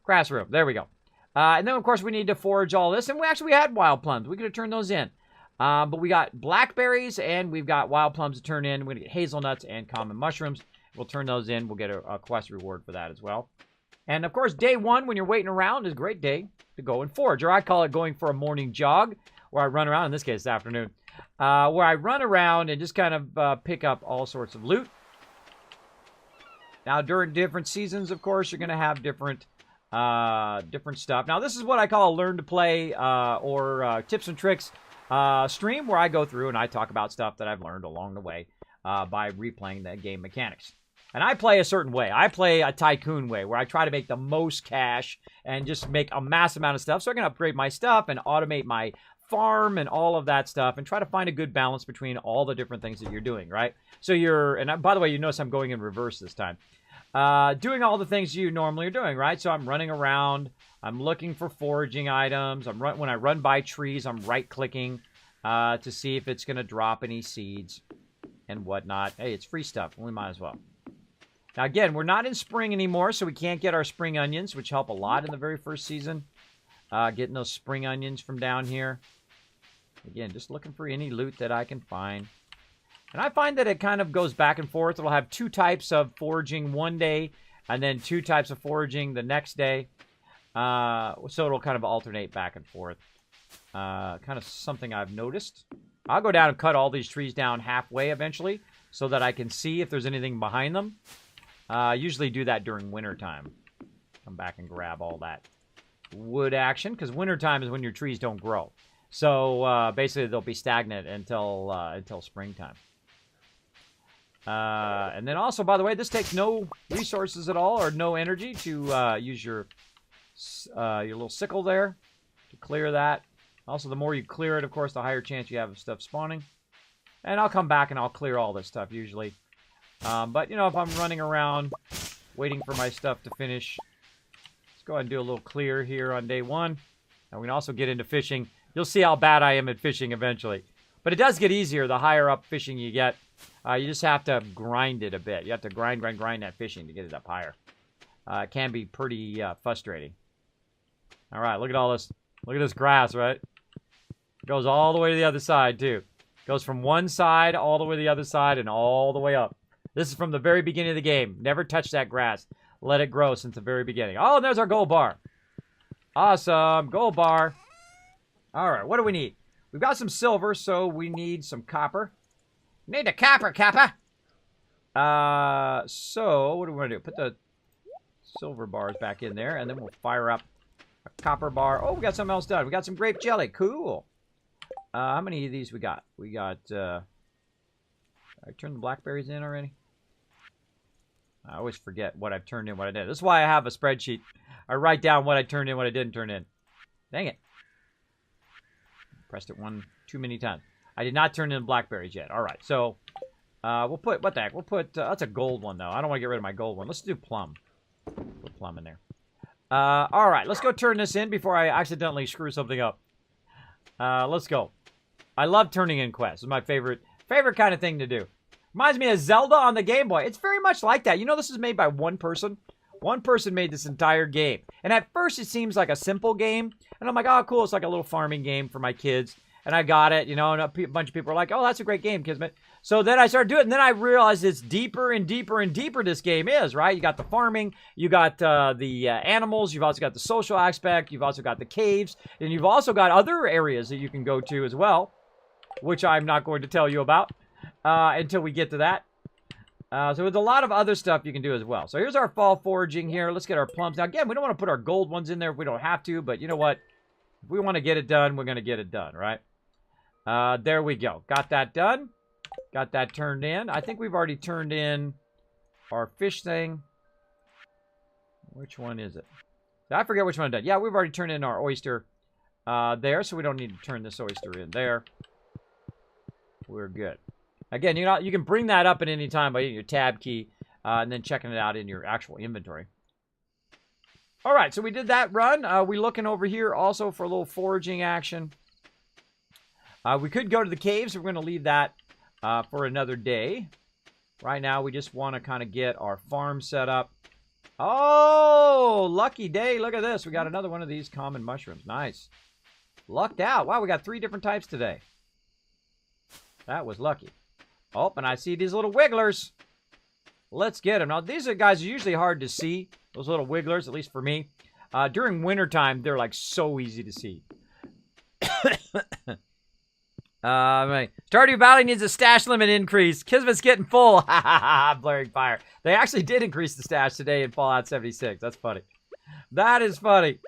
Grass room. There we go. And then, of course, we need to forage all this. And we had wild plums. We could have turned those in. But we got blackberries and we've got wild plums to turn in. We're going to get hazelnuts and common mushrooms. We'll turn those in. We'll get a quest reward for that as well. And, of course, day one, when you're waiting around, is a great day to go and forage. Or I call it going for a morning jog, where I run around. In this case, this afternoon. Where I run around and just kind of pick up all sorts of loot. Now, during different seasons, of course, you're going to have different stuff. Now, this is what I call a learn to play or tips and tricks stream, where I go through and I talk about stuff that I've learned along the way by replaying the game mechanics. And I play a certain way. I play a tycoon way, where I try to make the most cash and just make a massive amount of stuff. So I can upgrade my stuff and automate my farm and all of that stuff and try to find a good balance between all the different things that you're doing, right? So and by the way, you notice I'm going in reverse this time. Doing all the things you normally are doing, right? So I'm running around. I'm looking for foraging items. When I run by trees, I'm right-clicking to see if it's going to drop any seeds and whatnot. Hey, it's free stuff. We might as well. Now, again, we're not in spring anymore, so we can't get our spring onions, which help a lot in the very first season. Getting those spring onions from down here. Again, just looking for any loot that I can find. And I find that it kind of goes back and forth. It'll have 2 types of foraging one day, and then 2 types of foraging the next day. So it'll kind of alternate back and forth. Kind of something I've noticed. I'll go down and cut all these trees down halfway eventually, so that I can see if there's anything behind them. I usually do that during wintertime. Come back and grab all that wood action, because wintertime is when your trees don't grow. So basically they'll be stagnant until springtime. And then also, by the way, this takes no resources at all or no energy to use your little sickle there to clear that. Also, the more you clear it, of course, the higher chance you have of stuff spawning. And I'll come back and I'll clear all this stuff usually. But, you know, if I'm running around waiting for my stuff to finish, let's go ahead and do a little clear here on day one. And we can also get into fishing. You'll see how bad I am at fishing eventually. But it does get easier the higher up fishing you get. You just have to grind it a bit. You have to grind that fishing to get it up higher. It can be pretty frustrating. All right, look at all this. Look at this grass, right? It goes all the way to the other side, too. It goes from one side all the way to the other side and all the way up. This is from the very beginning of the game. Never touch that grass. Let it grow since the very beginning. Oh, and there's our gold bar. Awesome. Gold bar. All right, what do we need? We've got some silver, so we need some copper. Need a copper, Kappa. So, what do we want to do? Put the silver bars back in there, and then we'll fire up a copper bar. Oh, we got something else done. We got some grape jelly. Cool. How many of these we got? We got, I turned the blackberries in already? I always forget what I've turned in, what I did. This is why I have a spreadsheet. I write down what I turned in, what I didn't turn in. Dang it. Pressed it too many times. I did not turn in blackberries yet. All right, so we'll put, what the heck? We'll put, that's a gold one, though. I don't want to get rid of my gold one. Let's do plum. Put plum in there. All right, let's go turn this in before I accidentally screw something up. Let's go. I love turning in quests. It's my favorite kind of thing to do. Reminds me of Zelda on the Game Boy. It's very much like that. You know, this is made by one person. One person made this entire game. And at first, it seems like a simple game. And I'm like, oh, cool. It's like a little farming game for my kids. And I got it, you know, and a bunch of people are like, oh, that's a great game, Kismet. So then I started doing it, and then I realized it's deeper and deeper and deeper this game is, right? You got the farming, you got the animals, you've also got the social aspect, you've also got the caves, and you've also got other areas that you can go to as well, which I'm not going to tell you about until we get to that. So there's a lot of other stuff you can do as well. So here's our fall foraging here. Let's get our plums. Now, again, we don't want to put our gold ones in there if we don't have to, but you know what? If we want to get it done, we're going to get it done, right? There we go. Got that done. Got that turned in. I think we've already turned in our fish thing. Which one is it? I forget which one I did. Yeah, we've already turned in our oyster there, so we don't need to turn this oyster in there. We're good. Again, you can bring that up at any time by hitting your tab key and then checking it out in your actual inventory. All right, so we did that run. We looking over here also for a little foraging action. We could go to the caves. We're going to leave that for another day. Right now, we just want to kind of get our farm set up. Oh, lucky day. Look at this. We got another one of these common mushrooms. Nice. Lucked out. Wow, we got 3 different types today. That was lucky. Oh, and I see these little wigglers. Let's get them. Now, these guys are usually hard to see. Those little wigglers, at least for me. During wintertime, they're like so easy to see. Stardew Valley needs a stash limit increase. Kismet's getting full. Blaring fire. They actually did increase the stash today in Fallout 76. That's funny. That is funny.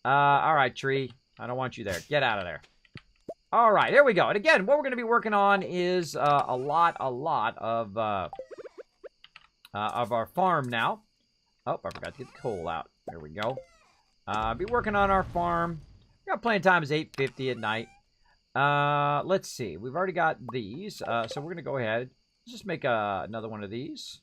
All right, tree. I don't want you there. Get out of there. All right, here we go. And again, what we're going to be working on is a lot of our farm now. Oh, I forgot to get the coal out. There we go. Be working on our farm. We got plenty of time. It's 8:50 at night. Let's see. We've already got these. So we're going to go ahead. Let's just make another one of these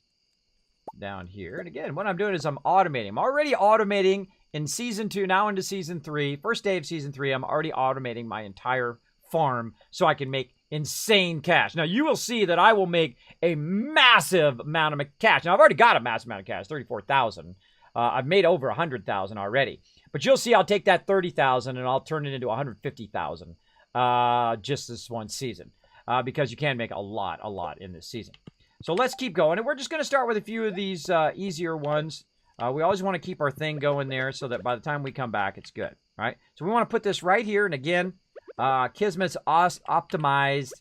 down here. And again, what I'm doing is I'm automating. I'm already automating in Season 2, now into Season 3. First day of Season 3, I'm already automating my entire farm so I can make insane cash. Now, you will see that I will make a massive amount of cash. Now, I've already got a massive amount of cash, 34,000. I've made over 100,000 already. But you'll see I'll take that 30,000 and I'll turn it into 150,000 just this one season. Because you can make a lot in this season. So let's keep going. And we're just going to start with a few of these easier ones. We always want to keep our thing going there so that by the time we come back, it's good. Right? So we want to put this right here. And again, Kismet's optimized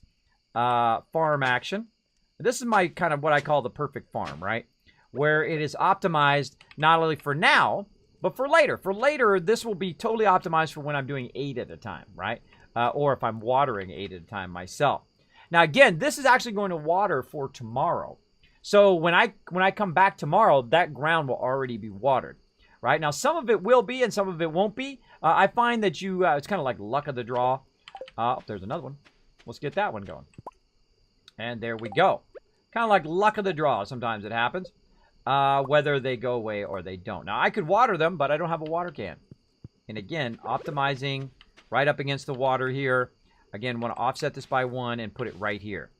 farm action. This is my kind of what I call the perfect farm, right? Where it is optimized not only for now, but for later. For later, this will be totally optimized for when I'm doing 8 at a time, right? Or if I'm watering 8 at a time myself. Now, again, this is actually going to water for tomorrow. So when I come back tomorrow, that ground will already be watered, right? Now, some of it will be and some of it won't be. I find that it's kind of like luck of the draw. There's another one. Let's get that one going. And there we go. Kind of like luck of the draw. Sometimes it happens. Whether they go away or they don't. Now, I could water them, but I don't have a water can. And again, optimizing right up against the water here. Again, want to offset this by 1 and put it right here.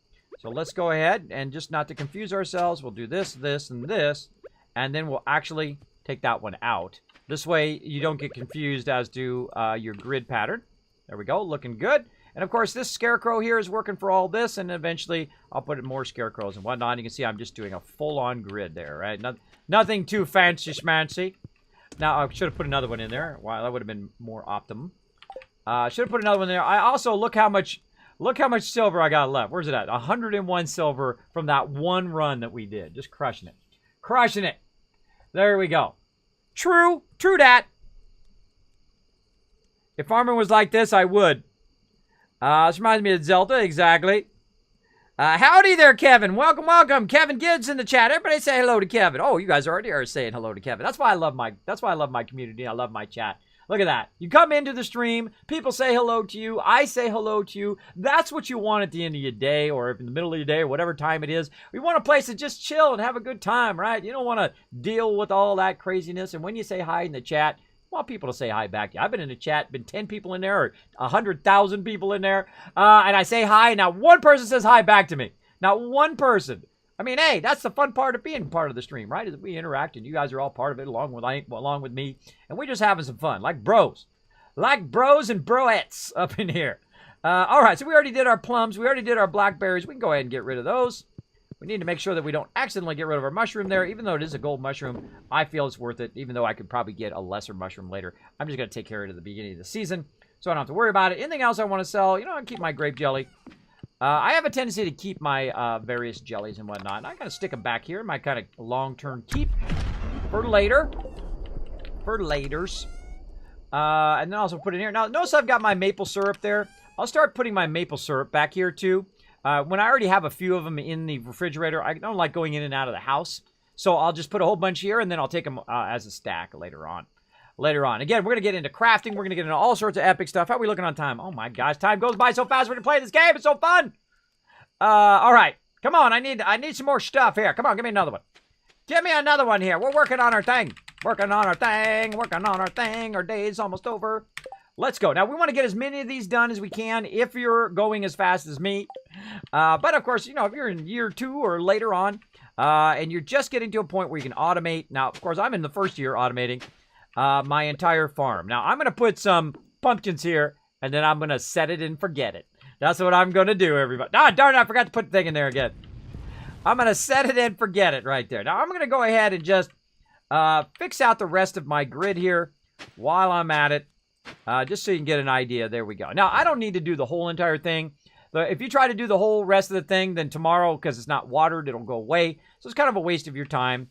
So let's go ahead and just not to confuse ourselves, we'll do this, this, and this. And then we'll actually take that one out. This way you don't get confused as to your grid pattern. There we go, looking good. And of course, this scarecrow here is working for all this, and eventually I'll put in more scarecrows and whatnot. You can see I'm just doing a full-on grid there, right? Nothing too fancy-schmancy. Now, I should have put another one in there. Wow, that would have been more optimum. Should have put another one there. I also, look how much silver I got left. Where's it at? 101 silver from that one run that we did. Just crushing it. Crushing it. There we go. True that. If farming was like this, I would. This reminds me of Zelda, exactly. Howdy there, Kevin. Welcome. Kevin Gibbs in the chat. Everybody say hello to Kevin. Oh, you guys already are saying hello to Kevin. That's why I love my community. I love my chat. Look at that. You come into the stream, people say hello to you, I say hello to you. That's what you want at the end of your day or in the middle of your day or whatever time it is. We want a place to just chill and have a good time, right? You don't want to deal with all that craziness. And when you say hi in the chat, I want people to say hi back to you. I've been in the chat, been 10 people in there or 100,000 people in there. And I say hi, and now one person says hi back to me. Not one person. I mean, hey, that's the fun part of being part of the stream, right? Is that we interact, and you guys are all part of it along with me, and we're just having some fun, like bros and broettes up in here. All right, so we already did our plums, we already did our blackberries. We can go ahead and get rid of those. We need to make sure that we don't accidentally get rid of our mushroom there, even though it is a gold mushroom. I feel it's worth it, even though I could probably get a lesser mushroom later. I'm just going to take care of it at the beginning of the season, so I don't have to worry about it. Anything else I want to sell? You know, I keep my grape jelly. I have a tendency to keep my various jellies and whatnot. And I kind of stick them back here, my kind of long-term keep for later. For laters. And then also put it in here. Now, notice I've got my maple syrup there. I'll start putting my maple syrup back here, too. When I already have a few of them in the refrigerator, I don't like going in and out of the house. So I'll just put a whole bunch here, and then I'll take them as a stack later on. Again, we're going to get into crafting. We're going to get into all sorts of epic stuff. How are we looking on time? Oh, my gosh. Time goes by so fast when you play this game. It's so fun. All right. Come on. I need some more stuff here. Come on. Give me another one. Give me another one here. We're working on our thing. Working on our thing, working on our thing. Our day's almost over. Let's go. Now, we want to get as many of these done as we can if you're going as fast as me. But, of course, you know, if you're in year 2 or later on, and you're just getting to a point where you can automate. Now, of course, I'm in the first year automating my entire farm. Now, I'm going to put some pumpkins here, and then I'm going to set it and forget it. That's what I'm going to do, everybody. Ah, darn it, I forgot to put the thing in there again. I'm going to set it and forget it right there. Now, I'm going to go ahead and just fix out the rest of my grid here while I'm at it. Just so you can get an idea. There we go. Now, I don't need to do the whole entire thing. If you try to do the whole rest of the thing, then tomorrow, because it's not watered, it'll go away. So it's kind of a waste of your time.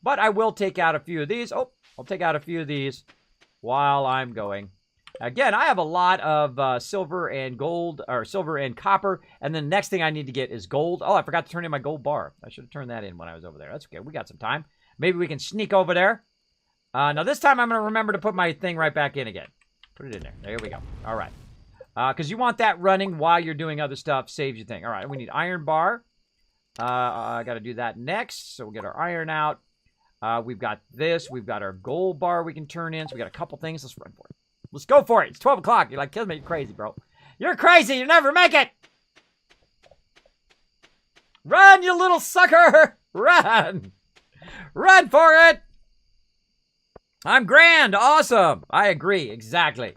But I will take out a few of these. Oh, I'll take out a few of these while I'm going. Again, I have a lot of silver and gold, or silver and copper. And then the next thing I need to get is gold. Oh, I forgot to turn in my gold bar. I should have turned that in when I was over there. That's okay. We got some time. Maybe we can sneak over there. Now, this time I'm going to remember to put my thing right back in again. Put it in there. There we go. All right. Because you want that running while you're doing other stuff. Saves you thing. All right. We need iron bar. I got to do that next. So we'll get our iron out. We've got this. We've got our gold bar we can turn in. So we got a couple things. Let's run for it. Let's go for it. It's 12 o'clock. You're like, Kismet, you're crazy, bro. You're crazy. You never make it. Run, you little sucker. Run. Run for it. I'm grand. Awesome. I agree. Exactly.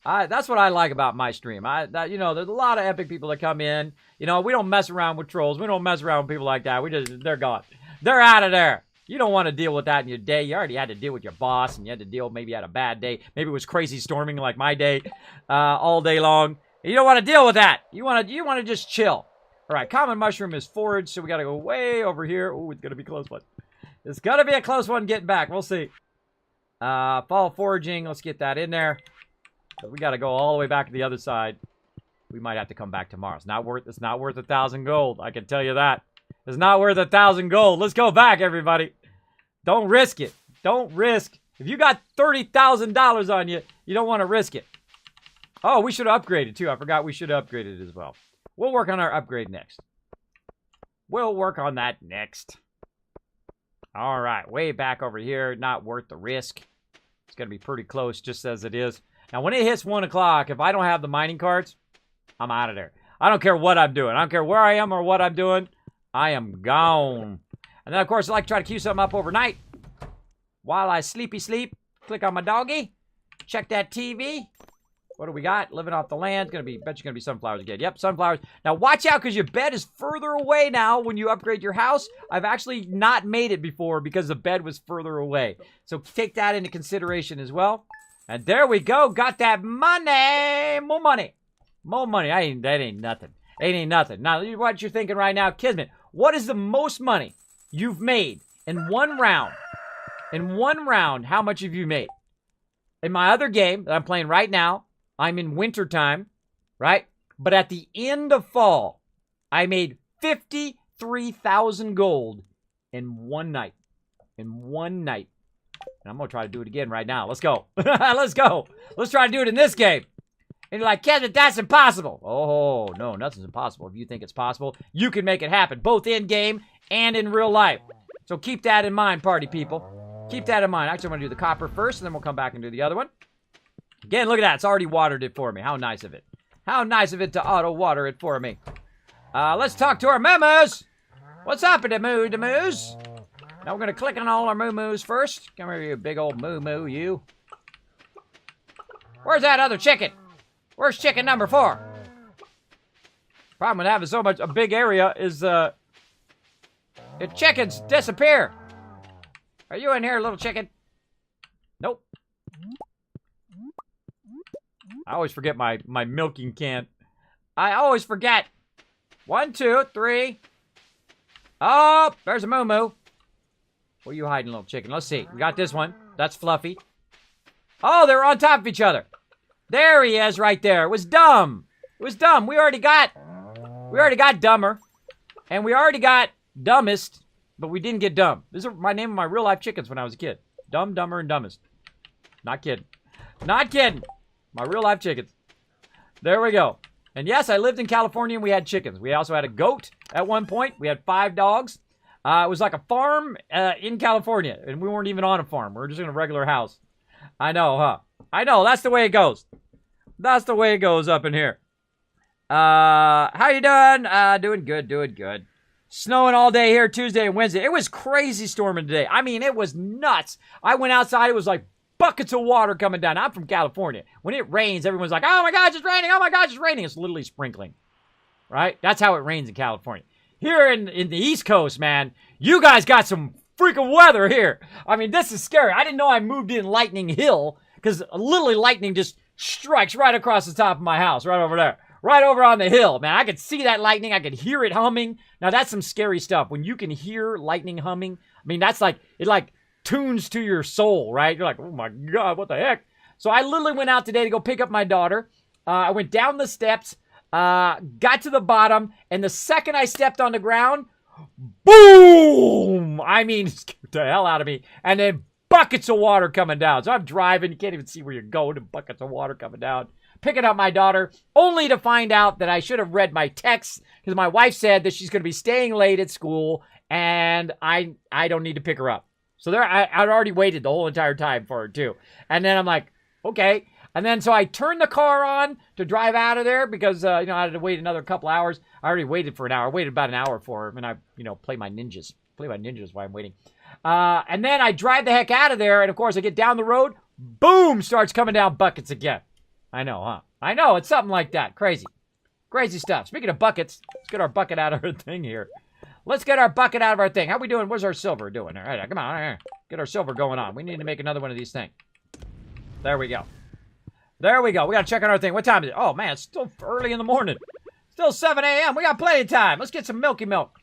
That's what I like about my stream. You know, there's a lot of epic people that come in. You know, we don't mess around with trolls. We don't mess around with people like that. They're gone. They're out of there. You don't want to deal with that in your day. You already had to deal with your boss, and you had to deal, maybe you had a bad day. Maybe it was crazy storming like my day all day long. You don't want to deal with that. You want to just chill. All right, common mushroom is foraged, so we got to go way over here. Oh, it's going to be a close one. It's going to be a close one getting back. We'll see. Fall foraging. Let's get that in there. But we got to go all the way back to the other side. We might have to come back tomorrow. It's not worth 1,000 gold. I can tell you that. It's not worth 1,000 gold. Let's go back, everybody. Don't risk it. Don't risk. If you got $30,000 on you, you don't want to risk it. Oh, we should have upgraded, too. I forgot we should have upgraded as well. We'll work on our upgrade next. We'll work on that next. All right. Way back over here. Not worth the risk. It's going to be pretty close, just as it is. Now, when it hits 1 o'clock, if I don't have the mining carts, I'm out of there. I don't care what I'm doing. I don't care where I am or what I'm doing. I am gone. And then, of course, I like to try to queue something up overnight. While I sleep. Click on my doggy. Check that TV. What do we got? Living off the land. Bet you're going to be sunflowers again. Yep, sunflowers. Now, watch out, because your bed is further away now when you upgrade your house. I've actually not made it before because the bed was further away. So take that into consideration as well. And there we go. Got that money. More money. More money. That ain't nothing. It ain't nothing. Now, what you're thinking right now, Kismet, what is the most money you've made in one round? In one round, how much have you made? In my other game that I'm playing right now, I'm in wintertime, right? But at the end of fall, I made 53,000 gold in one night. In one night. And I'm going to try to do it again right now. Let's go. Let's go. Let's try to do it in this game. And you're like, Kevin, that's impossible. Oh, no, nothing's impossible. If you think it's possible, you can make it happen, both in-game and in real life. So keep that in mind, party people. Keep that in mind. Actually, I'm going to do the copper first, and then we'll come back and do the other one. Again, look at that. It's already watered it for me. How nice of it. How nice of it to auto-water it for me. Let's talk to our moo-moos. What's up, moo-moos? Now we're going to click on all our moo-moos first. Come here, you big old moo-moo, you. Where's that other chicken? Where's chicken number 4? Problem with having so much a big area is the chickens disappear. Are you in here, little chicken? Nope. I always forget my milking can. I always forget. 1, 2, 3. Oh, there's a moo-moo. Where are you hiding, little chicken? Let's see. We got this one. That's Fluffy. Oh, they're on top of each other. There he is right there. It was dumb. It was dumb. We already got dumber. And we already got dumbest. But we didn't get dumb. This is my name of my real life chickens when I was a kid. Dumb, dumber, and dumbest. Not kidding. Not kidding. My real life chickens. There we go. And yes, I lived in California and we had chickens. We also had a goat at one point. We had 5 dogs. It was like a farm in California, and we weren't even on a farm. We were just in a regular house. I know, huh? I know, that's the way it goes. That's the way it goes up in here. How you doing? Doing good, doing good. Snowing all day here Tuesday and Wednesday. It was crazy storming today. I mean, it was nuts. I went outside, it was like buckets of water coming down. I'm from California. When it rains, everyone's like, oh my gosh, it's raining. Oh my gosh, it's raining. It's literally sprinkling, right? That's how it rains in California. Here in the East Coast, man, you guys got some freaking weather here. I mean, this is scary. I didn't know I moved in Lightning Hill because literally lightning just strikes right across the top of my house, right over there. Right over on the hill, man. I could see that lightning. I could hear it humming. Now, that's some scary stuff. When you can hear lightning humming, I mean, that's like, it like tunes to your soul, right? You're like, oh my God, what the heck? So I literally went out today to go pick up my daughter. I went down the steps, got to the bottom, and the second I stepped on the ground, boom! I mean, it scared the hell out of me. And then buckets of water coming down. So I'm driving. You can't even see where you're going. And buckets of water coming down. Picking up my daughter, only to find out that I should have read my text because my wife said that she's going to be staying late at school and I don't need to pick her up. So there, I'd already waited the whole entire time for her too. And then I'm like, okay. And then so I turned the car on to drive out of there because, I had to wait another couple hours. I already waited for an hour. I waited about an hour for her and I, play my ninjas. Play my ninjas while I'm waiting. And then I drive the heck out of there. And of course I get down the road, boom, starts coming down buckets again. I know, huh? I know, it's something like that. Crazy. Crazy stuff. Speaking of buckets, let's get our bucket out of our thing here. Let's get our bucket out of our thing. How we doing? What's our silver doing? All right, come on. Get our silver going on. We need to make another one of these things. There we go. There we go. We got to check on our thing. What time is it? Oh, man, it's still early in the morning. Still 7 a.m. We got plenty of time. Let's get some milky milk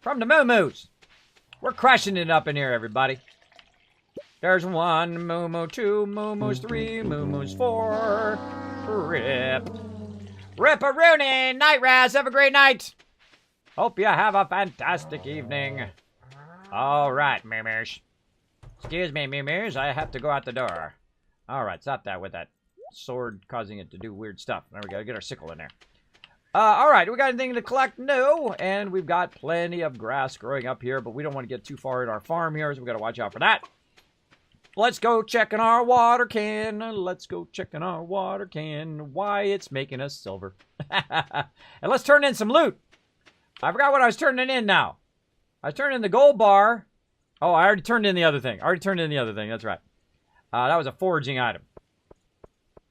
from the moo-moos. We're crushing it up in here, everybody. There's 1 moo-moo, 2 moo-moos, 3 moo-moos, 4. Rip. Rip-a-rooney. Night, Raz. Have a great night. Hope you have a fantastic evening. All right, moo-moos. Excuse me, moo-moos. I have to go out the door. All right, stop that with that sword causing it to do weird stuff. There we go. Get our sickle in there. All right, we got anything to collect? No. And we've got plenty of grass growing up here, but we don't want to get too far in our farm here, so we got to watch out for that. Let's go checking our water can. Let's go checking our water can. Why, it's making us silver. And let's turn in some loot. I forgot what I was turning in now. I was turning in the gold bar. Oh, I already turned in the other thing. That's right. That was a foraging item.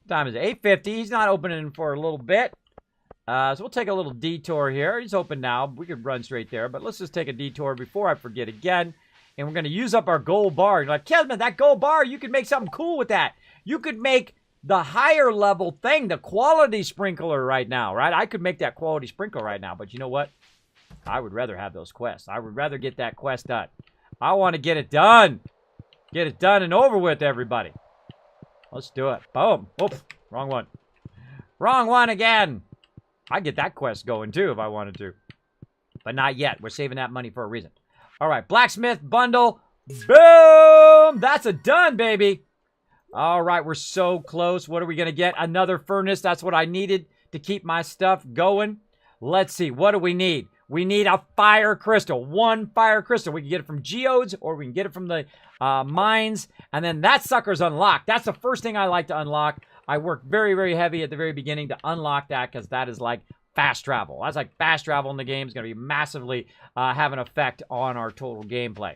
Time is 8:50. He's not opening for a little bit. So we'll take a little detour here. He's open now. We could run straight there, but let's just take a detour before I forget again. And we're going to use up our gold bar. You're like, Kismet, that gold bar, you could make something cool with that. You could make the higher level thing, the quality sprinkler right now, right? I could make that quality sprinkler right now, but you know what? I would rather have those quests. I would rather get that quest done. I want to get it done. Get it done and over with, everybody. Let's do it. Boom. Oops. Wrong one. Wrong one again. I'd get that quest going, too, if I wanted to. But not yet. We're saving that money for a reason. All right, blacksmith bundle. Boom! That's a done, baby. All right, we're so close. What are we going to get? Another furnace. That's what I needed to keep my stuff going. Let's see. What do we need? We need a fire crystal. 1 fire crystal. We can get it from geodes or we can get it from the mines. And then that sucker's unlocked. That's the first thing I like to unlock. I work very, very heavy at the very beginning to unlock that because that is like fast travel. That's like fast travel in the game. It's going to be massively have an effect on our total gameplay.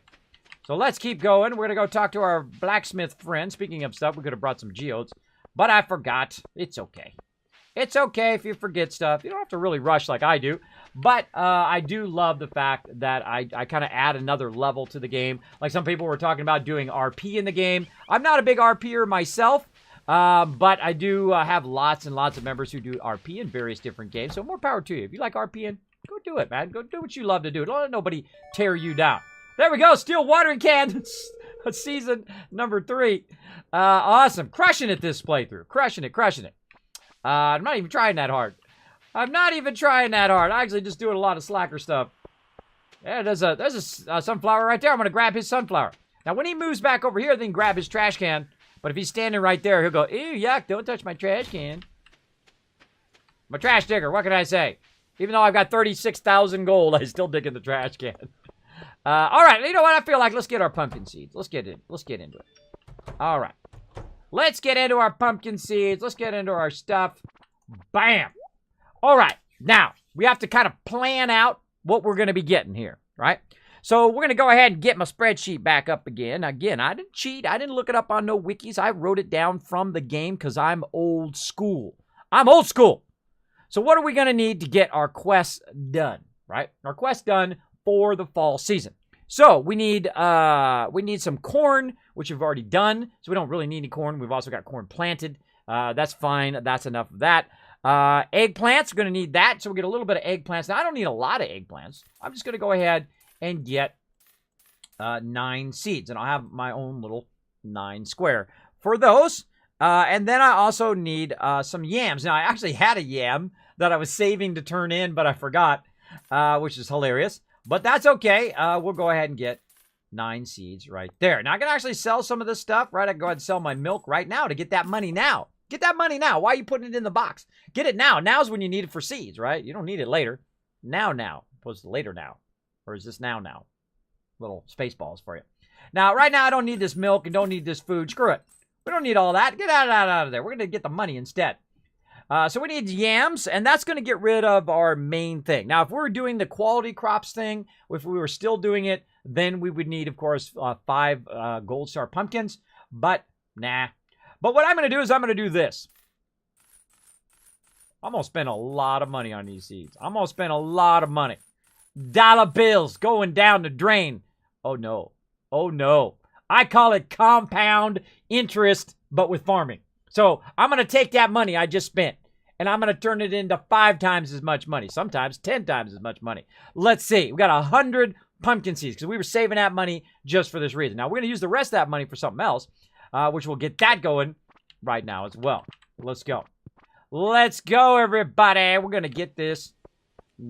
So let's keep going. We're going to go talk to our blacksmith friend. Speaking of stuff, we could have brought some geodes, but I forgot. It's okay. It's okay if you forget stuff. You don't have to really rush like I do. But I do love the fact that I kind of add another level to the game. Like some people were talking about doing RP in the game. I'm not a big RPer myself. But I do have lots and lots of members who do RP in various different games. So more power to you. If you like RPing, go do it, man. Go do what you love to do. Don't let nobody tear you down. There we go. Steel watering can. Season number 3. Awesome. Crushing it this playthrough. Crushing it. I'm not even trying that hard. I actually just doing a lot of slacker stuff. Yeah, there's a sunflower right there. I'm going to grab his sunflower. Now, when he moves back over here, then grab his trash can. But if he's standing right there, he'll go, ew, yuck, don't touch my trash can. I'm a trash digger, what can I say? Even though I've got 36,000 gold, I still dig in the trash can. All right, you know what? I feel like let's get our pumpkin seeds. Let's get into it. All right. Let's get into our pumpkin seeds. Let's get into our stuff. Bam. All right. Now, we have to kind of plan out what we're going to be getting here, right? So we're going to go ahead and get my spreadsheet back up again. Again, I didn't cheat. I didn't look it up on no wikis. I wrote it down from the game because I'm old school. I'm old school. So what are we going to need to get our quests done, right? Our quests done for the fall season. So we need some corn, which we've already done. So we don't really need any corn. We've also got corn planted. That's fine. That's enough of that. Eggplants, we're going to need that. So we'll get a little bit of eggplants. Now, I don't need a lot of eggplants. I'm just going to go ahead and get 9 seeds. And I'll have my own little 9 square for those. And then I also need some yams. Now, I actually had a yam that I was saving to turn in, but I forgot, which is hilarious. But that's okay. We'll go ahead and get 9 seeds right there. Now, I can actually sell some of this stuff, right? I can go ahead and sell my milk right now to get that money now. Get that money now. Why are you putting it in the box? Get it now. Now's when you need it for seeds, right? You don't need it later. Now, opposed to later now. Or is this now? Little space balls for you. Now, right now, I don't need this milk and don't need this food. Screw it. We don't need all that. Get out of there. We're going to get the money instead. So we need yams, and that's going to get rid of our main thing. Now, if we were doing the quality crops thing, if we were still doing it, then we would need, of course, 5 gold star pumpkins. But, nah. But what I'm going to do is I'm going to do this. I'm going to spend a lot of money on these seeds. I'm going to spend a lot of money. Dollar bills going down the drain. Oh, no. Oh, no. I call it compound interest, but with farming. So I'm going to take that money I just spent, and I'm going to turn it into 5 times as much money, sometimes 10 times as much money. Let's see. We got 100 pumpkin seeds because we were saving that money just for this reason. Now, we're going to use the rest of that money for something else, which will get that going right now as well. Let's go. Let's go, everybody. We're going to get this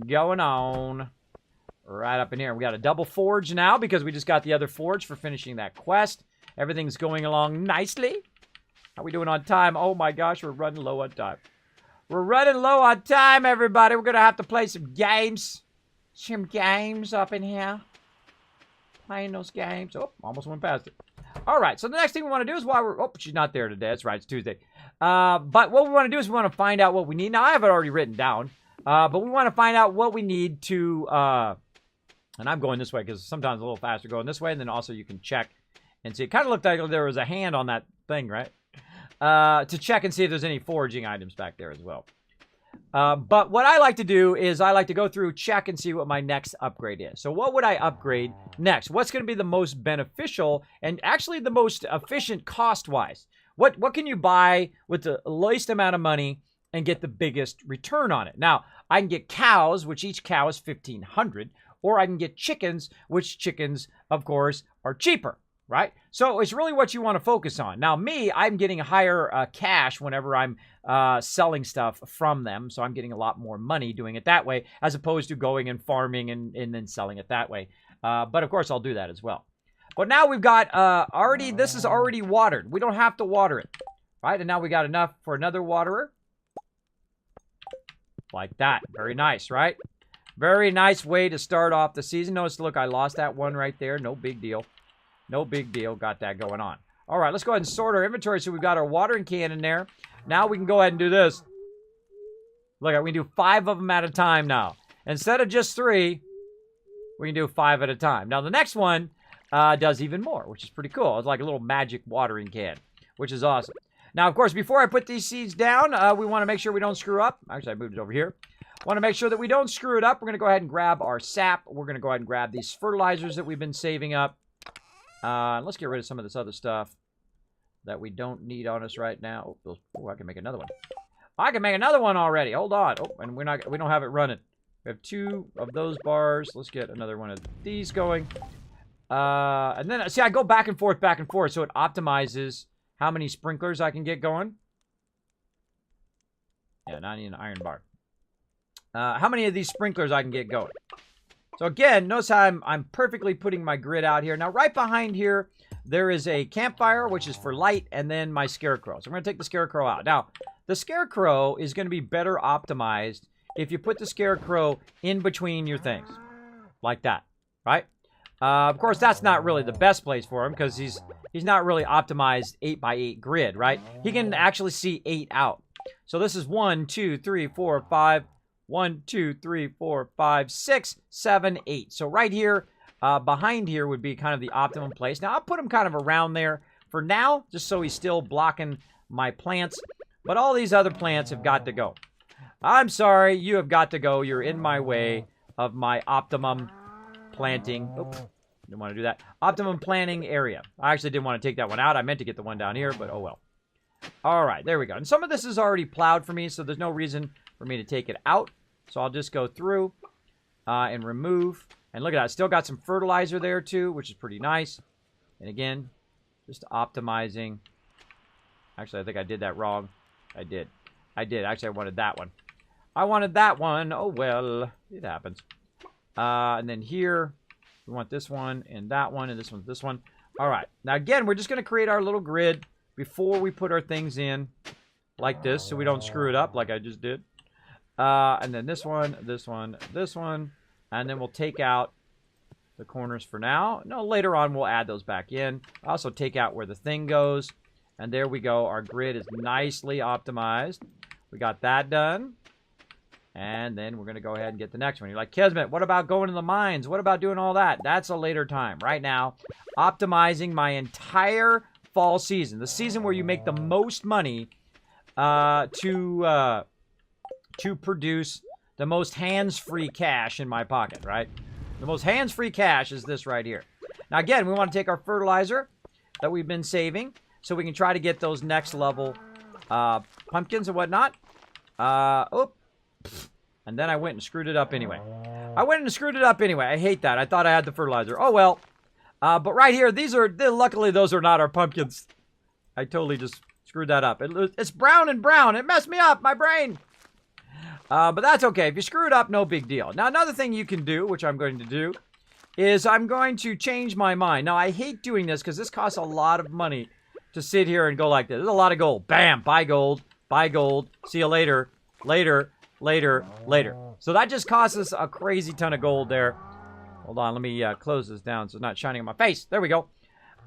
going on right up in here. We got a double forge now because we just got the other forge for finishing that quest. Everything's going along nicely. How are we doing on time? Oh my gosh, we're running low on time. We're running low on time, everybody. We're going to have to play some games. Some games up in here. Playing those games. Oh, almost went past it. All right, so the next thing we want to do is while we're... Oh, she's not there today. That's right, it's Tuesday. But what we want to do is we want to find out what we need. Now, I have it already written down. But we want to find out what we need to... and I'm going this way because sometimes a little faster going this way. And then also you can check and see. It kind of looked like there was a hand on that thing, right? To check and see if there's any foraging items back there as well. But what I like to do is I like to go through, check, and see what my next upgrade is. So what would I upgrade next? What's going to be the most beneficial and actually the most efficient cost-wise? What can you buy with the least amount of money and get the biggest return on it? Now, I can get cows, which each cow is 1,500, or I can get chickens, which chickens, of course, are cheaper. Right? So it's really what you want to focus on. Now, me, I'm getting higher cash whenever I'm selling stuff from them. So I'm getting a lot more money doing it that way, as opposed to going and farming and then selling it that way. But of course, I'll do that as well. But now we've got this is already watered. We don't have to water it. Right? And now we got enough for another waterer. Like that. Very nice, right? Very nice way to start off the season. Notice, look, I lost that one right there. No big deal. No big deal. Got that going on. All right, let's go ahead and sort our inventory. So we've got our watering can in there. Now we can go ahead and do this. Look, we can do 5 of them at a time now. Instead of just 3, we can do 5 at a time. Now, the next one does even more, which is pretty cool. It's like a little magic watering can, which is awesome. Now, of course, before I put these seeds down, we want to make sure we don't screw up. Actually, I moved it over here. Want to make sure that we don't screw it up. We're going to go ahead and grab our sap. We're going to go ahead and grab these fertilizers that we've been saving up. Let's get rid of some of this other stuff that we don't need on us right now. Oh, I can make another one. I can make another one already. Hold on. Oh, and we don't have it running. We have 2 of those bars. Let's get another one of these going. And then, see, I go back and forth, so it optimizes how many sprinklers I can get going. Yeah, not even an iron bar. How many of these sprinklers I can get going. So again, notice how I'm perfectly putting my grid out here. Now, right behind here, there is a campfire, which is for light, and then my scarecrow. So I'm going to take the scarecrow out. Now, the scarecrow is going to be better optimized if you put the scarecrow in between your things. Like that, right? Of course, that's not really the best place for him because he's not really optimized 8x8 grid, right? He can actually see 8 out. So this is 1, 2, 3, 4, 5. 1, 2, 3, 4, 5, 6, 7, 8. So right here, behind here would be kind of the optimum place. Now, I'll put him kind of around there for now, just so he's still blocking my plants. But all these other plants have got to go. I'm sorry, you have got to go. You're in my way of my optimum planting. Oops, didn't want to do that. Optimum planting area. I actually didn't want to take that one out. I meant to get the one down here, but oh well. All right, there we go. And some of this is already plowed for me, so there's no reason for me to take it out. So I'll just go through and remove. And look at that. Still got some fertilizer there too, which is pretty nice. And again, just optimizing. Actually, I think I did that wrong. I did. Actually, I wanted that one. I wanted that one. Oh, well, it happens. And then here, we want this one and that one and this one. All right. Now, again, we're just going to create our little grid before we put our things in like this so we don't screw it up like I just did. And then this one, this one, this one. And then we'll take out the corners for now. No, later on we'll add those back in. Also take out where the thing goes. And there we go. Our grid is nicely optimized. We got that done. And then we're going to go ahead and get the next one. You're like, Kismet, what about going to the mines? What about doing all that? That's a later time. Right now, optimizing my entire fall season. The season where you make the most money to produce the most hands-free cash in my pocket, right? The most hands-free cash is this right here. Now, again, we want to take our fertilizer that we've been saving so we can try to get those next level pumpkins and whatnot. And then I went and screwed it up anyway. I hate that. I thought I had the fertilizer. Oh, well. But right here, luckily, those are not our pumpkins. I totally just screwed that up. It's brown and brown. It messed me up, my brain. But that's okay. If you screw it up, no big deal. Now, another thing you can do, which I'm going to do, is I'm going to change my mind. Now, I hate doing this because this costs a lot of money to sit here and go like this. There's a lot of gold. Bam, buy gold, see you later, later. So that just costs us a crazy ton of gold there. Hold on, let me close this down so it's not shining in my face. There we go.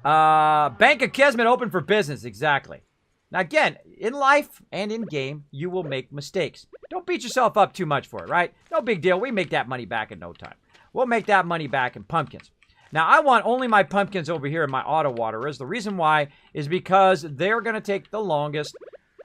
Bank of Kismet open for business, exactly. Now, again, in life and in game, you will make mistakes. Don't beat yourself up too much for it, right? No big deal. We make that money back in no time. We'll make that money back in pumpkins. Now, I want only my pumpkins over here in my auto waterers. The reason why is because they're going to take the longest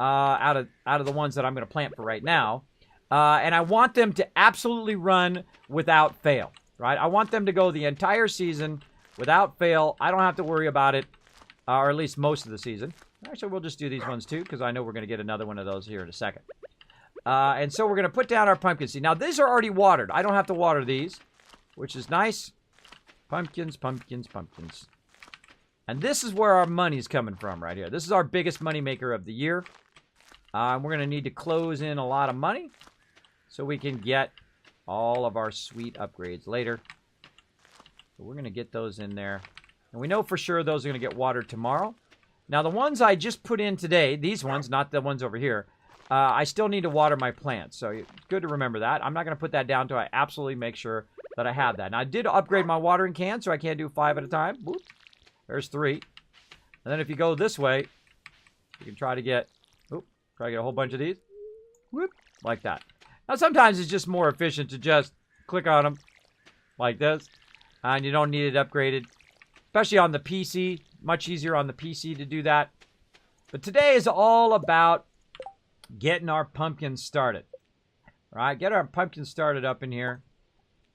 out of the ones that I'm going to plant for right now. And I want them to absolutely run without fail, right? I want them to go the entire season without fail. I don't have to worry about it, or at least most of the season. Actually, we'll just do these ones too, because I know we're going to get another one of those here in a second. And so we're going to put down our pumpkin seed. Now, these are already watered. I don't have to water these, which is nice. Pumpkins. And this is where our money's coming from right here. This is our biggest money maker of the year. We're going to need to close in a lot of money so we can get all of our sweet upgrades later. So we're going to get those in there. And we know for sure those are going to get watered tomorrow. Now, the ones I just put in today, these ones, not the ones over here, I still need to water my plants. So it's good to remember that. I'm not going to put that down until I absolutely make sure that I have that. Now, I did upgrade my watering can, so I can't do 5 at a time. Whoop. There's 3. And then if you go this way, you can try to get a whole bunch of these. Whoop, like that. Now, sometimes it's just more efficient to just click on them like this. And you don't need it upgraded. Especially on the PC. Much easier on the PC to do that. But today is all about getting our pumpkins started. All right, get our pumpkins started up in here.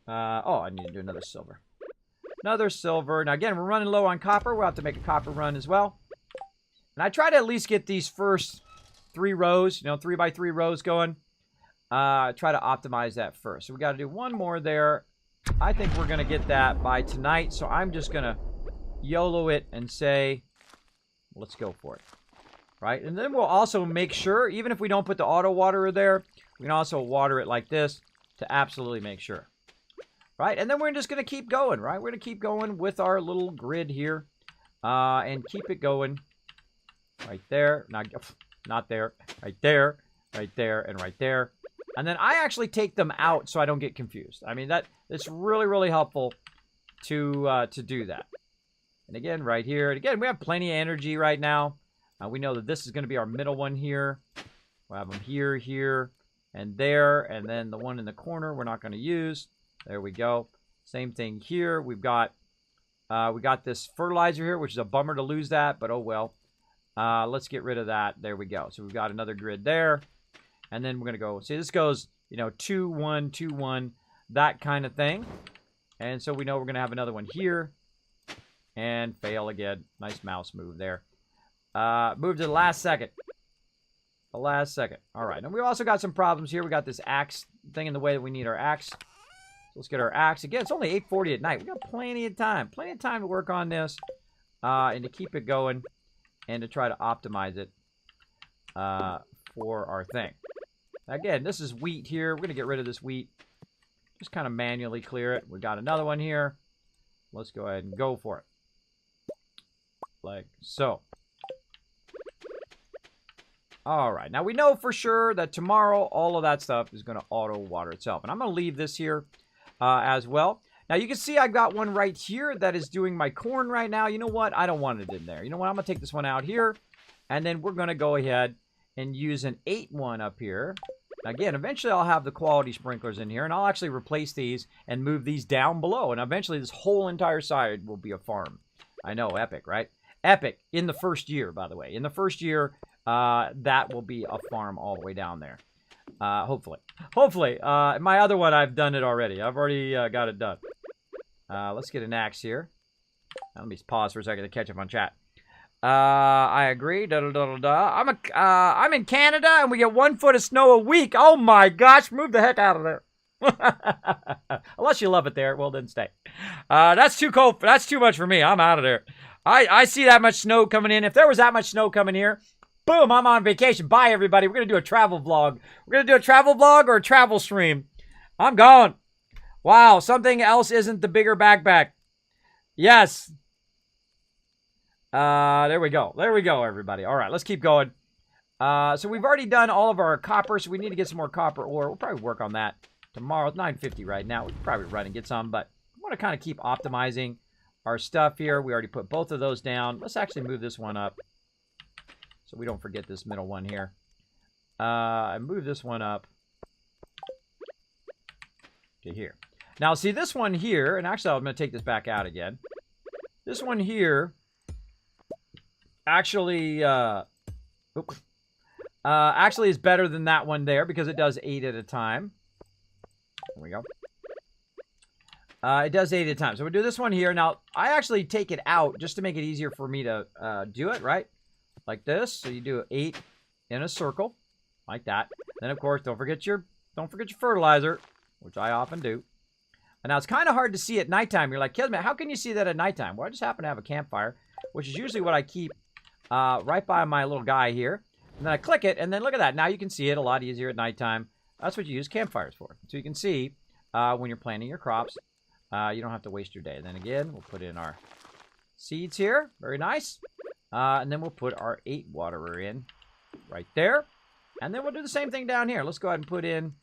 I need to do another silver. Another silver. Now, again, we're running low on copper. We'll have to make a copper run as well. And I try to at least get these first 3 rows, 3x3 rows going. Try to optimize that first. So we got to do one more there. I think we're going to get that by tonight. So I'm just going to YOLO it and say, let's go for it. Right? And then we'll also make sure, even if we don't put the auto waterer there, we can also water it like this to absolutely make sure. Right? And then we're just going to keep going, right? We're going to keep going with our little grid here. And keep it going. Right there. Not there. Right there. Right there. And right there. And then I actually take them out so I don't get confused. I mean, it's really, really helpful to do that. And again, right here. And again, we have plenty of energy right now. We know that this is going to be our middle one here. We'll have them here, here, and there. And then the one in the corner we're not going to use. There we go. Same thing here. We got this fertilizer here, which is a bummer to lose that, but oh well. Let's get rid of that. There we go. So we've got another grid there. And then we're going to go, see, this goes, 2, 1, 2, 1, that kind of thing. And so we know we're going to have another one here. And fail again. Nice mouse move there. Move to the last second. The last second. All right. And we also got some problems here. We got this axe thing in the way that we need our axe. So let's get our axe. Again, it's only 8:40 at night. We got plenty of time. Plenty of time to work on this. And to keep it going. And to try to optimize it for our thing. Again, this is wheat here. We're going to get rid of this wheat. Just kind of manually clear it. We got another one here. Let's go ahead and go for it. Like so. All right. Now, we know for sure that tomorrow all of that stuff is going to auto-water itself. And I'm going to leave this here as well. Now, you can see I've got one right here that is doing my corn right now. You know what? I don't want it in there. You know what? I'm going to take this one out here. And then we're going to go ahead and use an 8-1 up here. Again, eventually I'll have the quality sprinklers in here. And I'll actually replace these and move these down below. And eventually this whole entire side will be a farm. I know, epic, right? Epic in the first year, by the way. In the first year, that will be a farm all the way down there. Hopefully. Hopefully. My other one, I've done it already. I've already got it done. Let's get an axe here. Let me pause for a second to catch up on chat. I agree. I'm in Canada and we get 1 foot of snow a week. Oh my gosh, move the heck out of there. Unless you love it there, well then stay. That's too cold. That's too much for me. I'm out of there. I see that much snow coming in. If there was that much snow coming here, boom, I'm on vacation. Bye, everybody. We're going to do a travel vlog. We're going to do a travel vlog or a travel stream. I'm going. Wow, something else isn't the bigger backpack. Yes. There we go. There we go, everybody. All right, let's keep going. So we've already done all of our copper, so we need to get some more copper ore. We'll probably work on that tomorrow. It's 9:50 right now. We can probably run and get some, but I want to kind of keep optimizing our stuff here. We already put both of those down. Let's actually move this one up so we don't forget this middle one here. I move this one up to here. Now, see this one here, and actually I'm going to take this back out again. This one here actually, actually is better than that one there because it does 8 at a time. There we go. It does 8 at a time. So we'll do this one here. Now, I actually take it out just to make it easier for me to do it, right? Like this. So you do 8 in a circle, like that. Then, of course, don't forget your fertilizer, which I often do. And now, it's kind of hard to see at nighttime. You're like, Kismet, how can you see that at nighttime? Well, I just happen to have a campfire, which is usually what I keep right by my little guy here. And then I click it, and then look at that. Now you can see it a lot easier at nighttime. That's what you use campfires for. So you can see when you're planting your crops, you don't have to waste your day. And then again, we'll put in our seeds here. Very nice. And then we'll put our 8 waterer in right there. And then we'll do the same thing down here. Let's go ahead and put in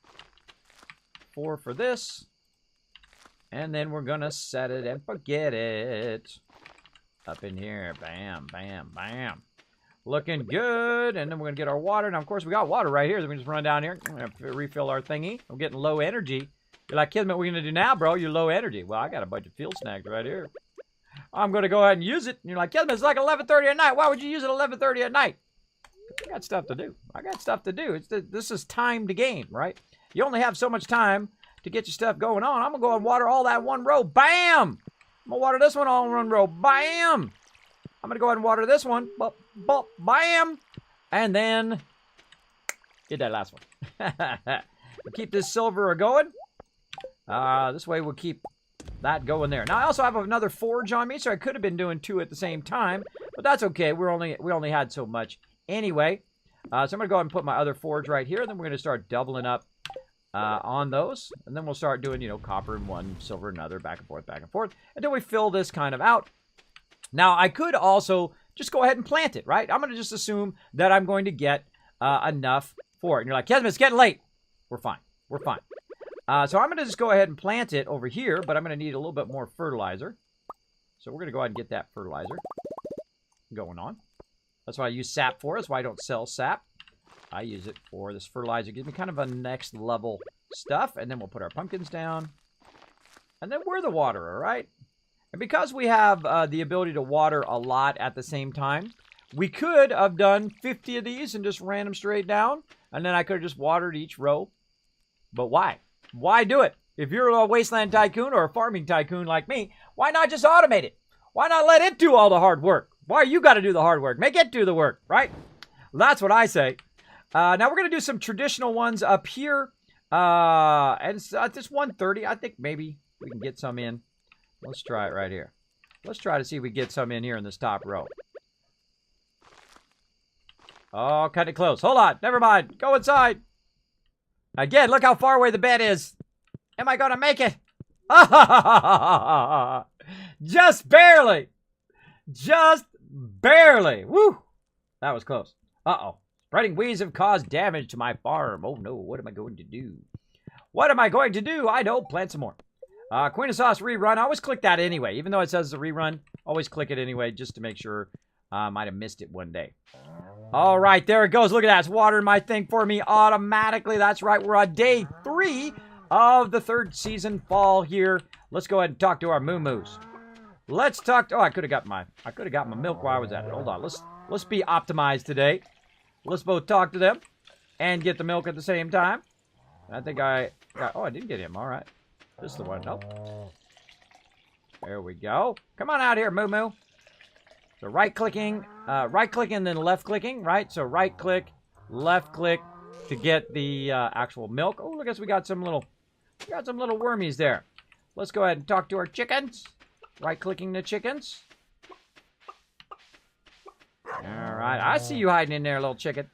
4 for this. And then we're going to set it and forget it. Up in here. Bam, bam, bam. Looking good. And then we're going to get our water. Now, of course, we got water right here. So we can just run down here. I'm going to refill our thingy. I'm getting low energy. You're like, Kismet, what are you going to do now, bro? You're low energy. Well, I got a bunch of field snags right here. I'm going to go ahead and use it. And you're like, Kismet, it's like 11:30 at night. Why would you use it 11:30 at night? I got stuff to do. I got stuff to do. This is time to game, right? You only have so much time to get your stuff going on. I'm going to go and water all that one row. Bam! I'm going to water this one all in one row. Bam! I'm going to go ahead and water this one. Bam! And then get that last one. We'll keep this silver going. This way we'll keep that going there. Now I also have another forge on me, so I could have been doing 2 at the same time, but that's okay. We only had so much anyway. So I'm going to go ahead and put my other forge right here. Then we're going to start doubling up on those. And then we'll start doing, copper in one, silver in another, back and forth, until we fill this kind of out. Now, I could also just go ahead and plant it, right? I'm going to just assume that I'm going to get enough for it. And you're like, Kismet, it's getting late. We're fine. We're fine. So I'm going to just go ahead and plant it over here, but I'm going to need a little bit more fertilizer. So we're going to go ahead and get that fertilizer going on. That's why I use sap for. That's why I don't sell sap. I use it for this fertilizer. Gives me kind of a next level stuff. And then we'll put our pumpkins down. And then we're the waterer, all right? And because we have the ability to water a lot at the same time, we could have done 50 of these and just ran them straight down. And then I could have just watered each row. But why? Why do it? If you're a wasteland tycoon or a farming tycoon like me, why not just automate it? Why not let it do all the hard work? Why you got to do the hard work? Make it do the work, right? That's what I say. Now we're going to do some traditional ones up here. And it's just 130. I think maybe we can get some in. Let's try it right here. Let's try to see if we get some in here in this top row. Oh, cut it close. Hold on. Never mind. Go inside. Again, look how far away the bed is. Am I going to make it? Just barely. Just barely. Woo. That was close. Uh-oh. Spreading weeds have caused damage to my farm. Oh, no. What am I going to do? What am I going to do? I know. Plant some more. Queen of Sauce rerun. I always click that anyway. Even though it says the rerun, always click it anyway just to make sure I might have missed it one day. All right, there it goes. Look at that. It's watering my thing for me automatically. That's right. We're on day 3 of the 3rd season fall here. Let's go ahead and talk to our moo-moos. Let's talk to... Oh, I could have got my milk while I was at it. Hold on. Let's be optimized today. Let's both talk to them and get the milk at the same time. I think I got... Oh, I didn't get him. All right. This is the one. Nope. There we go. Come on out here, moo-moo. So right-clicking, then left-clicking, right? So right-click, left-click to get the actual milk. Oh, look, we got some little wormies there. Let's go ahead and talk to our chickens. Right-clicking the chickens. All right, I see you hiding in there, little chicken.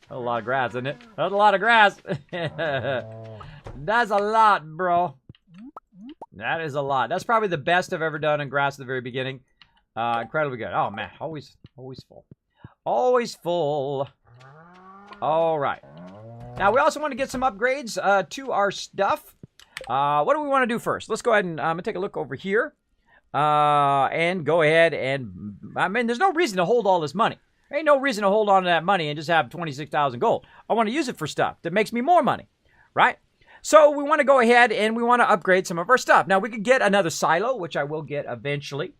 That's a lot of grass, isn't it? That's a lot of grass. That's a lot, bro. That is a lot. That's probably the best I've ever done in grass at the very beginning. Incredibly good. Oh, man. Always full. Always full. All right. Now, we also want to get some upgrades to our stuff. What do we want to do first? Let's go ahead and I'm going to take a look over here. And go ahead and... I mean, there's no reason to hold all this money. There ain't no reason to hold on to that money and just have 26,000 gold. I want to use it for stuff that makes me more money. Right? So, we want to go ahead and we want to upgrade some of our stuff. Now, we could get another silo, which I will get eventually.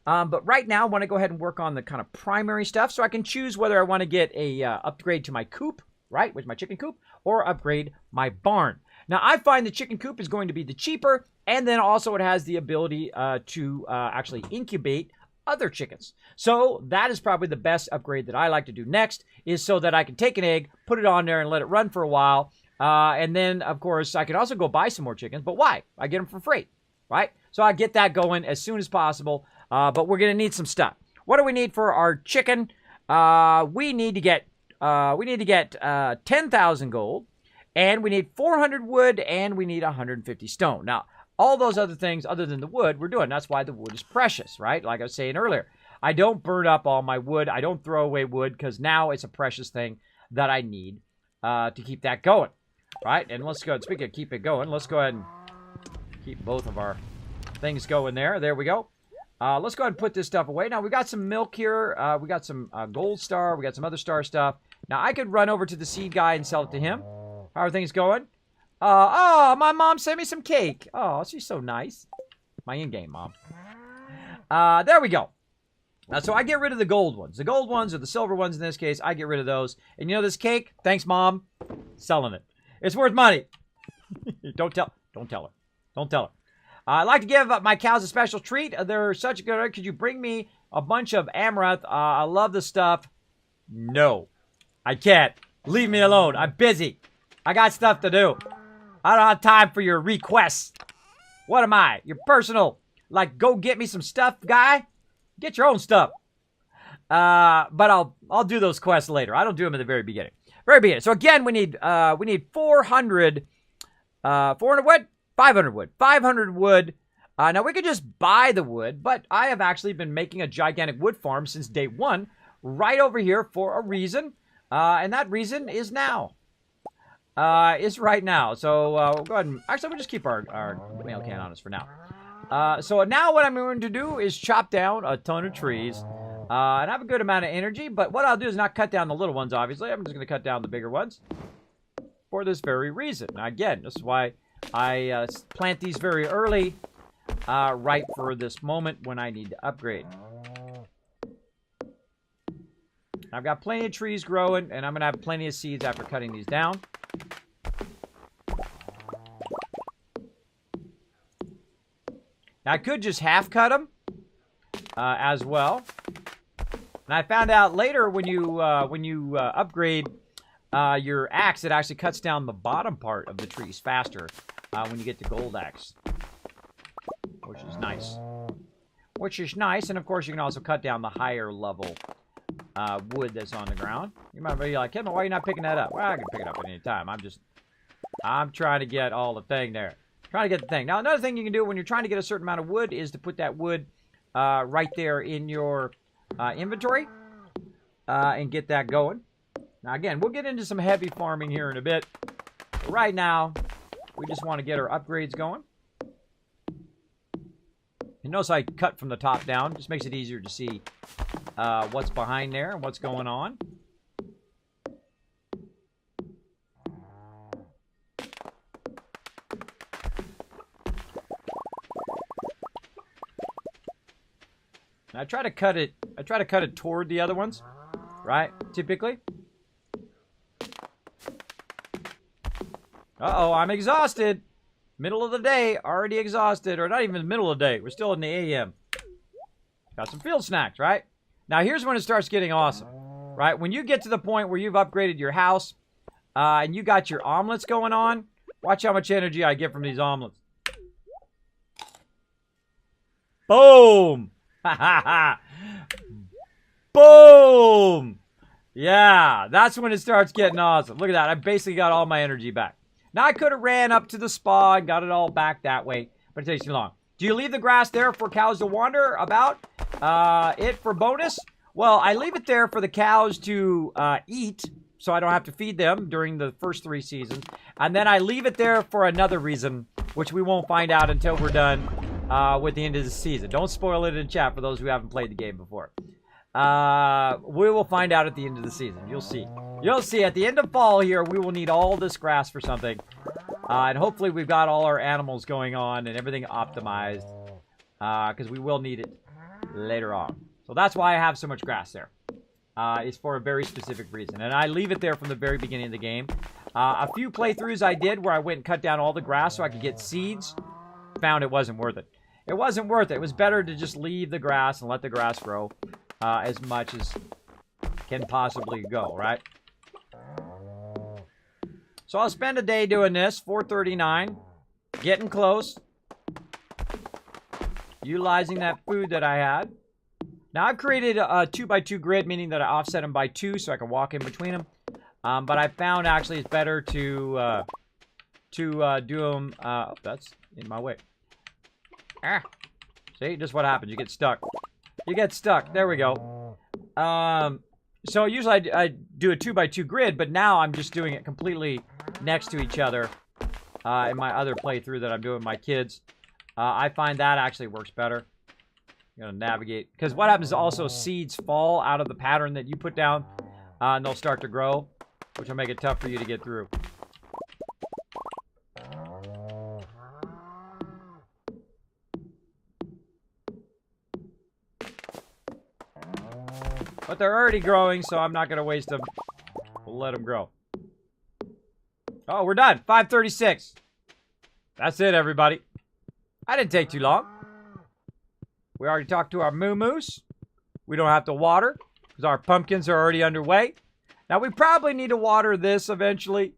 But right now, I want to go ahead and work on the kind of primary stuff so I can choose whether I want to get a upgrade to my coop, right, with my chicken coop, or upgrade my barn. Now, I find the chicken coop is going to be the cheaper, and then also it has the ability to actually incubate other chickens. So that is probably the best upgrade that I like to do next, is so that I can take an egg, put it on there, and let it run for a while. And then, of course, I can also go buy some more chickens. But why? I get them for free, right? So I get that going as soon as possible. But we're going to need some stuff. What do we need for our chicken? We need to get 10,000 gold, and we need 400 wood, and we need 150 stone. Now, all those other things other than the wood we're doing. That's why the wood is precious, right? Like I was saying earlier, I don't burn up all my wood. I don't throw away wood because now it's a precious thing that I need to keep that going, right? And let's go ahead. Speaking of keep it going, let's go ahead and keep both of our things going there. There we go. Let's go ahead and put this stuff away. Now, we got some milk here. We got some gold star. We got some other star stuff. Now, I could run over to the seed guy and sell it to him. How are things going? Oh, my mom sent me some cake. Oh, she's so nice. My in-game mom. There we go. So I get rid of the gold ones. The gold ones, or the silver ones in this case, I get rid of those. And you know this cake? Thanks, Mom. Selling it. It's worth money. Don't tell her. Don't tell her. I'd like to give my cows a special treat. They're such a good... Could you bring me a bunch of amaranth? I love the stuff. No. I can't. Leave me alone. I'm busy. I got stuff to do. I don't have time for your requests. What am I? Your personal, like, go get me some stuff guy? Get your own stuff. But I'll do those quests later. I don't do them at the very beginning. So again, we need 400 wood. 500 wood. 500 wood. Now, we could just buy the wood, but I have actually been making a gigantic wood farm since day 1 right over here for a reason, and that reason is now. is right now. So we'll go ahead and actually we'll just keep our mail can on us for now. So now what I'm going to do is chop down a ton of trees. And I have a good amount of energy, but what I'll do is not cut down the little ones, obviously. I'm just going to cut down the bigger ones for this very reason. Now, again, this is why I plant these very early, right for this moment when I need to upgrade. I've got plenty of trees growing, and I'm going to have plenty of seeds after cutting these down. Now, I could just half cut them as well. And I found out later when you upgrade your axe, it actually cuts down the bottom part of the trees faster when you get the gold axe, which is nice. Which is nice, and of course you can also cut down the higher level wood that's on the ground. You might be like, Kismet, why are you not picking that up? Well, I can pick it up at any time. I'm trying to get all the thing there. Trying to get the thing. Now, another thing you can do when you're trying to get a certain amount of wood is to put that wood right there in your inventory and get that going. Now, again, we'll get into some heavy farming here in a bit. But right now, we just want to get our upgrades going. You notice I cut from the top down. Just makes it easier to see what's behind there and what's going on. And I try to cut it toward the other ones, right? Typically. Uh-oh, I'm exhausted. Middle of the day, already exhausted. Or not even the middle of the day. We're still in the AM. Got some field snacks, right? Now, here's when it starts getting awesome, right? When you get to the point where you've upgraded your house and you got your omelets going on, watch how much energy I get from these omelets. Boom! Ha ha ha! Boom! Yeah, that's when it starts getting awesome. Look at that. I basically got all my energy back. Now, I could have ran up to the spa and got it all back that way, but it takes too long. Do you leave the grass there for cows to wander about? It for bonus? Well, I leave it there for the cows to eat, so I don't have to feed them during the first 3 seasons. And then I leave it there for another reason, which we won't find out until we're done with the end of the season. Don't spoil it in chat for those who haven't played the game before. We will find out at the end of the season. You'll see. You'll see at the end of fall here, we will need all this grass for something. And hopefully we've got all our animals going on and everything optimized. Because we will need it later on. So that's why I have so much grass there. It's for a very specific reason. And I leave it there from the very beginning of the game. A few playthroughs I did where I went and cut down all the grass so I could get seeds. Found it wasn't worth it. It wasn't worth it. It was better to just leave the grass and let the grass grow as much as can possibly go, right? So I'll spend a day doing this, 4:39, getting close, utilizing that food that I had. Now I've created a 2x2 grid, meaning that I offset them by 2 so I can walk in between them. But I found actually it's better to do them. Oh, that's in my way. See, just what happens. You get stuck. You get stuck. There we go. So usually I do a 2x2 grid, but now I'm just doing it completely next to each other in my other playthrough that I'm doing with my kids. I find that actually works better. I'm going to navigate. Because what happens is also seeds fall out of the pattern that you put down, and they'll start to grow, which will make it tough for you to get through. But they're already growing, so I'm not going to waste them. We'll let them grow. Oh, we're done. 5:36. That's it, everybody. I didn't take too long. We already talked to our moo-moos. We don't have to water because our pumpkins are already underway. Now, we probably need to water this eventually,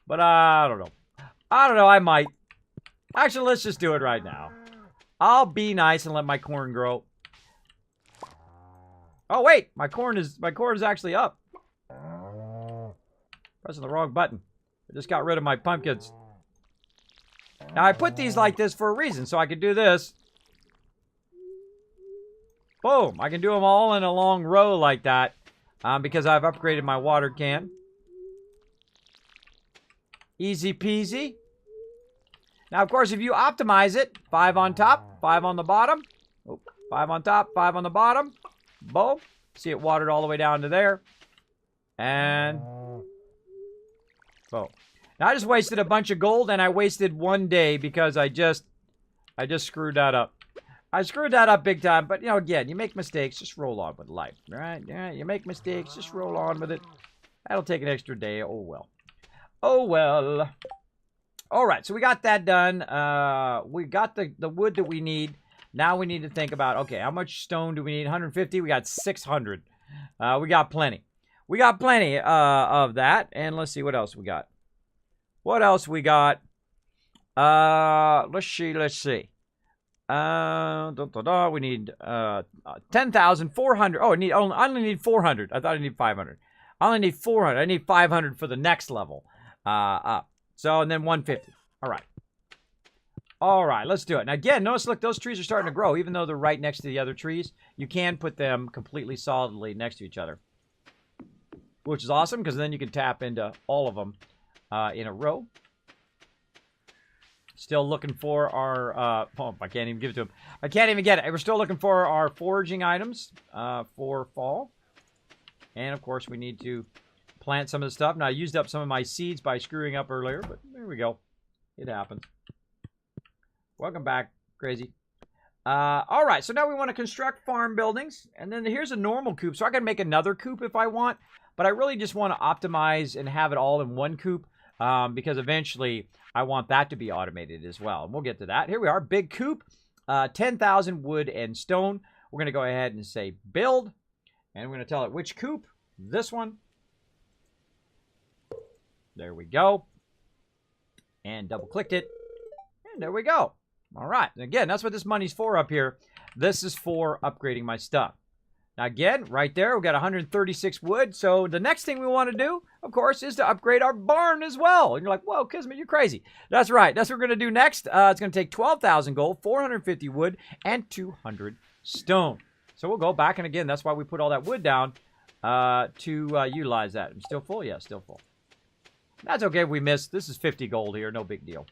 but I don't know. I don't know. I might. Actually, let's just do it right now. I'll be nice and let my corn grow. Oh, wait. My corn is actually up. Pressing the wrong button. I just got rid of my pumpkins. Now, I put these like this for a reason, so I could do this. Boom. I can do them all in a long row like that because I've upgraded my water can. Easy peasy. Now, of course, if you optimize it, 5 on top, 5 on the bottom. Oh, 5 on top, 5 on the bottom. Boom. See it watered all the way down to there. And boom. Now, I just wasted a bunch of gold, and I wasted 1 day because I just screwed that up. I screwed that up big time, but, you know, again, you make mistakes, just roll on with life, all right? Yeah, you make mistakes, just roll on with it. That'll take an extra day. Oh, well. Oh, well. All right, so we got that done. We got the wood that we need. Now we need to think about, okay, how much stone do we need? 150? We got 600. We got plenty. We got plenty of that. And let's see what else we got. What else we got? Let's see. We need 10,400. Oh, I only need 400. I thought I need 500. I only need 400. I need 500 for the next level up. So, and then 150. All right. All right, let's do it. Now, again, notice, look, those trees are starting to grow. Even though they're right next to the other trees, you can put them completely solidly next to each other, which is awesome because then you can tap into all of them in a row. Still looking for our, oh, I can't even give it to him. I can't even get it. We're still looking for our foraging items for fall. And, of course, we need to plant some of the stuff. Now, I used up some of my seeds by screwing up earlier, but there we go. It happens. Welcome back, Crazy. All right, so now we want to construct farm buildings. And then here's a normal coop. So I can make another coop if I want. But I really just want to optimize and have it all in one coop. Because eventually I want that to be automated as well. And we'll get to that. Here we are, big coop, 10,000 wood and stone. We're going to go ahead and say build. And we're going to tell it which coop. This one. There we go. And double clicked it. And there we go. All right. And again, that's what this money's for up here. This is for upgrading my stuff. Now, again, right there, we've got 136 wood. So the next thing we want to do, of course, is to upgrade our barn as well. And you're like, whoa, Kismet, you're crazy. That's right. That's what we're going to do next. It's going to take 12,000 gold, 450 wood, and 200 stone. So we'll go back. And again, that's why we put all that wood down to utilize that. I'm still full? Yeah, still full. That's okay if we miss. This is 50 gold here. No big deal.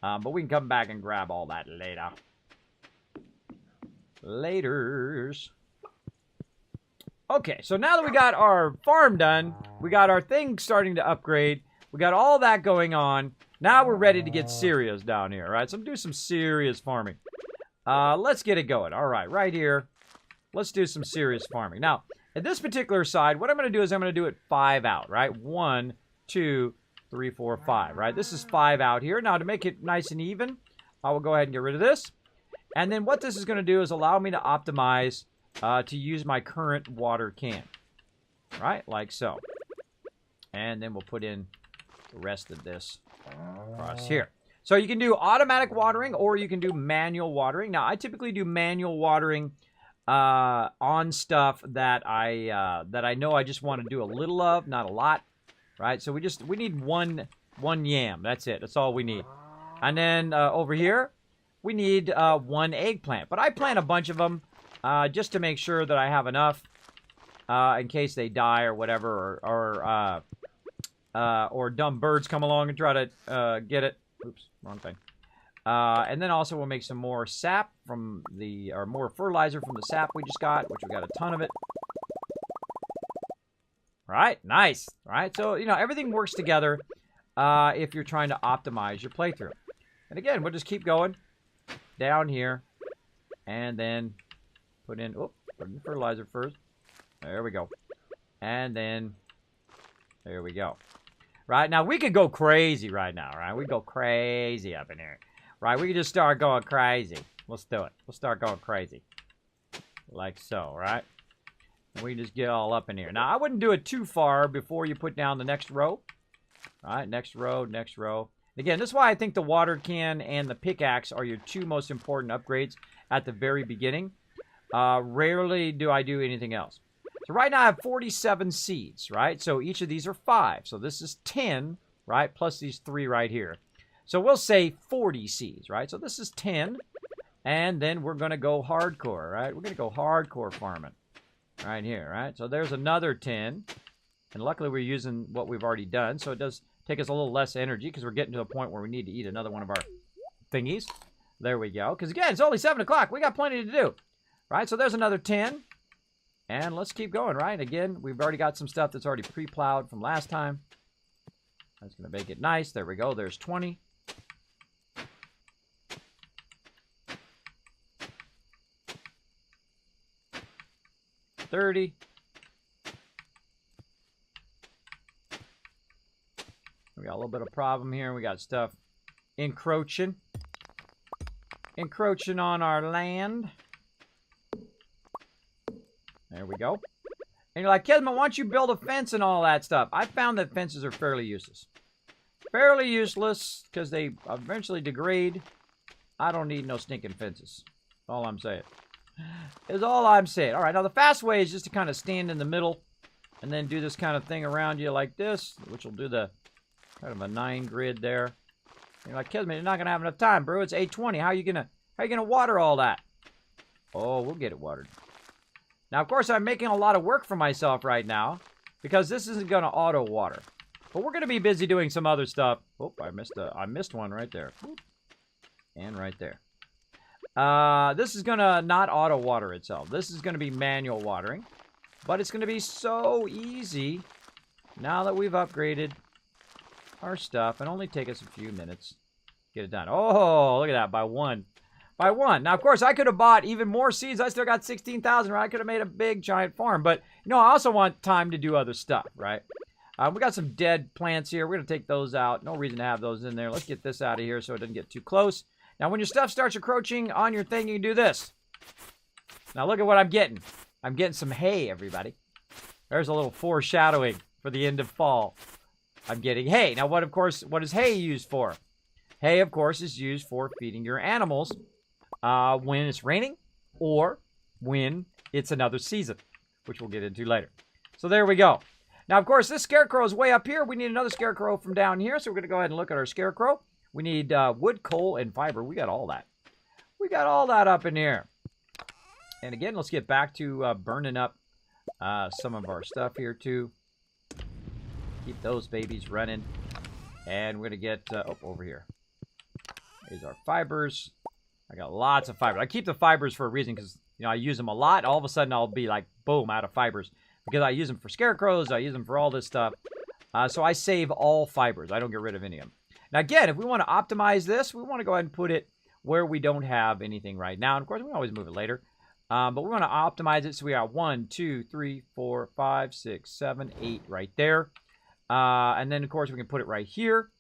But we can come back and grab all that later. Laters. Okay, so now that we got our farm done, we got our thing starting to upgrade, we got all that going on, now we're ready to get serious down here, right? So I'm doing some serious farming. Let's get it going. All right, right here, let's do some serious farming. Now, at this particular side, what I'm going to do is I'm going to do it 5 out, right? 1, 2, 3, 4, 5, right? This is 5 out here. Now, to make it nice and even, I will go ahead and get rid of this. And then what this is going to do is allow me to optimize to use my current water can. Right? Like so. And then we'll put in the rest of this across here. So you can do automatic watering or you can do manual watering. Now, I typically do manual watering on stuff that I know I just want to do a little of, not a lot. Right? So we need one yam. That's it. That's all we need. And then over here, we need 1 eggplant. But I plant a bunch of them just to make sure that I have enough in case they die or whatever, or dumb birds come along and try to get it. Oops, wrong thing. And then also we'll make some more sap from or more fertilizer from the sap we just got, which we got a ton of it. Right, nice. Right, so you know everything works together if you're trying to optimize your playthrough. And again, we'll just keep going down here, and then put in fertilizer first. There we go. And then, there we go. Right, now we could go crazy right now, right? We go crazy up in here. Right, we could just start going crazy. Let's do it. We'll start going crazy. Like so, right? We can just get all up in here. Now, I wouldn't do it too far before you put down the next row. All right, next row, next row. Again, this is why I think the water can and the pickaxe are your 2 most important upgrades at the very beginning. Rarely do I do anything else. So right now I have 47 seeds, right? So each of these are 5. So this is 10, right? Plus these 3 right here. So we'll say 40 seeds, right? So this is 10. And then we're going to go hardcore, right? We're going to go hardcore farming right here, right? So there's another 10. And luckily we're using what we've already done. So it does take us a little less energy because we're getting to a point where we need to eat another one of our thingies. There we go. Because, again, it's only 7 o'clock. We got plenty to do. Right? So there's another 10. And let's keep going, right? Again, we've already got some stuff that's already pre-plowed from last time. That's going to make it nice. There we go. There's 20. $30. We got a little bit of problem here. We got stuff encroaching on our land. There we go. And you're like, Kismet, why don't you build a fence and all that stuff? I found that fences are fairly useless. Fairly useless because they eventually degrade. I don't need no stinking fences. That's all I'm saying. Is all I'm saying. All right, now the fast way is just to kind of stand in the middle and then do this kind of thing around you like this, which will do the kind of a 9 grid there. And you're like, Kismet, you're not gonna have enough time, bro. It's 8:20. How you gonna water all that? Oh, we'll get it watered. Now, of course, I'm making a lot of work for myself right now because this isn't gonna auto water. But we're gonna be busy doing some other stuff. Oh, I missed one right there. And right there. This is gonna not auto water itself. This is gonna be manual watering. But it's gonna be so easy now that we've upgraded our stuff and only take us a few minutes to get it done. Oh, look at that, by one. By one. Now, of course, I could have bought even more seeds. I still got 16,000, right? I could have made a big, giant farm. But, you know, I also want time to do other stuff, right? We got some dead plants here. We're going to take those out. No reason to have those in there. Let's get this out of here so it doesn't get too close. Now, when your stuff starts encroaching on your thing, you can do this. Now, look at what I'm getting. I'm getting some hay, everybody. There's a little foreshadowing for the end of fall. I'm getting hay. Now, what is hay used for? Hay, of course, is used for feeding your animals when it's raining or when it's another season, which we'll get into later. So there we go. Now, of course, this scarecrow is way up here. We need another scarecrow from down here, so we're going to go ahead and look at our scarecrow. We need wood, coal, and fiber. We got all that. We got all that up in here. And again, let's get back to burning up some of our stuff here, too. Keep those babies running. And we're going to get over here. Here's our fibers. I got lots of fibers. I keep the fibers for a reason because, you know, I use them a lot. All of a sudden, I'll be like, boom, out of fibers. Because I use them for scarecrows. I use them for all this stuff. So I save all fibers. I don't get rid of any of them. Now, again, if we want to optimize this, we want to go ahead and put it where we don't have anything right now. And, of course, we can always move it later. But we want to optimize it. So we got 1, 2, 3, 4, 5, 6, 7, 8 right there. And then, of course, we can put it right here.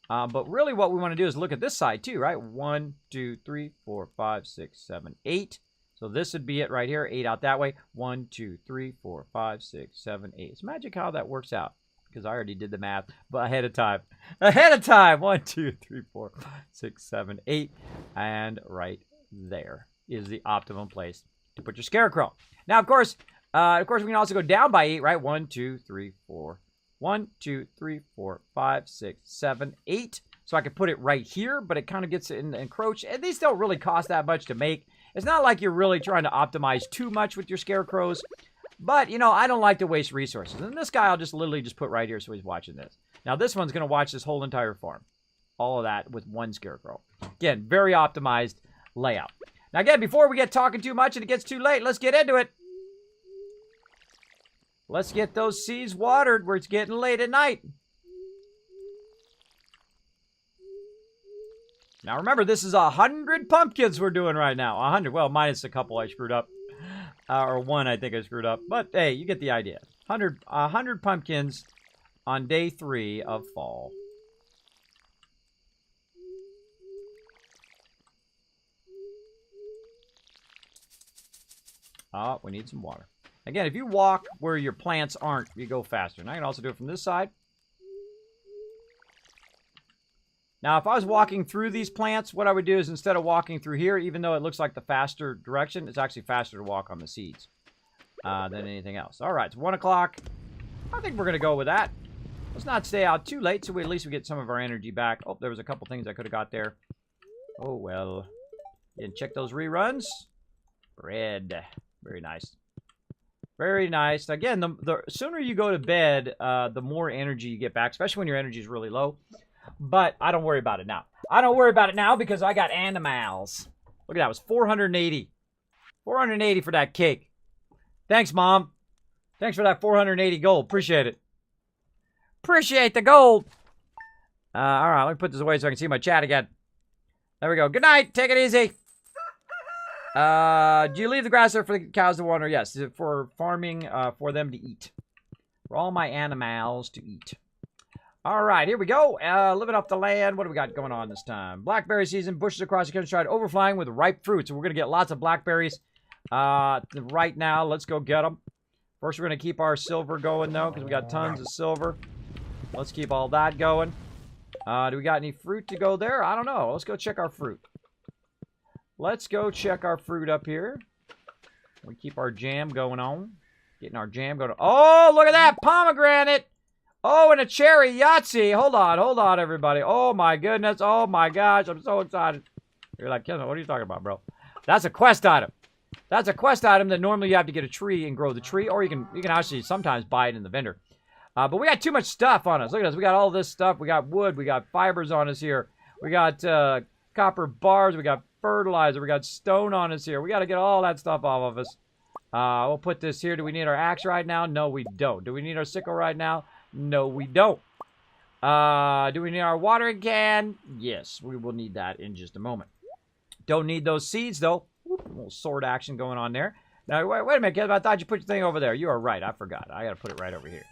But really what we want to do is look at this side too, right? 1, 2, 3, 4, 5, 6, 7, 8. So this would be it right here. 8 out that way. 1, 2, 3, 4, 5, 6, 7, 8. It's magic how that works out because I already did the math but ahead of time. Ahead of time. 1, 2, 3, 4, 5, 6, 7, 8. And right there is the optimum place to put your scarecrow. Now, of course, we can also go down by 8, right? 1, 2, 3, 4. 1, 2, 3, 4, 5, 6, 7, 8. So I could put it right here, but it kind of gets in the encroach. And these don't really cost that much to make. It's not like you're really trying to optimize too much with your scarecrows. But, you know, I don't like to waste resources. And this guy I'll just literally just put right here so he's watching this. Now, this one's going to watch this whole entire farm. All of that with one scarecrow. Again, very optimized layout. Now, again, before we get talking too much and it gets too late, let's get into it. Let's get those seeds watered where it's getting late at night. Now remember, this is 100 pumpkins we're doing right now. 100. Well, minus a couple I screwed up. Or one I think I screwed up. But hey, you get the idea. 100 pumpkins on day 3 of fall. Oh, we need some water. Again, if you walk where your plants aren't, you go faster. And I can also do it from this side. Now, if I was walking through these plants, what I would do is instead of walking through here, even though it looks like the faster direction, it's actually faster to walk on the seeds than anything else. All right, it's 1 o'clock. I think we're going to go with that. Let's not stay out too late so at least we get some of our energy back. Oh, there was a couple things I could have got there. Oh, well. Didn't check those reruns. Bread. Very nice. Very nice. Again, the sooner you go to bed, the more energy you get back, especially when your energy is really low. But I don't worry about it now. I don't worry about it now because I got animals. Look at that. It was 480. 480 for that cake. Thanks, Mom. Thanks for that 480 gold. Appreciate it. Appreciate the gold. All right, let me put this away so I can see my chat again. There we go. Good night. Take it easy. Do you leave the grass there for the cows to water? Yes. For farming, for them to eat. For all my animals to eat. All right, here we go. Living off the land. What do we got going on this time? Blackberry season. Bushes across the countryside overflying with ripe fruit. So we're going to get lots of blackberries right now. Let's go get them. First, we're going to keep our silver going, though, because we got tons of silver. Let's keep all that going. Do we got any fruit to go there? I don't know. Let's go check our fruit. Let's go check our fruit up here. We keep our jam going on. Getting our jam going on. Oh, look at that. Pomegranate. Oh, and a cherry Yahtzee. Hold on, everybody. Oh, my goodness. Oh, my gosh. I'm so excited. You're like, Kismet, what are you talking about, bro? That's a quest item. That's a quest item that normally you have to get a tree and grow the tree, or you can actually sometimes buy it in the vendor. But we got too much stuff on us. Look at us. We got all this stuff. We got wood. We got fibers on us here. We got copper bars. We got fertilizer. We got stone on us here. We got to get all that stuff off of us. We'll put this here. Do we need our axe right now? No, we don't. Do we need our sickle right now? No, we don't. Do we need our watering can? Yes, we will need that in just a moment. Don't need those seeds, though. A little sword action going on there. Now, wait a minute, Kev. I thought you put your thing over there. You are right. I forgot. I got to put it right over here.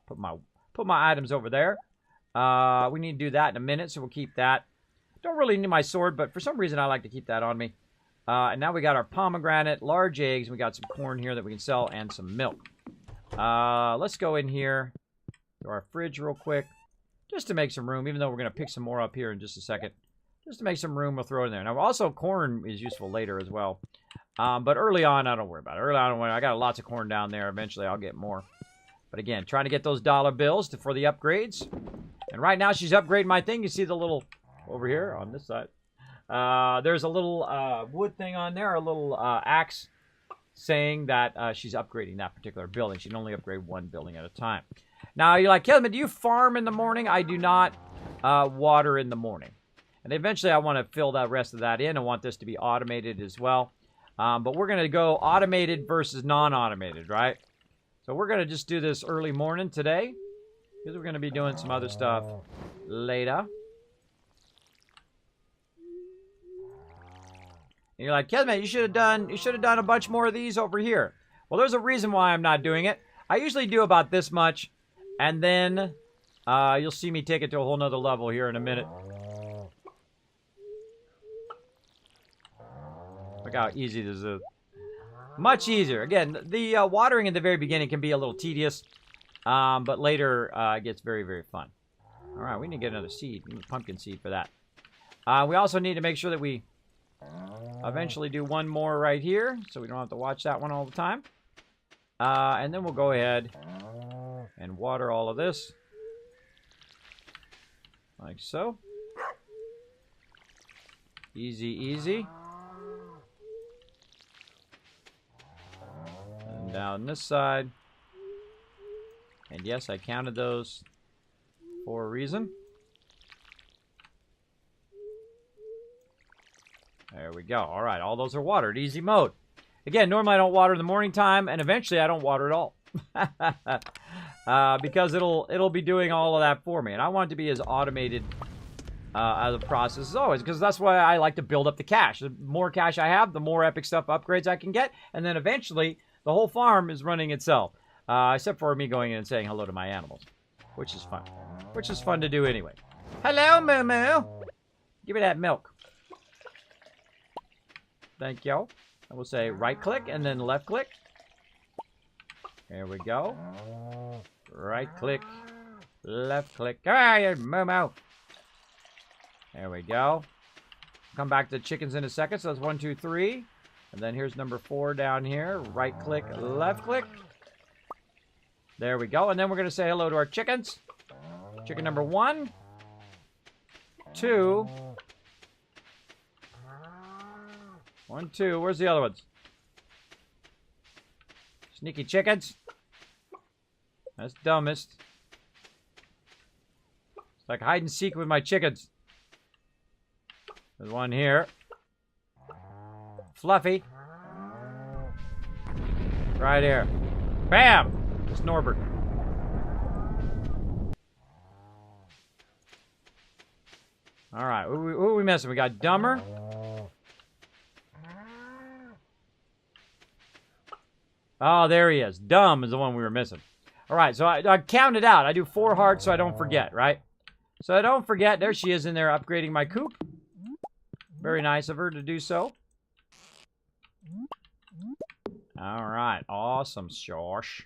Put my items over there. We need to do that in a minute, so we'll keep that. Don't really need my sword, but for some reason I like to keep that on me. And now we got our pomegranate, large eggs. We got some corn here that we can sell and some milk. Let's go in here to our fridge real quick, just to make some room, even though we're going to pick some more up here in just a second. Just to make some room, we'll throw it in there. Now, also, corn is useful later as well. But early on, I don't worry about it. Early on, I got lots of corn down there. Eventually, I'll get more. But again, trying to get those dollar bills for the upgrades. And right now, she's upgrading my thing. You see the little, over here on this side. There's a little wood thing on there, a little axe saying that she's upgrading that particular building. She can only upgrade one building at a time. Now, you're like, Kismet, do you farm in the morning? I do not water in the morning. And eventually, I want to fill that rest of that in. I want this to be automated as well. But we're going to go automated versus non-automated, right? So we're going to just do this early morning today, because we're going to be doing some other stuff later. And you're like, Kismet, you should have done a bunch more of these over here. Well, there's a reason why I'm not doing it. I usually do about this much, and then you'll see me take it to a whole nother level here in a minute. Look how easy this is. Much easier. Again, the watering in the very beginning can be a little tedious, but later it gets very, very fun. All right, we need to get another seed, pumpkin seed for that. We also need to make sure that we eventually do one more right here, so we don't have to watch that one all the time. And then we'll go ahead and water all of this, like so. Easy, easy. And down this side. And yes, I counted those for a reason. There we go. All right, all those are watered. Easy mode. Again, normally I don't water in the morning time, and eventually I don't water at all. Because it'll be doing all of that for me. And I want it to be as automated as a process as always, because that's why I like to build up the cash. The more cash I have, the more epic stuff upgrades I can get, and then eventually the whole farm is running itself. Except for me going in and saying hello to my animals, which is fun. Which is fun to do anyway. Hello, Moo Moo. Give me that milk. Thank you. And we'll say right click and then left click. There we go. Right click, left click. Ah, you Moo Moo. There we go. Come back to the chickens in a second. So that's 1, 2, 3. And then here's number 4 down here. Right click, left click. There we go. And then we're going to say hello to our chickens. Chicken number 1, 2. 1, 2. Where's the other ones? Sneaky chickens. That's dumbest. It's like hide and seek with my chickens. There's one here. Fluffy. Right here. Bam! It's Norbert. Alright, who are we missing? We got Dumber. Oh, there he is. Dumb is the one we were missing. Alright, so I counted out. I do 4 hearts so I don't forget, right? So I don't forget. There she is in there upgrading my coop. Very nice of her to do so. Alright, awesome sauce.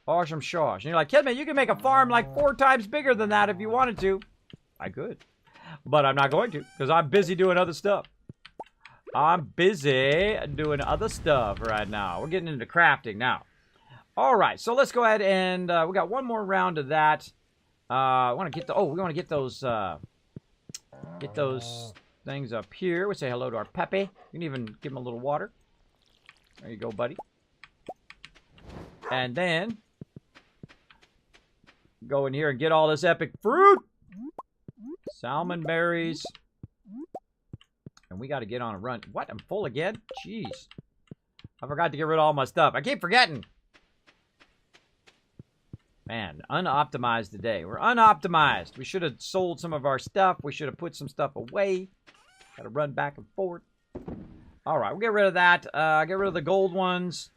Awesome sauce. And you're like, Kismet, you can make a farm like 4 times bigger than that if you wanted to. I could. But I'm not going to, because I'm busy doing other stuff. I'm busy doing other stuff right now. We're getting into crafting now. Alright, so let's go ahead and we got one more round of that. I want to get the we want to get those things up here. We say hello to our Pepe. You can even give him a little water. There you go, buddy. And then go in here and get all this epic fruit. Salmon berries. And we got to get on a run. What? I'm full again? Jeez. I forgot to get rid of all my stuff. I keep forgetting. Man, unoptimized today. We're unoptimized. We should have sold some of our stuff. We should have put some stuff away. Got to run back and forth. All right, we'll get rid of that. Get rid of the gold ones.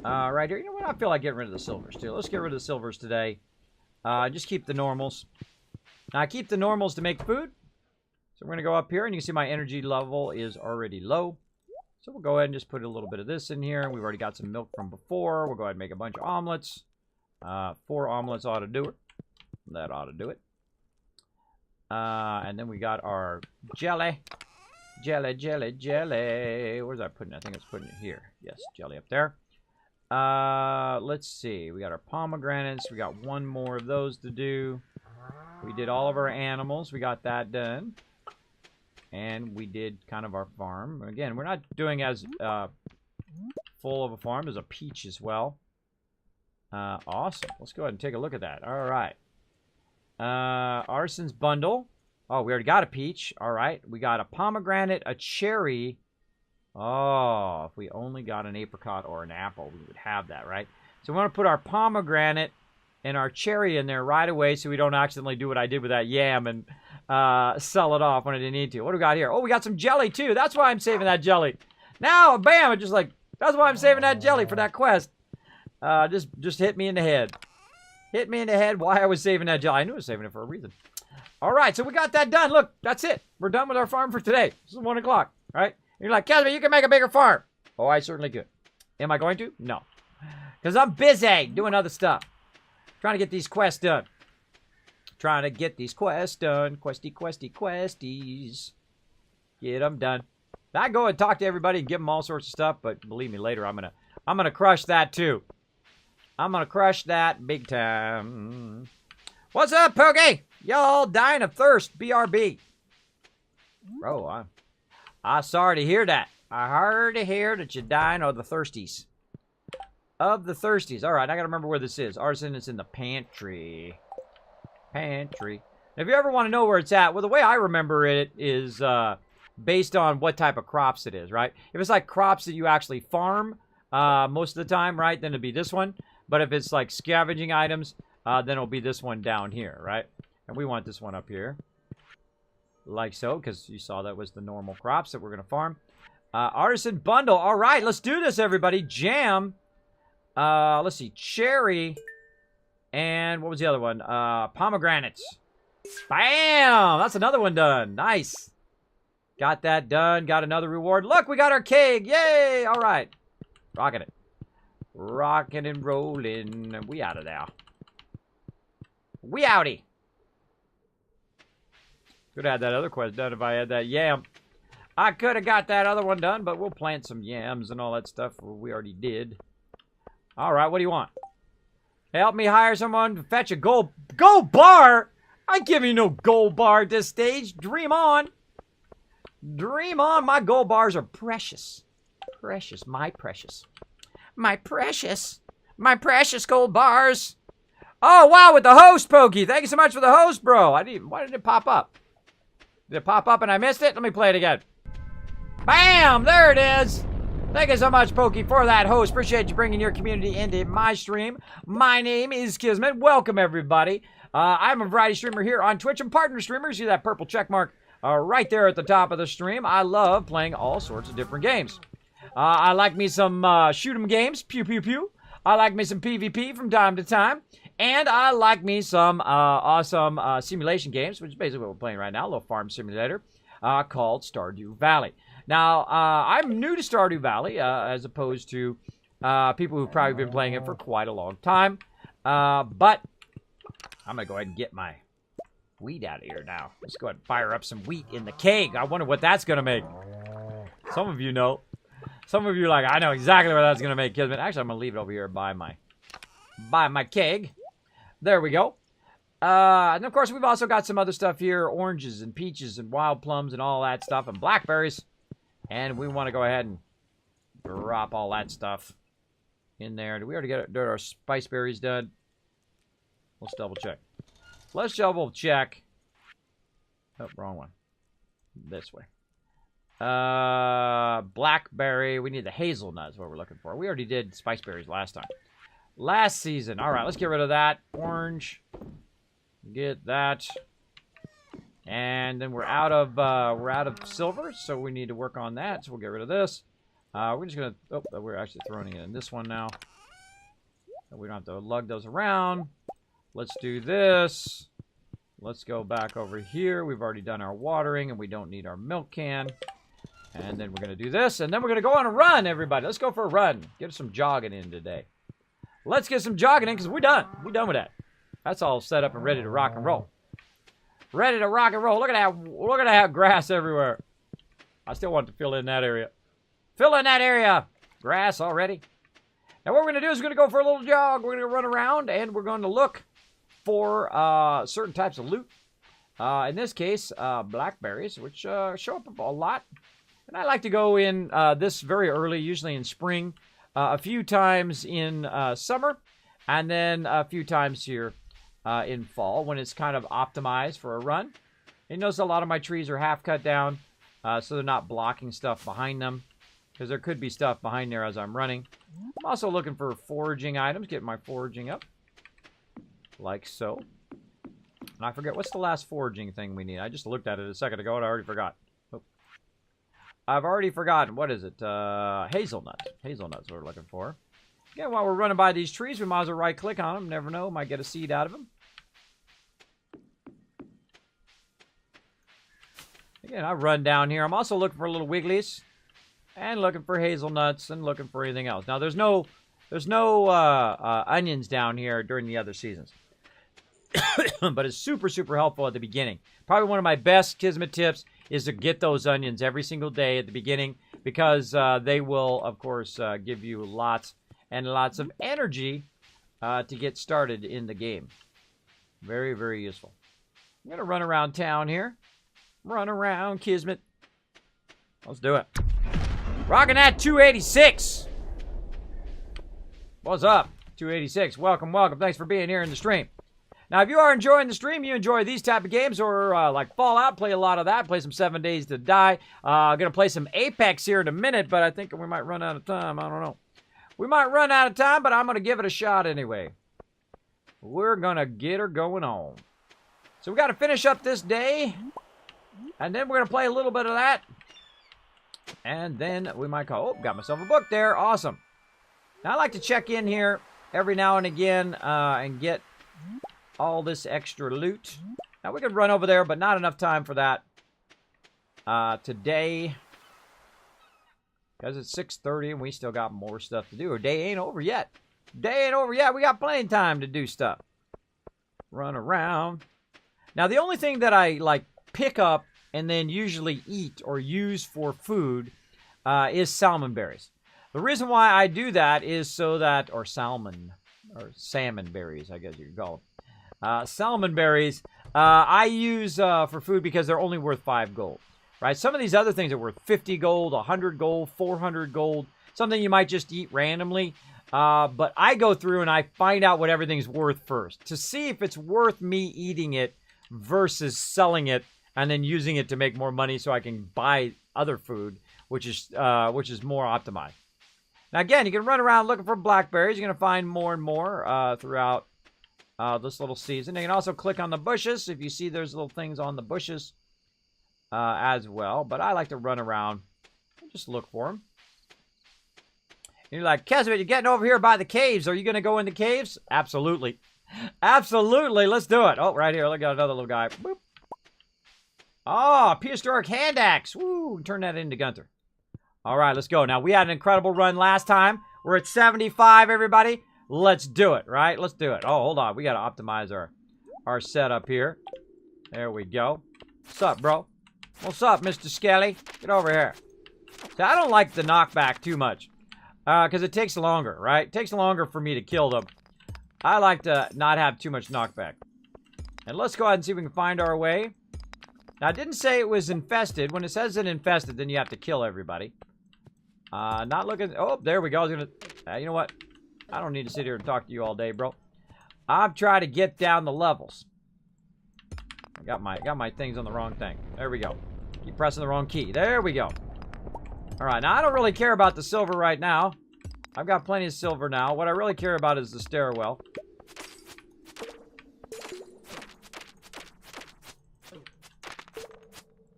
Right here. You know what? I feel like getting rid of the silvers, too. Let's get rid of the silvers today. Just keep the normals. Now, I keep the normals to make food. So we're going to go up here, and you can see my energy level is already low. So we'll go ahead and just put a little bit of this in here. We've already got some milk from before. We'll go ahead and make a bunch of omelets. 4 omelets ought to do it. That ought to do it. And then we got our jelly. Jelly, jelly, jelly. Where's I putting it? I think it's putting it here. Yes, jelly up there. Let's see. We got our pomegranates. We got one more of those to do. We did all of our animals. We got that done. And we did kind of our farm. Again, we're not doing as full of a farm. There's a peach as well. Awesome. Let's go ahead and take a look at that. All right. Arson's bundle. Oh, we already got a peach. All right. We got a pomegranate, a cherry. Oh, if we only got an apricot or an apple, we would have that, right? So we want to put our pomegranate and our cherry in there right away so we don't accidentally do what I did with that yam and sell it off when I didn't need to. What do we got here? Oh, we got some jelly, too. That's why I'm saving that jelly. Now, bam, it just like, that's why I'm saving that jelly for that quest. Just hit me in the head. Hit me in the head why I was saving that jelly. I knew I was saving it for a reason. All right, so we got that done. Look, that's it. We're done with our farm for today. This is 1 o'clock, right? You're like, Kismet, you can make a bigger farm. Oh, I certainly could. Am I going to? No. Because I'm busy doing other stuff. Trying to get these quests done. Trying to get these quests done. Questy, questy, questies. Get them done. I go and talk to everybody and give them all sorts of stuff, but believe me, later I'm gonna crush that too. I'm gonna crush that big time. What's up, Pokey? Y'all dying of thirst. BRB. Bro, I'm sorry to hear that. I heard to hear that you're dying of the thirsties. Of the thirsties. All right, I gotta remember where this is. Arson is in the pantry. Pantry. If you ever want to know where it's at, well, the way I remember it is based on what type of crops it is, right? If it's like crops that you actually farm most of the time, right, then it'd be this one. But if it's like scavenging items, then it'll be this one down here, right? And we want this one up here. Like so, because you saw that was the normal crops that we're going to farm. Artisan bundle. All right, let's do this, everybody. Jam. Let's see. Cherry. And what was the other one? Pomegranates. Bam! That's another one done. Nice. Got that done. Got another reward. Look, we got our cake. Yay! All right. Rocking it. Rocking and rolling. We out of there. We outie. Could have had that other quest done if I had that yam. I could have got that other one done, but we'll plant some yams and all that stuff we already did. All right, what do you want? Help me hire someone to fetch a gold bar? I give you no gold bar at this stage. Dream on. Dream on. My gold bars are precious. Precious. My precious. My precious gold bars. Oh, wow, with the host, Pokey. Thank you so much for the host, bro. Why didn't it pop up? Did it pop up and I missed it? Let me play it again. Bam! There it is. Thank you so much, Pokey, for that host. Appreciate you bringing your community into my stream. My name is Kismet. Welcome, everybody. I'm a variety streamer here on Twitch. I'm partner streamer. See that purple check mark right there at the top of the stream. I love playing all sorts of different games. I like me some shoot 'em games, pew pew pew. I like me some PvP from time to time. And I like me some awesome simulation games, which is basically what we're playing right now, a little farm simulator called Stardew Valley. Now, I'm new to Stardew Valley as opposed to people who've probably been playing it for quite a long time. But I'm going to go ahead and get my wheat out of here now. Let's go ahead and fire up some wheat in the keg. I wonder what that's going to make. Some of you know. Some of you are like, I know exactly what that's going to make, Kismet. Actually, I'm going to leave it over here by my keg. There we go. And, of course, we've also got some other stuff here. Oranges and peaches and wild plums and all that stuff. And blackberries. And we want to go ahead and drop all that stuff in there. Did we already get our spice berries done? Let's double check. Let's double check. Oh, wrong one. This way. Blackberry. We need the hazelnuts, what we're looking for. We already did spice berries last time. Last season. All right, let's get rid of that. Orange. Get that. And then we're out of silver, so we need to work on that. So we'll get rid of this. We're just gonna. Oh, we're actually throwing it in this one now. We don't have to lug those around. Let's do this. Let's go back over here. We've already done our watering, and we don't need our milk can. And then we're gonna do this, and then we're gonna go on a run, everybody. Let's go for a run. Get some jogging in today. Let's get some jogging in, because we're done. We're done with that. That's all set up and ready to rock and roll. Ready to rock and roll. Look at that grass everywhere. I still want to fill in that area. Fill in that area. Grass already. Now what we're going to do is we're going to go for a little jog. We're going to run around and we're going to look for certain types of loot. In this case, blackberries, which show up a lot. And I like to go in this very early, usually in spring, a few times in summer, and then a few times here in fall when it's kind of optimized for a run. You notice a lot of my trees are half cut down, so they're not blocking stuff behind them, because there could be stuff behind there as I'm running. I'm also looking for foraging items, getting my foraging up, like so. And I forget, what's the last foraging thing we need? I just looked at it a second ago and I already forgot. Oh. I've already forgotten. What is it? Hazelnuts. Hazelnuts we're looking for. Again, while we're running by these trees, we might as well right-click on them. Never know, might get a seed out of them. Again, I run down here. I'm also looking for little wigglies, and looking for hazelnuts, and looking for anything else. Now, there's no onions down here during the other seasons, but it's super, super helpful at the beginning. Probably one of my best Kismet tips is to get those onions every single day at the beginning, because they will, of course, give you lots and lots of energy to get started in the game. Very, very useful. I'm going to run around town here. Run around, Kismet. Let's do it. Rocking that 286. What's up, 286? Welcome, welcome. Thanks for being here in the stream. Now, if you are enjoying the stream, you enjoy these type of games, or like Fallout, play a lot of that. Play some 7 Days to Die. I'm going to play some Apex here in a minute, but I think we might run out of time. I don't know. We might run out of time, but I'm going to give it a shot anyway. We're going to get her going on. So we got to finish up this day, and then we're going to play a little bit of that. And then we might call. Oh, got myself a book there. Awesome. Now, I like to check in here every now and again and get all this extra loot. Now, we could run over there, but not enough time for that today. Because it's 6:30 and we still got more stuff to do. Our day ain't over yet. Day ain't over yet. We got plenty of time to do stuff. Run around. Now, the only thing that I like pick up and then usually eat or use for food is salmon berries. The reason why I do that is so that, or salmon berries, I guess you could call them. Salmon berries, I use for food because they're only worth 5 gold. Right? Some of these other things are worth 50 gold, 100 gold, 400 gold. something you might just eat randomly. But I go through and I find out what everything's worth first to see if it's worth me eating it versus selling it and then using it to make more money so I can buy other food, which is more optimized. Now, again, you can run around looking for blackberries. You're going to find more and more throughout this little season. You can also click on the bushes if you see there's little things on the bushes as well. But I like to run around and just look for them. And you're like, Kismet, you're getting over here by the caves. Are you going to go in the caves? Absolutely. Absolutely. Let's do it. Oh, right here. Look at another little guy. Boop. Oh, prehistoric hand axe. Woo, turn that into Gunther. All right, let's go. Now, we had an incredible run last time. We're at 75, everybody. Let's do it, right? Let's do it. Oh, hold on. We got to optimize our setup here. There we go. What's up, bro? What's up, Mr. Skelly? Get over here. So I don't like the knockback too much because it takes longer, right? It takes longer for me to kill them. I like to not have too much knockback. And let's go ahead and see if we can find our way. Now, I didn't say it was infested. When it says it's infested, then you have to kill everybody. Not looking... Oh, there we go. I was gonna... you know what? I don't need to sit here and talk to you all day, bro. I'm trying to get down the levels. I got my things on the wrong thing. There we go. Keep pressing the wrong key. There we go. All right. Now, I don't really care about the silver right now. I've got plenty of silver now. What I really care about is the stairwell.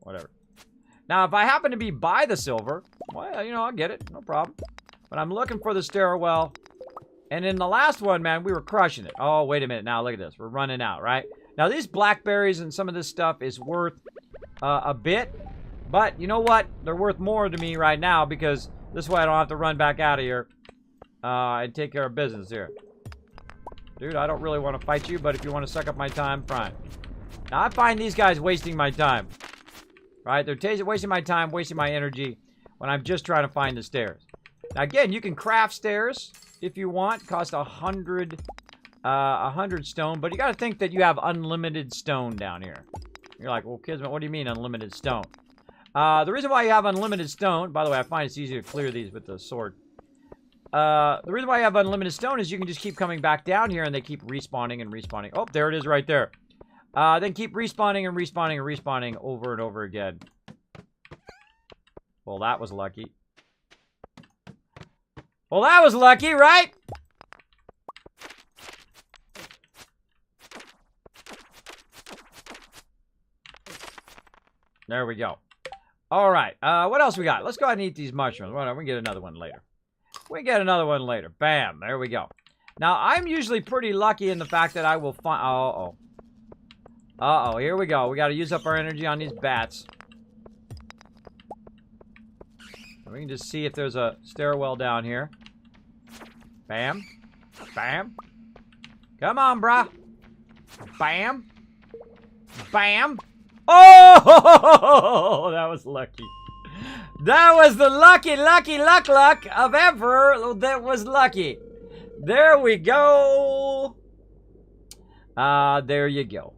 Whatever. Now, if I happen to be by the silver, well, you know, I'll get it. No problem. But I'm looking for the stairwell. And in the last one, man, we were crushing it. Oh, wait a minute. Now, look at this. We're running out, right? Now, these blackberries and some of this stuff is worth a bit. But you know what? They're worth more to me right now because this way I don't have to run back out of here and take care of business here. Dude, I don't really want to fight you, but if you want to suck up my time, fine. Now, I find these guys wasting my time. Right? They're wasting my time, wasting my energy when I'm just trying to find the stairs. Now, again, you can craft stairs if you want. Cost 100 stone, but you got to think that you have unlimited stone down here. You're like, well, Kismet, what do you mean unlimited stone? The reason why you have unlimited stone, by the way, I find it's easier to clear these with the sword. The reason why you have unlimited stone is you can just keep coming back down here and they keep respawning and respawning. Oh, there it is right there. Then keep respawning and respawning and respawning over and over again. Well, that was lucky. Well, that was lucky, right? There we go. All right. What else we got? Let's go ahead and eat these mushrooms. Whatever. We can get another one later. We can get another one later. Bam. There we go. Now, I'm usually pretty lucky in the fact that I will find... Uh-oh. Uh-oh, here we go. We got to use up our energy on these bats. We can just see if there's a stairwell down here. Bam. Bam. Come on, brah. Bam. Bam. Oh! That was lucky. That was the luck of ever that was lucky. There we go. There you go.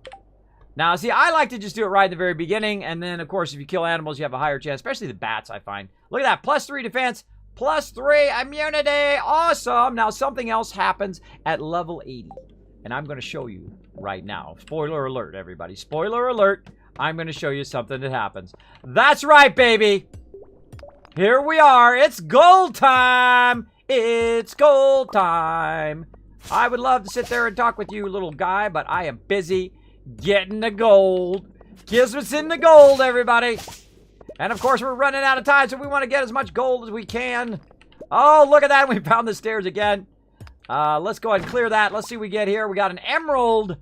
Now, see, I like to just do it right at the very beginning, and then, of course, if you kill animals, you have a higher chance, especially the bats, I find. Look at that, +3 defense, +3 immunity, awesome! Now, something else happens at level 80, and I'm going to show you right now. Spoiler alert, everybody. Spoiler alert, I'm going to show you something that happens. That's right, baby! Here we are, it's gold time! It's gold time! I would love to sit there and talk with you, little guy, but I am busy getting the gold. Kismet's in the gold, everybody. And of course, we're running out of time, so we want to get as much gold as we can. Oh, look at that. We found the stairs again. Let's go ahead and clear that. Let's see what we get here. We got an emerald.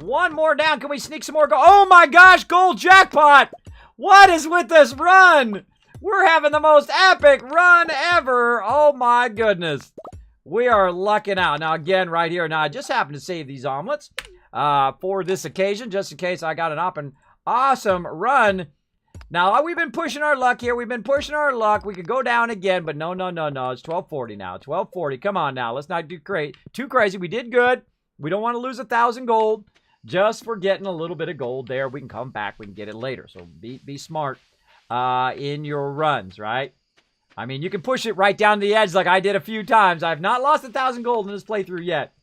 One more down. Can we sneak some more gold? Oh my gosh, gold jackpot. What is with this run? We're having the most epic run ever. Oh my goodness. We are lucking out. Now, again, right here. Now, I just happened to save these omelets for this occasion, just in case I got an awesome run. Now, we've been pushing our luck here. We've been pushing our luck. We could go down again, but no. It's 1240 now. 1240. Come on now. Let's not do too crazy. We did good. We don't want to lose 1,000 gold just for getting a little bit of gold there. We can come back. We can get it later. So be smart in your runs, right? I mean, you can push it right down to the edge like I did a few times. I've not lost 1,000 gold in this playthrough yet.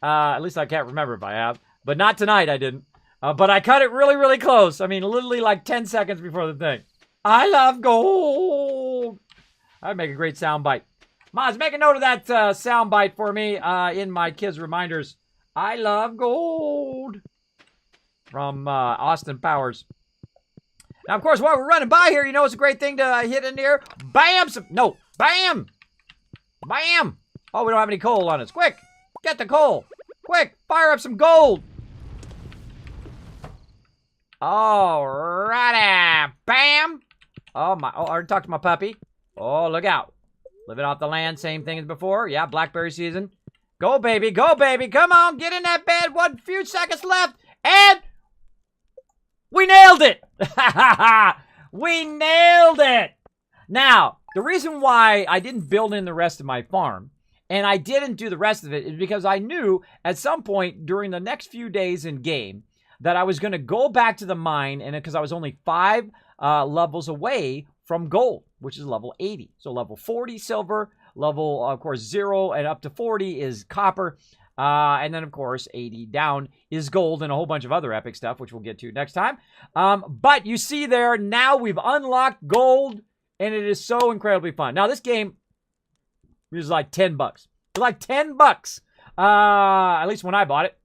At least I can't remember if I have. But not tonight, I didn't. But I cut it really, really close. I mean, literally like 10 seconds before the thing. I love gold. That'd make a great sound bite. Moz, make a note of that sound bite for me in my kids' reminders. I love gold. From Austin Powers. Now, of course, while we're running by here, you know it's a great thing to hit in here. Bam! No. Bam! Bam! Oh, we don't have any coal on us. Quick! Get the coal! Quick! Fire up some gold! Alrighty! Bam! Oh, my. Oh, I already talked to my puppy. Oh, look out. Living off the land, same thing as before. Yeah, blackberry season. Go, baby. Go, baby. Come on. Get in that bed. One few seconds left. And we nailed it. We nailed it. Now, the reason why I didn't build in the rest of my farm and I didn't do the rest of it is because I knew at some point during the next few days in game that I was going to go back to the mine, and because I was only 5 levels away from gold, which is level 80. So level 40 silver, level, of course, 0 and up to 40 is copper. And then, of course, 80 down is gold and a whole bunch of other epic stuff, which we'll get to next time. But you see there, now we've unlocked gold, and it is so incredibly fun. Now, this game is like $10. It's like $10, at least when I bought it.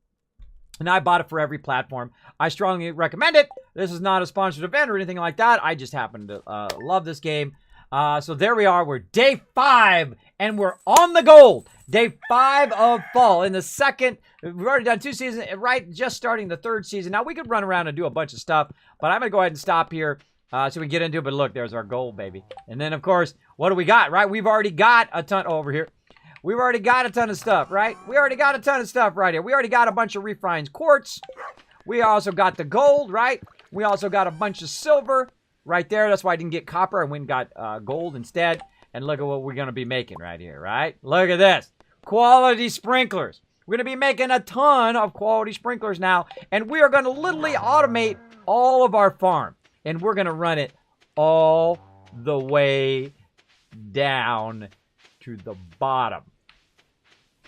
And I bought it for every platform. I strongly recommend it. This is not a sponsored event or anything like that. I just happen to love this game. So there we are. We're day 5, and we're on the gold. Day 5 of fall. In the second, we've already done 2 seasons, right? Just starting the 3rd season. Now, we could run around and do a bunch of stuff, but I'm going to go ahead and stop here so we can get into it. But look, there's our gold, baby. And then, of course, what do we got, right? We've already got a ton over here. We've already got a ton of stuff, right? We already got a ton of stuff right here. We already got a bunch of refined quartz. We also got the gold, right? We also got a bunch of silver right there. That's why I didn't get copper. I went and got gold instead. And look at what we're going to be making right here, right? Look at this. Quality sprinklers. We're going to be making a ton of quality sprinklers now. And we are going to literally automate all of our farm. And we're going to run it all the way down to the bottom.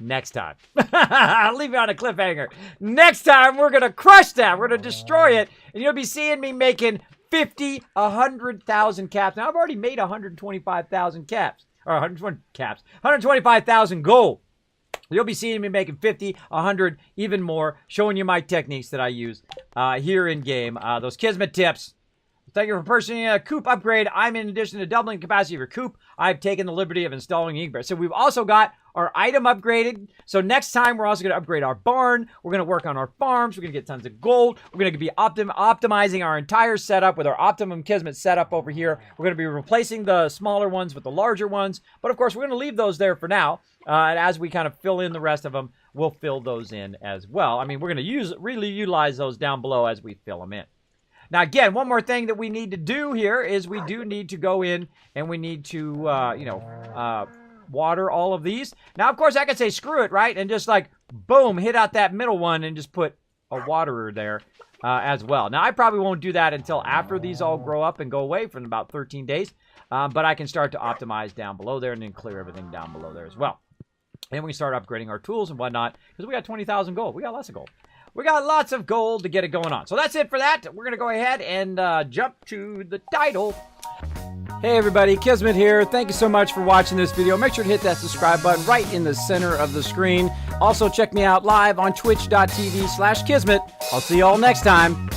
Next time. I'll leave you on a cliffhanger. Next time, we're going to crush that. We're going to destroy it. And you'll be seeing me making 50, 100,000 caps. Now, I've already made 125,000 caps. Or 120 caps. 125,000 gold. You'll be seeing me making 50, 100, even more. Showing you my techniques that I use here in game. Those Kismet tips. Thank you for purchasing a coop upgrade. I'm in addition to doubling the capacity of your coop, I've taken the liberty of installing Inkbear. So we've also got our item upgraded. So next time, we're also going to upgrade our barn. We're going to work on our farms. We're going to get tons of gold. We're going to be optimizing our entire setup with our Optimum Kismet setup over here. We're going to be replacing the smaller ones with the larger ones. But of course, we're going to leave those there for now. And as we kind of fill in the rest of them, we'll fill those in as well. I mean, we're going to really utilize those down below as we fill them in. Now, again, one more thing that we need to do here is we do need to go in and we need to, water all of these. Now, of course, I could say screw it, right? And just like, boom, hit out that middle one and just put a waterer there as well. Now, I probably won't do that until after these all grow up and go away for about 13 days. But I can start to optimize down below there and then clear everything down below there as well. And we can start upgrading our tools and whatnot because we got 20,000 gold. We got lots of gold. We got lots of gold to get it going on. So that's it for that. We're going to go ahead and jump to the title. Hey everybody, Kismet here. Thank you so much for watching this video. Make sure to hit that subscribe button right in the center of the screen. Also check me out live on twitch.tv/Kismet. I'll see you all next time.